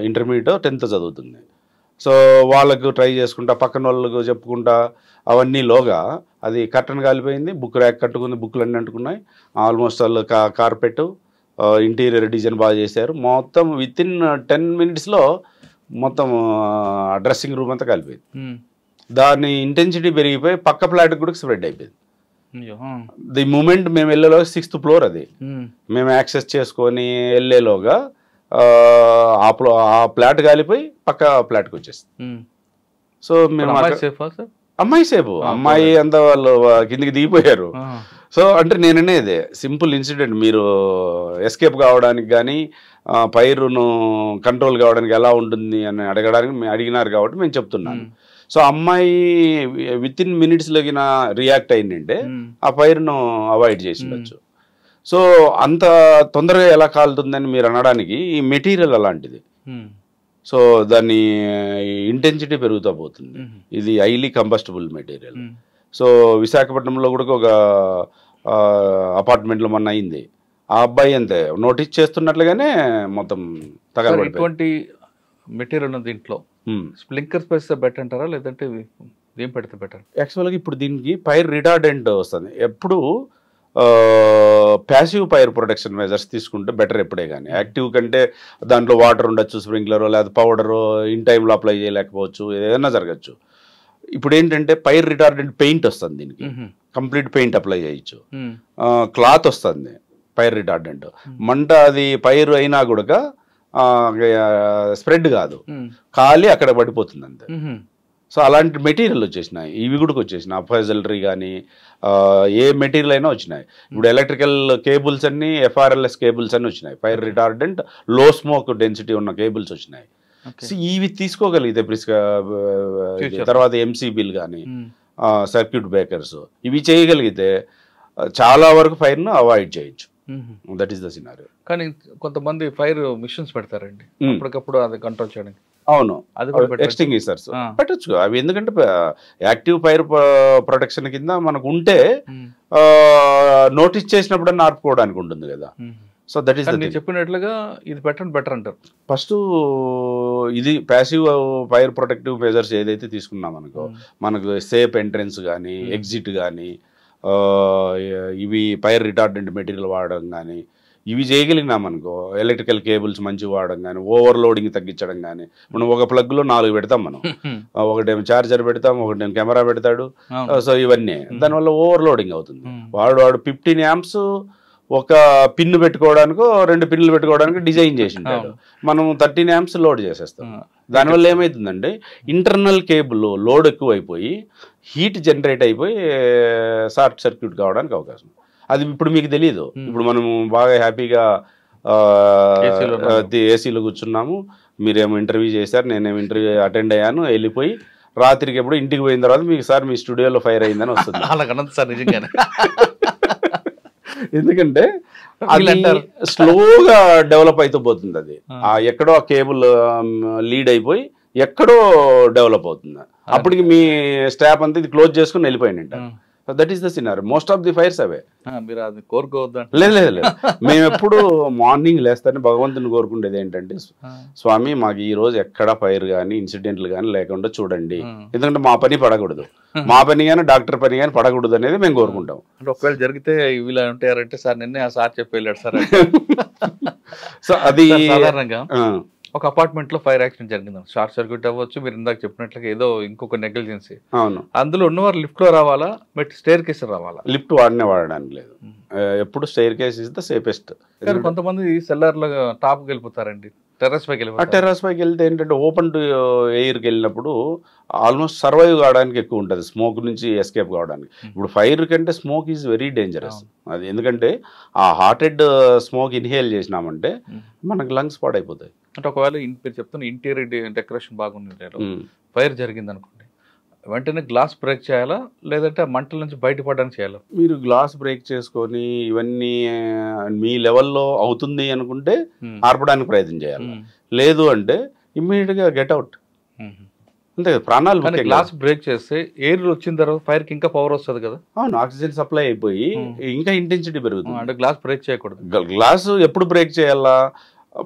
ఇంటర్మీడియట్ 10th చదువుతుంది. సో వాళ్ళకు ట్రై చేసుకుంటా, పక్కన వాళ్ళకు చెప్పుకుంటా అవన్నీలోగా అది కర్టన్ కాలిపోయింది, బుక్ ర్యాక్ కట్టుకుంది, బుక్లు అన్నీ అంటుకున్నాయి. ఆల్మోస్ట్ వాళ్ళు కార్పెట్, ఇంటీరియర్ డిజైన్ బాగా చేశారు. మొత్తం వితిన్ 10 minutesలో మొత్తం డ్రెస్సింగ్ రూమ్ అంతా కాలిపోయింది. దాని ఇంటెన్సిటీ పెరిగిపోయి పక్క ఫ్లాట్కి కూడా స్ప్రెడ్ అయిపోయింది. ది మూమెంట్ మేము వెళ్ళేలో 6th floor అది మేము యాక్సెస్ చేసుకొని వెళ్ళేలోగా ఆ ఫ్లాట్ కాలిపోయి పక్క ఫ్లాట్కి వచ్చేస్తుంది. సో మేము అమ్మాయి సేపు, అమ్మాయి అంతా వాళ్ళు కిందికి దిగిపోయారు. సో అంటే నేను అనేది సింపుల్ ఇన్సిడెంట్. మీరు ఎస్కేప్ కావడానికి కానీ పైరును కంట్రోల్ కావడానికి ఎలా ఉంటుంది అని అడిగినారు కాబట్టి మేము చెప్తున్నాను. సో అమ్మాయి వితిన్ మినిట్స్లోకి రియాక్ట్ అయిందంటే ఆ పైరును అవాయిడ్ చేసి ఉండొచ్చు. సో అంత తొందరగా ఎలా కాలుతుందని మీరు అనడానికి ఈ మెటీరియల్ అలాంటిది. సో దాని ఇంటెన్సిటీ పెరుగుతూ పోతుంది. ఇది హైలీ కంబస్టబుల్ మెటీరియల్. సో విశాఖపట్నంలో కూడా ఒక అపార్ట్మెంట్లో మొన్న అయింది. ఆ అబ్బాయి అంతే నోటీస్ చేస్తున్నట్లుగానే మొత్తం తగలబడిపోయింది. ఇటువంటి మెటీరియల్ ఉంది దీంట్లో. స్ప్లింకర్ పెడితే బెటర్ అంటారా, లేదంటే ఏం పెడితే బెటర్? యాక్చువల్గా ఇప్పుడు దీనికి ఫైర్ రిటార్డెంట్ వస్తుంది. ఎప్పుడు ప్యాసివ్ ఫైర్ ప్రొటెక్షన్ మెజర్స్ తీసుకుంటే బెటర్ ఎప్పుడే కానీ. యాక్టివ్ కంటే దాంట్లో వాటర్ ఉండొచ్చు, స్ప్రింక్లర్ లేదా పౌడరు ఇన్ టైంలో అప్లై చేయలేకపోవచ్చు, ఏదైనా జరగచ్చు. ఇప్పుడు ఏంటంటే ఫైర్ రిటార్డెంట్ పెయింట్ వస్తుంది దీనికి, కంప్లీట్ పెయింట్ అప్లై చేయొచ్చు. క్లాత్ వస్తుంది ఫైర్ రిటార్డెంట్. మంట అది ఫైర్ అయినా కూడా స్ప్రెడ్ కాదు, కాలి అక్కడ పడిపోతుంది అంతే. సో అలాంటి మెటీరియల్ వచ్చేసినాయి, ఇవి కూడా వచ్చేసినాయి. అఫైజలరీ కానీ ఏ మెటీరియల్ అయినా వచ్చినాయి. ఇప్పుడు ఎలక్ట్రికల్ కేబుల్స్ అన్ని FRLS కేబుల్స్ అన్ని వచ్చినాయి. ఫైర్ రిటార్డెంట్ లో స్మోక్ డెన్సిటీ ఉన్న కేబుల్స్ వచ్చినాయి. సో ఇవి తీసుకోగలిగితే తర్వాత MCBలు కానీ సర్క్యూట్ బ్రేకర్స్ ఇవి చేయగలిగితే చాలా వరకు ఫైర్ను అవాయిడ్ చేయొచ్చు. That is the scenario. కానీ కొంతమంది ఫైర్ మిషన్స్ పెడతారండి అప్పటికప్పుడు అది కంట్రోల్ చేయడానికి. అవును, ఎక్స్టింగ్విషర్స్ పెట్టచ్చు అవి. ఎందుకంటే యాక్టివ్ ఫైర్ ప్రొటెక్షన్ కింద మనకు ఉంటే నోటీస్ చేసినప్పుడు ఆర్పుకోవడానికి ఉంటుంది కదా. సో దట్ ఈస్ చెప్పినట్లుగా ఇది పెట్టండి బెటర్ అంటారు. ఫస్ట్ ఇది ప్యాసివ్ ఫైర్ ప్రొటెక్టివ్ మెజర్స్ ఏదైతే తీసుకున్నాం అనుకో, మనకు సేఫ్ ఎంట్రెన్స్ కానీ ఎగ్జిట్ కానీ ఇవి ఫైర్ రిటార్డెంట్ మెటీరియల్ వాడడం కానీ ఇవి చేయగలిగినాం అనుకో, ఎలక్ట్రికల్ కేబుల్స్ మంచి వాడడం కానీ, ఓవర్లోడింగ్ తగ్గించడం కానీ. మనం ఒక ప్లగ్లో 4 పెడతాం మనం, ఒకటేమో ఛార్జర్ పెడతాం, ఒకటేమో కెమెరా పెడతాడు. సో ఇవన్నీ దానివల్ల ఓవర్లోడింగ్ అవుతుంది. వాడు 15 amps ఒక పిన్ను పెట్టుకోవడానికో 2 పిన్నులు పెట్టుకోవడానికి డిజైన్ చేసి ఉంటాడు. మనం 13 amps లోడ్ చేసేస్తాం. దానివల్ల ఏమవుతుందంటే ఇంటర్నల్ కేబుల్ లోడ్ ఎక్కువైపోయి హీట్ జనరేట్ అయిపోయి షార్ట్ సర్క్యూట్ కావడానికి అవకాశం. అది ఇప్పుడు మీకు తెలియదు. ఇప్పుడు మనం బాగా హ్యాపీగా ఏసీలో కూర్చున్నాము, మీరేమో ఇంటర్వ్యూ చేశారు, నేనేమో ఇంటర్వ్యూ అటెండ్ అయ్యాను, వెళ్ళిపోయి రాత్రికి ఎప్పుడు ఇంటికి పోయిన తర్వాత మీకు సార్ మీ స్టూడియోలో ఫైర్ అయిందని వస్తుంది. ఎందుకంటే అది స్లోగా డెవలప్ అవుతూ పోతుంది. అది ఎక్కడో ఆ కేబుల్ లీడ్ అయిపోయి ఎక్కడో డెవలప్ అవుతుంది. అప్పటికి మీ స్టాఫ్ అంతా ఇది క్లోజ్ చేసుకుని వెళ్ళిపోయినంట. That is the scenario. Most of the fires అవే. లేదు లేదు లేదు, మేము ఎప్పుడు మార్నింగ్ లేస్తానే భగవంతుని కోరుకుండేది ఏంటంటే, స్వామి మాకు ఈ రోజు ఎక్కడ ఫైర్ కానీ ఇన్సిడెంట్లు కానీ లేకుండా చూడండి, ఎందుకంటే మా పని పడకూడదు, మా పని కానీ డాక్టర్ పని కానీ పడకూడదు అనేది మేము కోరుకుంటాం. అంటే ఒకవేళ జరిగితే వీళ్ళు ఉంటారంటే సార్ నిన్నే ఆ సార్ చెప్పి వెళ్ళాడు సార్. సో అది సాధారణంగా ఒక అపార్ట్మెంట్ లో ఫైర్ యాక్సిడెంట్ జరిగింది, షార్ట్ సర్క్యూట్ అవ్వచ్చు, మీరు ఇందాక చెప్పినట్లుగా ఏదో ఇంకొక నెగ్లిజెన్సీ. అవును, అందులో ఉన్నవారు లిఫ్ట్ లో రావాలా, బట్ స్టేర్ కేస్ రావాలా? లిఫ్ట్ వాడడానికి లేదు, ఎప్పుడు staircase is the safest. కొంతమంది సెల్లర్ లో టాప్ కి వెళ్ళిపోతారండి, టెర్రస్ పైకి వెళ్ళిపోతారు. టెర్రస్ పైకి వెళ్తే ఏంటంటే ఓపెన్ టు ఎయిర్కి వెళ్ళినప్పుడు ఆల్మోస్ట్ సర్వైవ్ కావడానికి ఎక్కువ ఉంటుంది, స్మోక్ నుంచి ఎస్కేప్ కావడానికి. ఇప్పుడు ఫైర్ కంటే స్మోక్ ఈజ్ వెరీ డేంజరస్. అది ఎందుకంటే ఆ హాటెడ్ స్మోక్ ఇన్హేల్ చేసినామంటే మనకు లంగ్స్ పాడైపోతాయి. అంటే ఒకవేళ మీరు చెప్తున్న ఇంటీరియర్ డెకరేషన్ బాగుంది, ఫైర్ జరిగింది అనుకోండి, వెంటనే గ్లాస్ బ్రేక్ చేయాలా, లేదంటే మంటల నుంచి బయటపడడానికి చేయాలా? మీరు గ్లాస్ బ్రేక్ చేసుకొని ఇవన్నీ మీ లెవెల్లో అవుతుంది అనుకుంటే ఆర్పడానికి ప్రయత్నం చేయాలి. లేదు అంటే ఇమ్మీడియట్ గా గెట్ అవుట్, అంతే. ప్రాణాలు. గ్లాస్ బ్రేక్ చేస్తే ఎయిర్ వచ్చిన తర్వాత ఫైర్ కి ఇంకా పవర్ వస్తుంది కదా. అవును, ఆక్సిజన్ సప్లై అయిపోయి ఇంకా ఇంటెన్సిటీ పెరుగుతుంది. అంటే గ్లాస్ బ్రేక్ చేయకూడదు. గ్లాస్ ఎప్పుడు బ్రేక్ చేయాలా?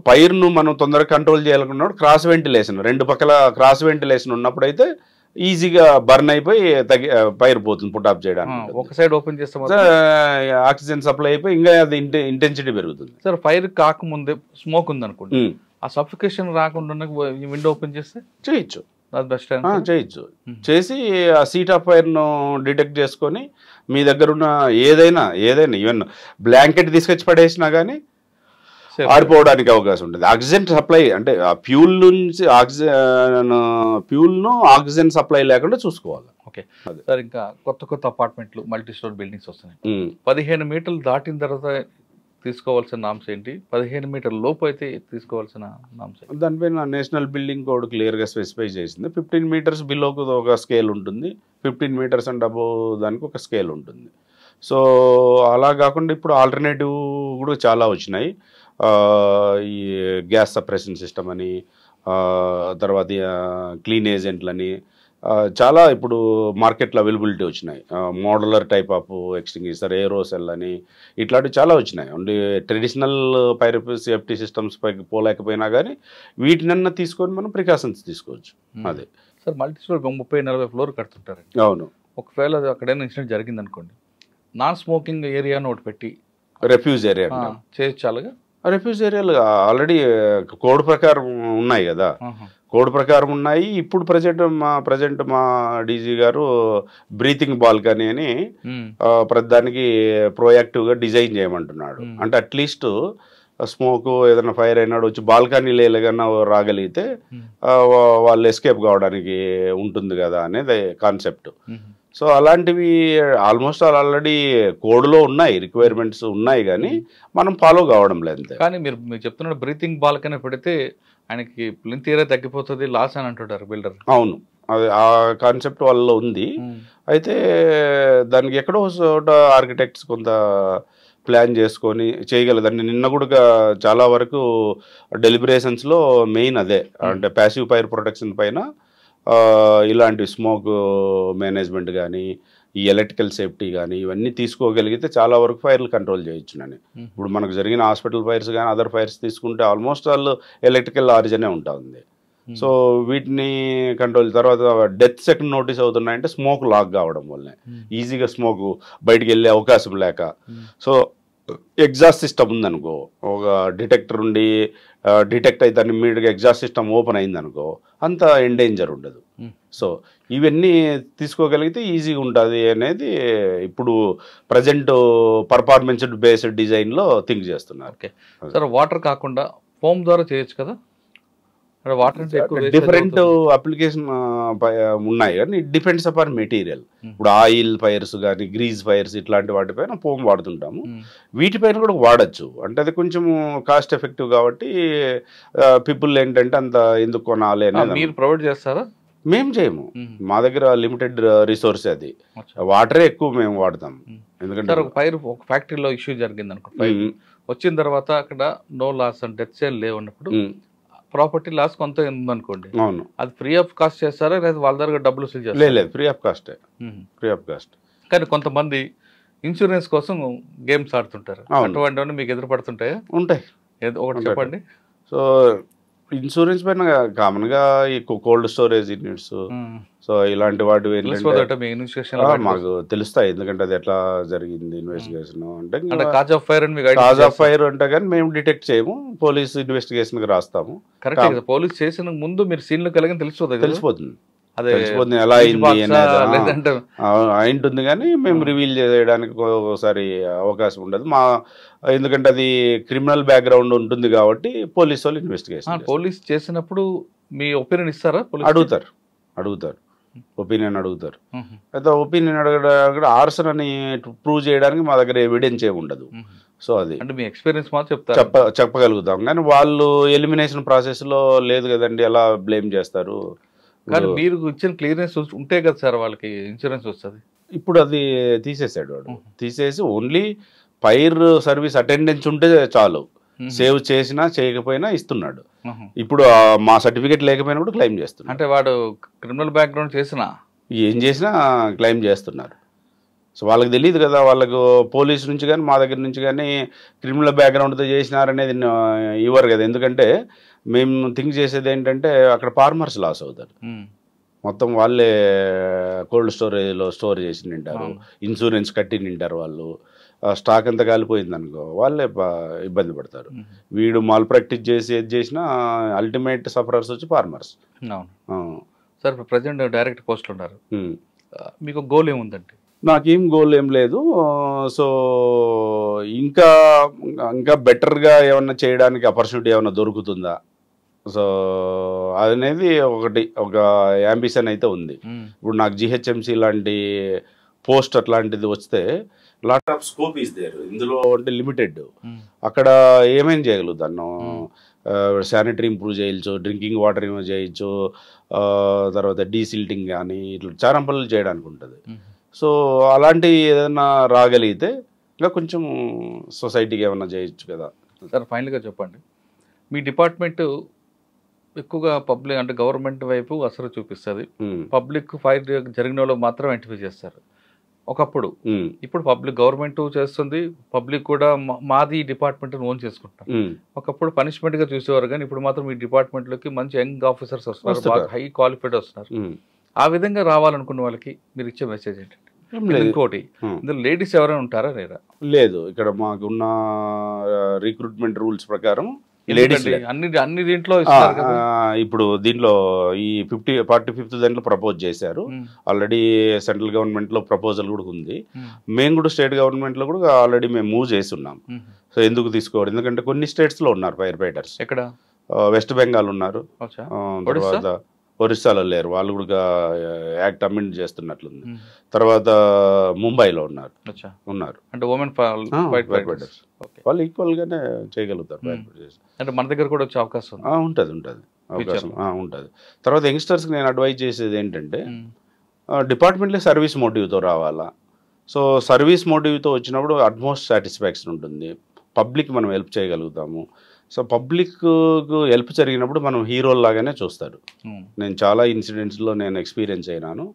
పైర్ను మనం తొందరగా కంట్రోల్ చేయాలనుకున్నప్పుడు క్రాస్ వెంటిలేషన్, 2 పక్కల క్రాస్ వెంటిలేషన్ ఉన్నప్పుడు అయితే ఈజీగా బర్న్ అయిపోయి పైర్ పోతుంది పుట్ ఆఫ్ చేయడానికి. ఒక సైడ్ ఓపెన్ చేస్తే ఆక్సిజన్ సప్లై అయిపోయి ఇంకా అది ఇంటెన్సిటీ పెరుగుతుంది. సార్ ఫైర్ కాకముందే స్మోక్ ఉంది అనుకోండి, ఆ సఫికేషన్ రాకుండా విండో ఓపెన్ చేస్తే చేయొచ్చు, బెస్ట్ చేయొచ్చు. చేసి ఆ సీట్ ఆఫ్ ఫైర్ను డిటెక్ట్ చేసుకొని మీ దగ్గర ఉన్న ఏదైనా ఈవెన్ బ్లాంకెట్ తీసుకొచ్చి పడేసినా కానీ ఆడిపోవడానికి అవకాశం ఉంటుంది. ఆక్సిజన్ సప్లై అంటే ఆ ఫ్యూల్ను ఆక్సిజన్ సప్లై లేకుండా చూసుకోవాలి. ఓకే సార్, ఇంకా కొత్త అపార్ట్మెంట్లు మల్టీ స్టోర్ బిల్డింగ్స్ వస్తున్నాయి. 15 మీటర్లు దాటిన తర్వాత తీసుకోవాల్సిన నామ్స్ ఏంటి, 15 మీటర్ల లోపు అయితే తీసుకోవాల్సిన నామ్స్ ఏంటి? దానిపైన నేషనల్ బిల్డింగ్ కోడ్ క్లియర్గా స్పెసిఫై చేసింది. 15 మీటర్స్ బిలోకి ఒక స్కేల్ ఉంటుంది, 15 మీటర్స్ అండ్ అబోవ్ దానికి ఒక స్కేల్ ఉంటుంది. సో అలా కాకుండా ఇప్పుడు ఆల్టర్నేటివ్ కూడా చాలా వచ్చినాయి. ఈ గ్యాస్ సప్రెషన్ సిస్టమ్ అని, తర్వాత క్లీన్ ఏజెంట్లని చాలా ఇప్పుడు మార్కెట్లో అవైలబిలిటీ వచ్చినాయి. Modular type of extinguisher, aerosol అని ఇట్లాంటివి చాలా వచ్చినాయి. Only traditional fire safety systems పైకి పోలేకపోయినా కానీ వీటినన్నా తీసుకొని మనం ప్రికాషన్స్ తీసుకోవచ్చు. అదే సార్, మల్టీ స్టోర్ 30-40 ఫ్లోర్ కడుతుంటారండి. అవును. ఒకవేళ అక్కడైనా ఇన్సిడెంట్ జరిగింది అనుకోండి, నాన్ స్మోకింగ్ ఏరియా ఒకటి పెట్టి రెఫ్యూజ్ ఏరియా చేయొచ్చు. అలాగా రెఫ్యూజ్ ఏరియాలు ఆల్రెడీ కోడ్ ప్రకారం ఉన్నాయి కదా, కోడ్ ప్రకారం ఉన్నాయి. ఇప్పుడు ప్రజెంట్ మా డీజీ గారు బ్రీతింగ్ బాల్కనీ అని ప్రతిదానికి ప్రోయాక్టివ్గా డిజైన్ చేయమంటున్నాడు. అంటే అట్లీస్ట్ స్మోక్ ఏదైనా ఫైర్ అయినాడు వచ్చి బాల్కనీలో ఎలాగన్నా రాగలిగితే వాళ్ళు ఎస్కేప్ కావడానికి ఉంటుంది కదా అనేది కాన్సెప్ట్. సో అలాంటివి ఆల్మోస్ట్ ఆల్రెడీ కోడ్లో ఉన్నాయి, రిక్వైర్మెంట్స్ ఉన్నాయి, కానీ మనం ఫాలో కావడం లేదు. కానీ మీరు చెప్తున్న బ్రీతింగ్ బాల్కనీ పెడితే ఆయనకి ప్లింత్ ఏరియా తగ్గిపోతుంది లాస్ అని అంటుంటారు బిల్డర్. అవును, అది ఆ కాన్సెప్ట్ వాళ్ళలో ఉంది. అయితే దానికి ఎక్కడో చోట ఆర్కిటెక్ట్స్ కొంత ప్లాన్ చేసుకొని చేయగలదండి. నిన్న కూడా చాలా వరకు డెలిబరేషన్స్లో మెయిన్ అదే, అంటే ప్యాసివ్ ఫైర్ ప్రొటెక్షన్ పైన ఇలాంటి స్మోక్ మేనేజ్మెంట్ కానీ, ఈ ఎలక్ట్రికల్ సేఫ్టీ కానీ ఇవన్నీ తీసుకోగలిగితే చాలా వరకు ఫైర్లు కంట్రోల్ చేయొచ్చునని. ఇప్పుడు మనకు జరిగిన హాస్పిటల్ ఫైర్స్ కానీ అదర్ ఫైర్స్ తీసుకుంటే ఆల్మోస్ట్ వాళ్ళు ఎలక్ట్రికల్ ఆరిజనే ఉంటుంది. సో వీటిని కంట్రోల్ తర్వాత డెత్ సెకండ్ నోటీస్ అవుతున్నాయంటే స్మోక్ లాక్ కావడం వల్లనే, ఈజీగా స్మోక్ బయటికి వెళ్ళే అవకాశం లేక. సో ఎగ్జాస్ట్ సిస్టమ్ ఉందనుకో, ఒక డిటెక్టర్ ఉండి డిటెక్ట్ అయితే ఇమ్మీడియట్గా ఎగ్జాస్ట్ సిస్టమ్ ఓపెన్ అయిందనుకో అంత ఎండేంజర్ ఉండదు. సో ఇవన్నీ తీసుకోగలిగితే ఈజీగా ఉంటుంది అనేది ఇప్పుడు ప్రజెంట్ పర్ఫార్మెన్స్ బేస్డ్ డిజైన్లో థింక్ చేస్తున్నారు. ఓకే సార్, వాటర్ కాకుండా ఫోమ్ ద్వారా చేయొచ్చు కదా? డిఫరెంట్ అప్లికేషన్ ఉన్నాయి కానీ ఇట్ డిపెండ్స్ అపాన్ మెటీరియల్. ఇప్పుడు ఆయిల్ ఫైర్స్ కానీ గ్రీజ్ ఫైర్స్ ఇట్లాంటి వాటిపైన ఫోమ్ వాడుతుంటాము, వీటిపైన కూడా వాడచ్చు. అంటే అది కొంచెం కాస్ట్ ఎఫెక్టివ్ కాబట్టి పీపుల్ ఏంటంటే అంత ఎందుకు కొనాలి అనేది. మీరు ప్రొవైడ్ చేస్తారా? మేము చేయము, మా దగ్గర లిమిటెడ్ రిసోర్స్, అది వాటరే ఎక్కువ మేము వాడతాం. ఎందుకంటే ఒక ఫ్యాక్టరీలో ఇష్యూ జరిగింది అనుకో, వచ్చిన తర్వాత అక్కడ no loss and death sale లేవన్నప్పుడు ప్రాపర్టీ లాస్ కొంత ఉందనుకోండి, అవును, అది ఫ్రీ ఆఫ్ కాస్ట్ చేస్తారా లేదా వాళ్ళ దగ్గర డబ్బులు వసూలు చేస్తారా? లేదు, free of cost, free of cost. కానీ కొంతమంది ఇన్సూరెన్స్ కోసం గేమ్స్ ఆడుతుంటారు, అటువంటివన్నీ మీకు ఎదురుపడుతుంటాయా? ఉంటాయి, ఒకటి చెప్పండి. సో ఇన్సూరెన్స్ పైన కామన్గా ఈ కోల్డ్ స్టోరేజ్ యూనిట్స్, సో ఇలాంటి వాటి మాకు తెలుస్తాయి, ఎందుకంటే అది ఎట్లా జరిగింది ఇన్వెస్టిగేషన్. అంటే కాజ్ ఆఫ్ ఫైర్ అంటే కానీ మేము డిటెక్ట్ చేయము, పోలీస్ ఇన్వెస్టిగేషన్ కి రాస్తాము. కరెక్ట్, పోలీస్ చేసిన ముందు మీరు సీన్ లో కలిగి తెలిసిపోతుంది, తెలిసిపోతుంది ఎలా అయింది అయింటుంది, కానీ మేము రివీల్ చేయడానికి ఒకసారి అవకాశం ఉండదు మా, ఎందుకంటే అది క్రిమినల్ బ్యాక్గ్రౌండ్ ఉంటుంది కాబట్టి పోలీస్ వాళ్ళు ఇన్వెస్టిగేషన్. పోలీస్ చేసినప్పుడు మీ ఒపీనియన్ ఇస్తారా? అడుగుతారు ఒపీనియన్ అడుగుతారు. అయితే ఒపీనియన్ అడగడం ఆర్సన్ అని ప్రూవ్ చేయడానికి మా దగ్గర ఎవిడెన్స్ ఏమి ఉండదు. సో అది అంటే మీ ఎక్స్పీరియన్స్ మాత్రం చెప్పగలుగుతాం, కానీ వాళ్ళు ఎలిమినేషన్ ప్రాసెస్ లో లేదు కదండి, ఎలా బ్లేమ్ చేస్తారు? కానీ మీరు ఇచ్చిన క్లియరెన్స్ ఉంటే కదా సార్ వాళ్ళకి ఇన్సూరెన్స్ వస్తుంది. ఇప్పుడు అది తీసేసాడు వాడు, తీసేసి ఓన్లీ ఫైర్ సర్వీస్ అటెండెన్స్ ఉంటే చాలు, సేవ్ చేసినా చేయకపోయినా ఇస్తున్నాడు. ఇప్పుడు మా సర్టిఫికేట్ లేకపోయినా కూడా క్లెయిమ్ చేస్తున్నాడు. అంటే వాడు క్రిమినల్ బ్యాక్గ్రౌండ్ చేసినా ఏం చేసినా క్లెయిమ్ చేస్తున్నారు. సో వాళ్ళకి తెలియదు కదా, వాళ్ళకు పోలీస్ నుంచి కానీ మా దగ్గర నుంచి కానీ క్రిమినల్ బ్యాక్గ్రౌండ్తో చేసినారనేది ఇవ్వరు కదా. ఎందుకంటే మేము థింక్ చేసేది ఏంటంటే అక్కడ ఫార్మర్స్ లాస్ అవుతారు. మొత్తం వాళ్ళే కోల్డ్ స్టోరేజ్లో స్టోర్ చేసి నింటారు, ఇన్సూరెన్స్ కట్టి నింటారు వాళ్ళు. స్టాక్ అంతా కాలిపోయింది అనుకో వాళ్ళే ఇబ్బంది పడతారు. వీడు మాల్ ప్రాక్టీస్ చేసి ఏది చేసినా అల్టిమేట్ సఫరర్స్ వచ్చి ఫార్మర్స్. సార్ ఇప్పుడు ప్రజెంట్ డైరెక్ట్ పోస్టులు ఉన్నారు, మీకు గోల్ ఏముందండి? నాకేం గోల్ ఏం లేదు. సో ఇంకా ఇంకా బెటర్గా ఏమన్నా చేయడానికి ఆపర్చునిటీ ఏమన్నా దొరుకుతుందా, సో అనేది ఒక యాంబిషన్ అయితే ఉంది. ఇప్పుడు నాకు జిహెచ్ఎంసీ లాంటి పోస్ట్ అట్లాంటిది వస్తే lot of scope is there. ఇందులో అంటే లిమిటెడ్, అక్కడ ఏమేం చేయగలుగుతాను, శానిటరీ ఇంప్రూవ్ చేయొచ్చు, డ్రింకింగ్ వాటర్ ఏమో చేయొచ్చు, తర్వాత డీసిల్టింగ్ కానీ ఇట్లా చాలా పనులు చేయడానికి ఉంటుంది. సో అలాంటి ఏదైనా రాగలిగితే ఇంకా కొంచెం సొసైటీకి ఏమైనా చేయొచ్చు కదా. సార్ ఫైనల్గా చెప్పండి, మీ డిపార్ట్మెంట్ ఎక్కువగా పబ్లిక్ అంటే గవర్నమెంట్ వైపు అసలు చూపిస్తుంది, పబ్లిక్ ఫైర్ జరిగిన వాళ్ళు మాత్రం ఐడెంటిఫై చేస్తారు ఒకప్పుడు. ఇప్పుడు పబ్లిక్ గవర్నమెంట్ చేస్తుంది, పబ్లిక్ కూడా మాది డిపార్ట్మెంట్ ఓన్ చేసుకుంటాం. ఒకప్పుడు పనిష్మెంట్ గా చూసేవారు, కానీ ఇప్పుడు మాత్రం ఈ డిపార్ట్మెంట్ లోకి మంచి యంగ్ ఆఫీసర్స్ వస్తున్నారు, బాగా హై క్వాలిఫైడ్ వస్తున్నారు. ఆ విధంగా రావాలనుకున్న వాళ్ళకి మీరు ఇచ్చే మెసేజ్ ఏంటంటే? ఇంకోటి, ఇందులో లేడీస్ ఎవరైనా ఉంటారా లేదా? లేదు, ఇక్కడ మాకున్న రిక్రూట్మెంట్ రూల్స్ ప్రకారం అన్ని దీంట్లో ఇప్పుడు దీంట్లో ఈ 45th దాంట్లో ప్రపోజ్ చేశారు ఆల్రెడీ. సెంట్రల్ గవర్నమెంట్ లో ప్రపోజల్ కూడా ఉంది, మేము కూడా స్టేట్ గవర్నమెంట్ లో కూడా ఆల్రెడీ మేము మూవ్ చేస్తున్నాం. సో ఎందుకు తీసుకోవాలి, ఎందుకంటే కొన్ని స్టేట్స్ లో ఉన్నారు ఫైర్ ఫైటర్స్. ఎక్కడ? వెస్ట్ బెంగాల్ ఉన్నారు, తర్వాత ఒరిస్సాలో లేరు, వాళ్ళు కూడా యాక్ట్ అమెండ్ చేస్తున్నట్లుంది. తర్వాత ముంబైలో ఉన్నారు. అంటే ఉమెన్ ఫైర్ ఫైటర్స్ వాళ్ళు ఈక్వల్ గానే చేయగలుగుతారు. అంటే మన దగ్గర కూడా వచ్చే అవకాశం ఉంటుంది అవకాశం ఉంటుంది. తర్వాత యంగ్స్టర్స్కి నేను అడ్వైజ్ చేసేది ఏంటంటే డిపార్ట్మెంట్లో సర్వీస్ మోటివ్తో రావాలా. సో సర్వీస్ మోటివ్తో వచ్చినప్పుడు అట్మోస్ట్ సాటిస్ఫాక్షన్ ఉంటుంది, పబ్లిక్ మనం హెల్ప్ చేయగలుగుతాము. సో పబ్లిక్కు హెల్ప్ జరిగినప్పుడు మనం హీరోల్లాగానే చూస్తారు. నేను చాలా ఇన్సిడెంట్స్లో నేను ఎక్స్పీరియన్స్ అయినాను,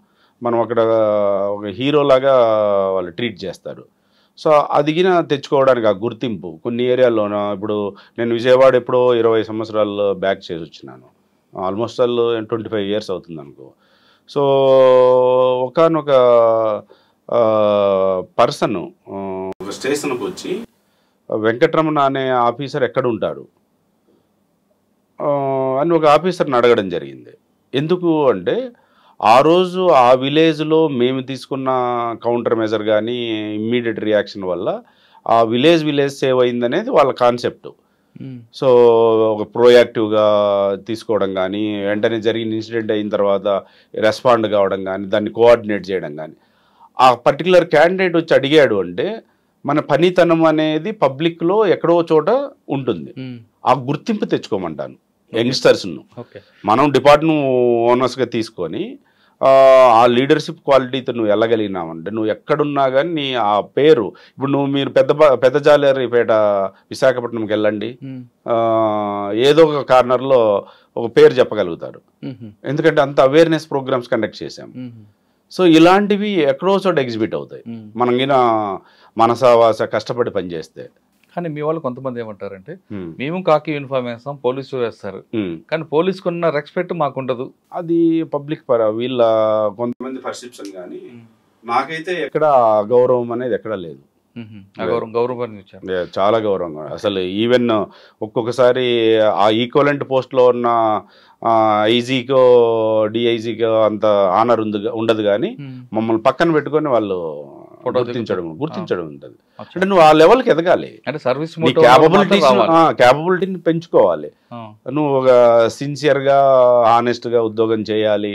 మనం అక్కడ ఒక హీరోలాగా వాళ్ళు ట్రీట్ చేస్తారు. సో అదిగిన తెచ్చుకోవడానికి ఆ గుర్తింపు కొన్ని ఏరియాల్లోన, ఇప్పుడు నేను విజయవాడ ఎప్పుడో 20 సంవత్సరాలు బ్యాక్ చేసి వచ్చినాను, ఆల్మోస్ట్ 25 years అవుతుంది అనుకో. సో ఒకనొక పర్సన్ ఒక స్టేషన్కి వచ్చి వెంకటరమణ అనే ఆఫీసర్ ఎక్కడ ఉంటారు అని ఒక ఆఫీసర్ని అడగడం జరిగింది. ఎందుకు అంటే ఆ రోజు ఆ విలేజ్లో మేము తీసుకున్న కౌంటర్ మెజర్ కానీ ఇమ్మీడియట్ రియాక్షన్ వల్ల ఆ విలేజ్ సేవ్ అయిందనేది వాళ్ళ కాన్సెప్ట్. సో ఒక ప్రోయాక్టివ్గా తీసుకోవడం కానీ, వెంటనే జరిగిన ఇన్సిడెంట్ అయిన తర్వాత రెస్పాండ్ కావడం కానీ, దాన్ని కోఆర్డినేట్ చేయడం కానీ. ఆ పర్టికులర్ క్యాండిడేట్ వచ్చి అడిగాడు అంటే మన పనితనం అనేది పబ్లిక్లో ఎక్కడో చోట ఉంటుంది. ఆ గుర్తింపు తెచ్చుకోమంటాను యంగ్స్టర్స్ను. మనం డిపార్ట్మెంట్ ఓనర్స్గా తీసుకొని ఆ లీడర్షిప్ క్వాలిటీతో నువ్వు వెళ్ళగలిగినావంటే నువ్వు ఎక్కడున్నా కానీ నీ ఆ పేరు, ఇప్పుడు మీరు పెద్ద జాలేరిపేట విశాఖపట్నంకి వెళ్ళండి, ఏదో ఒక కార్నర్లో ఒక పేరు చెప్పగలుగుతారు, ఎందుకంటే అంత అవేర్నెస్ ప్రోగ్రామ్స్ కండక్ట్ చేశాం. సో ఇలాంటివి ఎక్కడో చోట ఎగ్జిబిట్ అవుతాయి మనం మనసావాస కష్టపడి పనిచేస్తే. కానీ మీ వాళ్ళు కొంతమంది ఏమంటారంటే మేము కాకి యూనిఫామ్ వేస్తాం, పోలీసు వేస్తారు, కానీ పోలీసుకున్న రెస్పెక్ట్ మాకు ఉండదు. అది పబ్లిక్ వీళ్ళ కొంతమంది పర్సెప్షన్, కానీ నాకైతే ఎక్కడ గౌరవం అనేది ఎక్కడా లేదు. చాలా గౌరవంగా అసలు ఈవెన్ ఒక్కొక్కసారి ఆ ఈక్వలెంట్ పోస్ట్లో ఉన్న ఐజీకో డిఐజీకో అంత ఆనర్ ఉండదు, కానీ మమ్మల్ని పక్కన పెట్టుకొని వాళ్ళు గుర్తించడం ఉంటుంది. అంటే నువ్వు ఆ లెవెల్కి ఎదగాలి, క్యాపబిలిటీని పెంచుకోవాలి, నువ్వు ఒక సిన్సియర్గా హానెస్ట్గా ఉద్యోగం చేయాలి,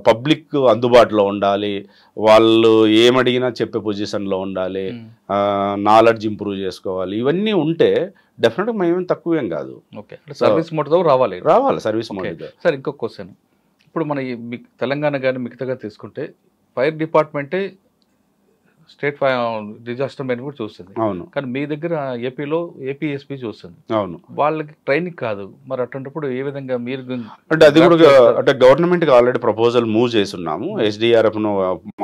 పబ్లిక్ అందుబాటులో ఉండాలి, వాళ్ళు ఏమడిగినా చెప్పే పొజిషన్లో ఉండాలి, నాలెడ్జ్ ఇంప్రూవ్ చేసుకోవాలి. ఇవన్నీ ఉంటే డెఫినెట్గా మేమేం తక్కువేం కాదు. సర్వీస్ మోటివ్తో రావాలి సర్వీస్ మోటివ్. సార్ ఇంకొక క్వశ్చన్, ఇప్పుడు మన తెలంగాణ కానీ మిగతాగా తీసుకుంటే ఫైర్ డిపార్ట్మెంటే స్టేట్ డిజాస్టర్ మేనేజ్మెంట్ చూస్తుంది. అవును. కానీ మీ దగ్గర ఏపీలో ఏపీఎస్పీ చూస్తుంది. అవును. వాళ్ళకి ట్రైనింగ్ కాదు, మరి అటువంటిప్పుడు ఏ విధంగా మీరు అంటే అది కూడా అంటే గవర్నమెంట్కి ఆల్రెడీ ప్రపోజల్ మూవ్ చేస్తున్నాము, SDRF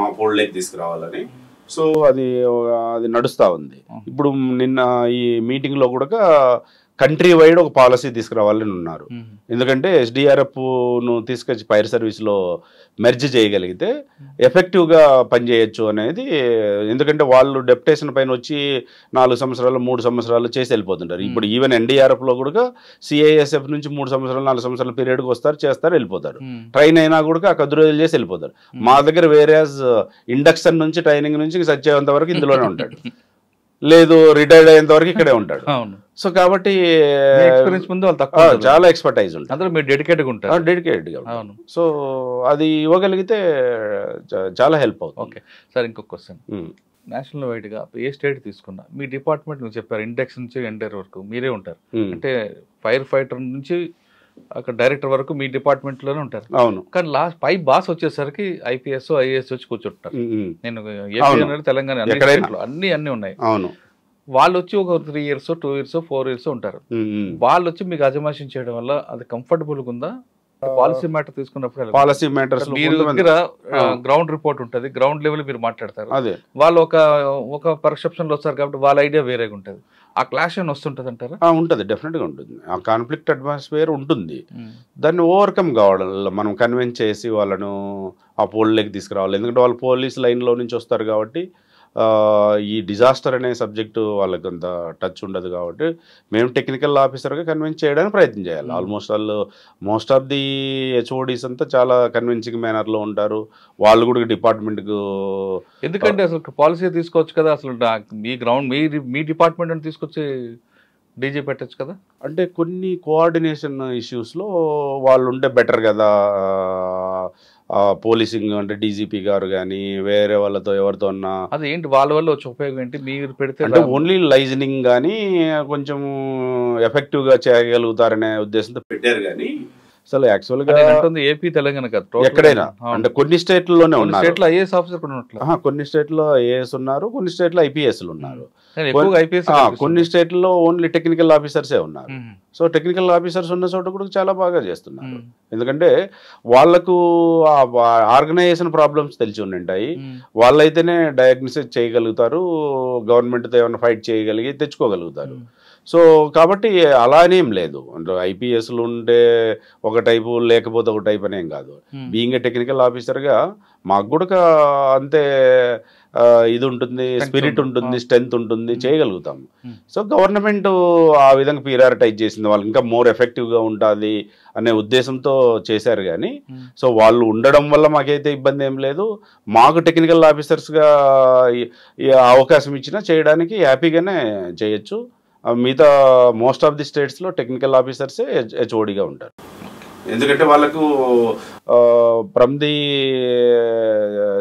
మా ఫోల్డ్లోకి తీసుకురావాలని. సో అది అది నడుస్తూ ఉంది. ఇప్పుడు నిన్న ఈ మీటింగ్లో కూడా కంట్రీ వైడ్ ఒక పాలసీ తీసుకురావాలని ఉన్నారు. ఎందుకంటే SDRFను తీసుకొచ్చి ఫైర్ సర్వీస్లో మెర్జ్ చేయగలిగితే ఎఫెక్టివ్గా పనిచేయచ్చు అనేది. ఎందుకంటే వాళ్ళు డెప్యుటేషన్ పైన వచ్చి 4 సంవత్సరాలు 3 సంవత్సరాలు చేసి వెళ్ళిపోతుంటారు. ఇప్పుడు ఈవెన్ NDRFలో కూడా CISF నుంచి 3 సంవత్సరాలు 4 సంవత్సరాల పీరియడ్కి వస్తారు, చేస్తారు, వెళ్ళిపోతారు. ట్రైన్ అయినా కూడా ఆ 10 రోజులు చేసి వెళ్ళిపోతారు. మా దగ్గర వేరే ఇండక్షన్ నుంచి ట్రైనింగ్ నుంచి సచ్చేంత వరకు ఇందులోనే ఉంటాడు, లేదు రిటైర్డ్ అయ్యేంత వరకు ఇక్కడే ఉంటాడు. సో కాబట్టి చాలా ఎక్స్పర్టైజ్ ఉంటుంది, మీరు డెడికేట్గా ఉంటారు, డెడికేటెడ్గా. సో అది ఇవ్వగలిగితే చాలా హెల్ప్ అవుతుంది. ఓకే సార్, ఇంకొక క్వశ్చన్. నేషనల్ వైడ్గా ఏ స్టేట్ తీసుకున్నా మీ డిపార్ట్మెంట్ నువ్వు చెప్పారు ఇండెక్స్ నుంచి ఎండర్ వరకు మీరే ఉంటారు. అంటే ఫైర్ ఫైటర్ నుంచి అక్కడ డైరెక్టర్ వరకు మీ డిపార్ట్మెంట్లోనే ఉంటారు. అవును. కానీ లాస్ట్ పై బాస్ వచ్చేసరికి IPS IAS వచ్చి కూర్చుంటారు. నేను ఏపీ తెలంగాణ అన్ని ఉన్నాయి. అవును. వాళ్ళు వచ్చి ఒక 3 years 2 years 4 years ఉంటారు. వాళ్ళు వచ్చి మీకు అజమాషన్ చేయడం వల్ల అది కంఫర్టబుల్గా ఉందా? పాలసీ మ్యాటర్ తీసుకున్నప్పుడు పాలసీ మ్యాటర్స్ మీరు దగ్గర గ్రౌండ్ రిపోర్ట్ ఉంటుంది, గ్రౌండ్ లెవెల్ మీరు మాట్లాడతారు. అదే వాళ్ళు ఒక పర్సెప్షన్ లో వస్తారు కాబట్టి వాళ్ళ ఐడియా వేరేగా ఉంటుంది. ఆ క్లాష్ అని వస్తుంటది అంటారా? ఉంటుంది, డెఫినెట్గా ఉంటుంది. ఆ కాన్ఫ్లిక్ట్ అట్మాస్ఫియర్ ఉంటుంది. దాన్ని ఓవర్కమ్ కావడం, మనం కన్విన్స్ చేసి వాళ్ళను ఆ పోల్లోకి తీసుకురావాలి. ఎందుకంటే వాళ్ళు పోలీస్ లైన్లో నుంచి వస్తారు కాబట్టి ఈ డిజాస్టర్ అనే సబ్జెక్టు వాళ్ళకి అంత టచ్ ఉండదు కాబట్టి మేము టెక్నికల్ ఆఫీసర్గా కన్విన్స్ చేయడానికి ప్రయత్నం చేయాలి. మోస్ట్ ఆఫ్ ది HODs అంతా చాలా కన్విన్సింగ్ మేనర్లో ఉంటారు. వాళ్ళు కూడా డిపార్ట్మెంట్కు, ఎందుకంటే అసలు పాలసీ తీసుకోవచ్చు కదా, అసలు మీ గ్రౌండ్ మీ డిపార్ట్మెంట్ అని తీసుకొచ్చి డీజీ పెట్టచ్చు కదా. అంటే కొన్ని కోఆర్డినేషన్ ఇష్యూస్లో వాళ్ళు ఉంటే బెటర్ కదా. పోలీసింగ్ అంటే DGP గారు కానీ వేరే వాళ్ళతో ఎవరితో ఉన్నా అది ఏంటి వాళ్ళ వల్ల వచ్చే ఉపయోగం ఏంటి? మీరు పెడితే అంటే ఓన్లీ లైజనింగ్ కానీ కొంచెం ఎఫెక్టివ్గా చేయగలుగుతారనే ఉద్దేశంతో పెట్టారు. కానీ అసలు యాక్చువల్గా ఏపీ తెలంగాణ కదా, ఎక్కడైనా అంటే కొన్ని స్టేట్లలోనే ఉన్నారు. IAS ఆఫీసర్ కొన్ని స్టేట్లో IAS ఉన్నారు, కొన్ని స్టేట్లో IPSలు ఉన్నారు, కొన్ని స్టేట్లలో ఓన్లీ టెక్నికల్ ఆఫీసర్సే ఉన్నారు. సో టెక్నికల్ ఆఫీసర్స్ ఉన్న చోట కూడా చాలా బాగా చేస్తున్నారు. ఎందుకంటే వాళ్లకు ఆర్గనైజేషన్ ప్రాబ్లమ్స్ తెలిసి ఉంటాయి. వాళ్ళైతేనే డయాగ్నోసిస్ చేయగలుగుతారు, గవర్నమెంట్తో ఏమైనా ఫైట్ చేయగలిగి తెచ్చుకోగలుగుతారు. సో కాబట్టి అలానేం లేదు. అంటే IPSలు ఉంటే ఒక టైపు లేకపోతే ఒక టైప్ అనేం కాదు. బీయింగ్ ఏ టెక్నికల్ ఆఫీసర్గా మాకు కూడా అంతే ఇది ఉంటుంది, స్పిరిట్ ఉంటుంది, స్ట్రెంత్ ఉంటుంది, చేయగలుగుతాం. సో గవర్నమెంట్ ఆ విధంగా ప్రియారిటైజ్ చేసింది, వాళ్ళు ఇంకా మోర్ ఎఫెక్టివ్గా ఉంటుంది అనే ఉద్దేశంతో చేశారు. కానీ సో వాళ్ళు ఉండడం వల్ల మాకైతే ఇబ్బంది ఏం లేదు. మాకు టెక్నికల్ ఆఫీసర్స్గా అవకాశం ఇచ్చినా చేయడానికి హ్యాపీగానే చేయొచ్చు. మిగతా మోస్ట్ ఆఫ్ ది స్టేట్స్లో టెక్నికల్ ఆఫీసర్సే HODగా ఉంటారు. ఎందుకంటే వాళ్ళకు ఫ్రమ్ ది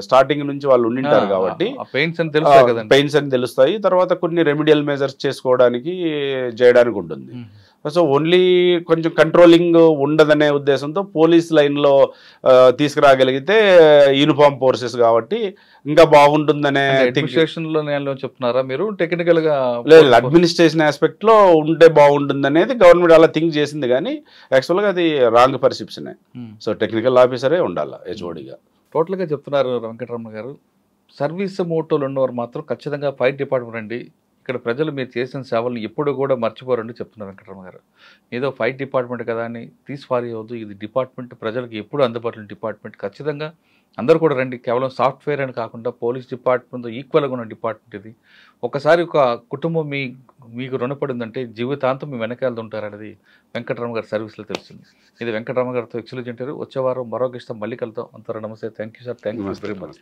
స్టార్టింగ్ నుంచి వాళ్ళు ఉండింటారు కాబట్టి పెయిన్స్ అని తెలుస్తాయి. తర్వాత కొన్ని రెమిడియల్ మెజర్స్ చేసుకోవడానికి చేయడానికి ఉంటుంది. సో ఓన్లీ కొంచెం కంట్రోలింగ్ ఉండదనే ఉద్దేశంతో పోలీస్ లైన్లో తీసుకురాగలిగితే యూనిఫామ్ ఫోర్సెస్ కాబట్టి ఇంకా బాగుంటుందనే చెప్తున్నారా మీరు? టెక్నికల్ గా లేదు, అడ్మినిస్ట్రేషన్ ఆస్పెక్ట్ లో ఉంటే బాగుంటుంది అనేది గవర్నమెంట్ అలా థింక్ చేసింది. కానీ యాక్చువల్గా అది రాంగ్ పర్సెప్షనే. సో టెక్నికల్ ఆఫీసరే ఉండాలి HODగా. టోటల్గా చెప్తున్నారు వెంకటరమణ గారు. సర్వీస్ మోటోలు ఉన్నవారు మాత్రం ఖచ్చితంగా ఫైర్ డిపార్ట్మెంట్ అండి. ఇక్కడ ప్రజలు మీరు చేసిన సేవలను ఎప్పుడు కూడా మర్చిపోరండి చెప్తున్నారు వెంకటరమణ గారు. ఏదో ఫైర్ డిపార్ట్మెంట్ కదా అని తీసిపారి అవ్వద్దు. ఇది డిపార్ట్మెంట్, ప్రజలకు ఎప్పుడు అందుబాటులో డిపార్ట్మెంట్. ఖచ్చితంగా అందరూ కూడా రండి. కేవలం సాఫ్ట్వేర్ అని కాకుండా పోలీస్ డిపార్ట్మెంట్తో ఈక్వల్గా ఉన్న డిపార్ట్మెంట్ ఇది. ఒకసారి ఒక కుటుంబం మీకు రుణపడిందంటే జీవితాంతం మీ వెనకాల ఉంటారనేది వెంకటరమణ గారి సర్వీస్లో తెలుస్తుంది. ఇది వెంకటరమణ గారితో ఎక్సలెంట్ అంటారు. వచ్చే వారం మరో గెస్ట్ మళ్ళీ కలుద్దాం. అంతవరకు నమస్తే. Thank you sir. Thank you very much.